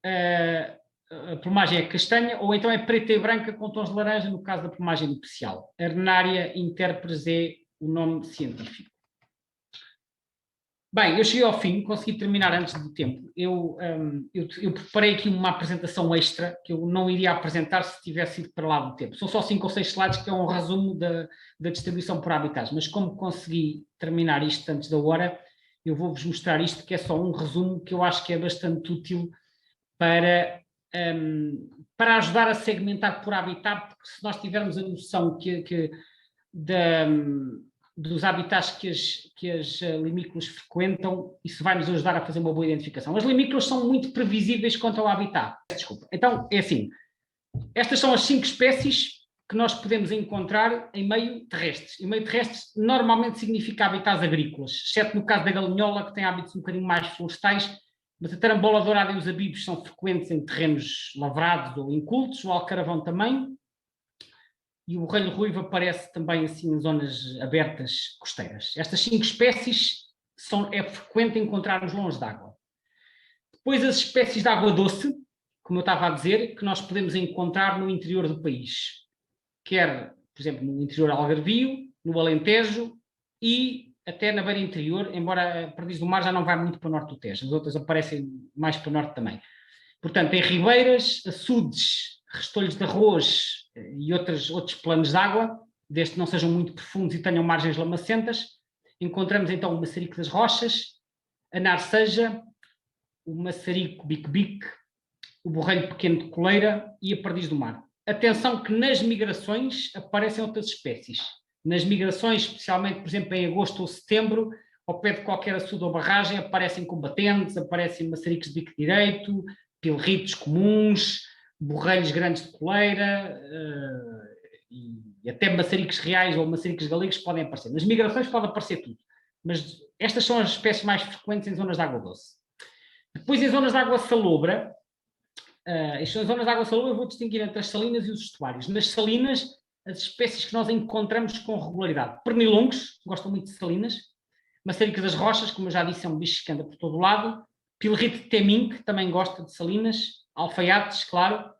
[SPEAKER 1] A plumagem é castanha, ou então é preta e branca com tons de laranja, no caso da plumagem nupcial. Arnaria interpres é o nome científico. Bem, eu cheguei ao fim, consegui terminar antes do tempo. Eu preparei aqui uma apresentação extra que eu não iria apresentar se tivesse ido para lá do tempo. São só 5 ou 6 slides que é um resumo da distribuição por habitats, mas como consegui terminar isto antes da hora, eu vou-vos mostrar isto, que é só um resumo que eu acho que é bastante útil para ajudar a segmentar por habitat, porque se nós tivermos a noção dos habitats que as limícolas frequentam, isso vai nos ajudar a fazer uma boa identificação. As limícolas são muito previsíveis quanto ao habitat. Desculpa. Então, é assim, estas são as 5 espécies que nós podemos encontrar em meio terrestres. Em meio terrestres normalmente significa habitats agrícolas, exceto no caso da galinhola, que tem hábitos um bocadinho mais florestais, mas a tarambola dourada e os abibos são frequentes em terrenos lavrados ou incultos, o alcaravão também, e o borrelho ruivo aparece também assim em zonas abertas costeiras. Estas 5 espécies é frequente encontrarmos longe d'água. Depois as espécies de água doce, como eu estava a dizer, que nós podemos encontrar no interior do país. Quer, por exemplo, no interior algarvio, no Alentejo e até na beira interior, embora a perdiz do mar já não vai muito para o norte do Tejo, as outras aparecem mais para o norte também. Portanto, em ribeiras, açudes, restolhos de arroz e outros planos de água, desde que não sejam muito profundos e tenham margens lamacentas, encontramos então o maçarico das rochas, a narceja, o maçarico bique-bique, o borrelho pequeno de coleira e a perdiz do mar. Atenção que nas migrações aparecem outras espécies. Nas migrações, especialmente, por exemplo, em agosto ou setembro, ao pé de qualquer açude ou barragem, aparecem combatentes, aparecem maçaricos de bico direito, pilritos comuns, borrelhos grandes de coleira, e E até maçaricos reais ou maçaricos galegos podem aparecer. Nas migrações pode aparecer tudo. Mas estas são as espécies mais frequentes em zonas de água doce. Depois, em zonas de água salobra, em zonas de água salobra eu vou distinguir entre as salinas e os estuários. Nas salinas, as espécies que nós encontramos com regularidade. Pernilongos, gostam muito de salinas. Maçarica das rochas, como eu já disse, é um bicho que anda por todo o lado. Pilrite temim, que também gosta de salinas. Alfaiates, claro.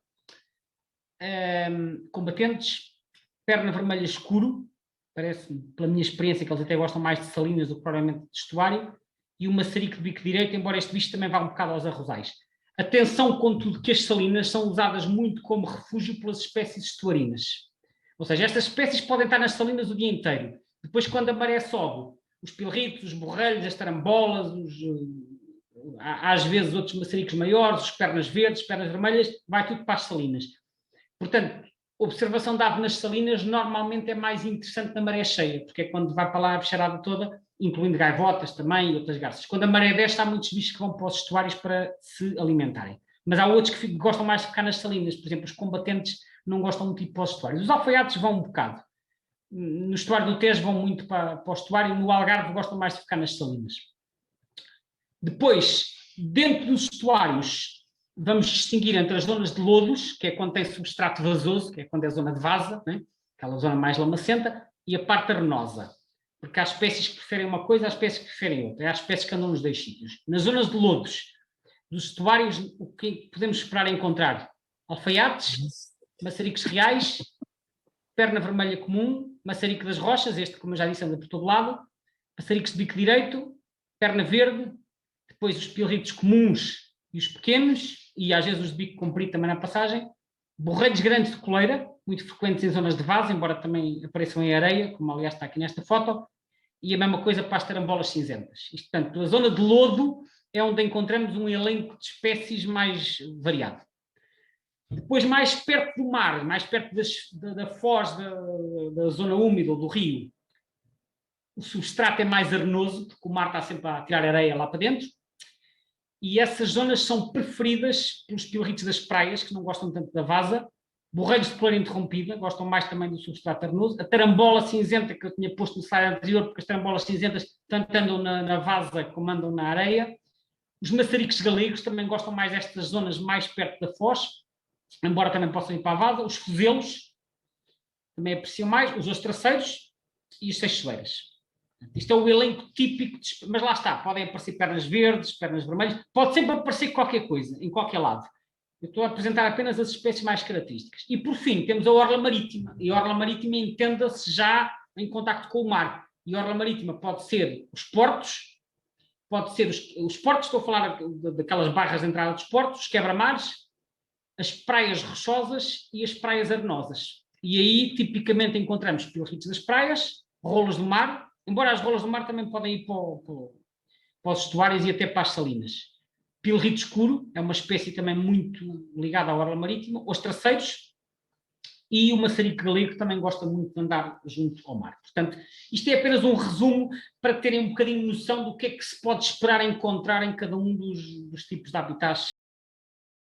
[SPEAKER 1] Combatentes. Perna vermelha escuro. Parece-me, pela minha experiência, que eles até gostam mais de salinas do que provavelmente de estuário. E o maçarico de bico direito, embora este bicho também vá um bocado aos arrozais. Atenção, contudo, que as salinas são usadas muito como refúgio pelas espécies estuarinas. Ou seja, estas espécies podem estar nas salinas o dia inteiro. Depois, quando a maré sobe, os pilritos, os borrelhos, as tarambolas, às vezes outros maçaricos maiores, os pernas verdes, pernas vermelhas, vai tudo para as salinas. Portanto, observação de ave nas salinas normalmente é mais interessante na maré cheia, porque é quando vai para lá a bicharada toda, incluindo gaivotas também e outras garças. Quando a maré desce, há muitos bichos que vão para os estuários para se alimentarem. Mas há outros que gostam mais de ficar nas salinas. Por exemplo, os combatentes não gostam muito de ir para os estuários. Os alfaiates vão um bocado. No estuário do Tejo vão muito para o estuário, no Algarve gostam mais de ficar nas salinas. Depois, dentro dos estuários, vamos distinguir entre as zonas de lodos, que é quando tem substrato vasoso, que é quando é a zona de vasa, né? Aquela zona mais lamacenta, e a parte arenosa. Porque há espécies que preferem uma coisa, há espécies que preferem outra. Há espécies que andam nos dois sítios. Nas zonas de lodos, dos estuários, o que podemos esperar encontrar? Alfaiates, maçaricos reais, perna vermelha comum, maçarico das rochas, este, como eu já disse, anda por todo lado, maçaricos de bico direito, perna verde, depois os pilritos comuns e os pequenos, e às vezes os de bico comprido também na passagem, borrelhos grandes de coleira, muito frequentes em zonas de vaso, embora também apareçam em areia, como aliás está aqui nesta foto, e a mesma coisa para as tarambolas cinzentas. Isto, portanto, a zona de lodo é onde encontramos um elenco de espécies mais variado. Depois, mais perto do mar, mais perto da foz da zona úmida ou do rio, o substrato é mais arenoso, porque o mar está sempre a tirar areia lá para dentro, e essas zonas são preferidas pelos pilritos das praias, que não gostam tanto da vasa, borrelhos de coleira interrompida, gostam mais também do substrato arenoso, a tarambola cinzenta, que eu tinha posto no slide anterior, porque as tarambolas cinzentas tanto andam na vasa como andam na areia. Os maçaricos galegos também gostam mais destas zonas mais perto da foz, embora também possam ir para a vasa. Os fuzelos também apreciam mais, os ostraceiros e as seixoeiras. Isto é o elenco típico, mas lá está, podem aparecer pernas verdes, pernas vermelhas, pode sempre aparecer qualquer coisa, em qualquer lado. Eu estou a apresentar apenas as espécies mais características. E, por fim, temos a orla marítima. E a orla marítima entenda-se já em contacto com o mar. E a orla marítima pode ser os portos, pode ser os portos, estou a falar daquelas barras de entrada dos portos, os quebra-mares, as praias rochosas e as praias arenosas. E aí, tipicamente, encontramos pilritos das praias, rolos do mar, embora as rolas do mar também podem ir para os estuários e até para as salinas. Pilrito escuro é uma espécie também muito ligada à orla marítima, os traceiros e o maçarico galego, que também gosta muito de andar junto ao mar. Portanto, isto é apenas um resumo para terem um bocadinho noção do que é que se pode esperar encontrar em cada um dos tipos de habitats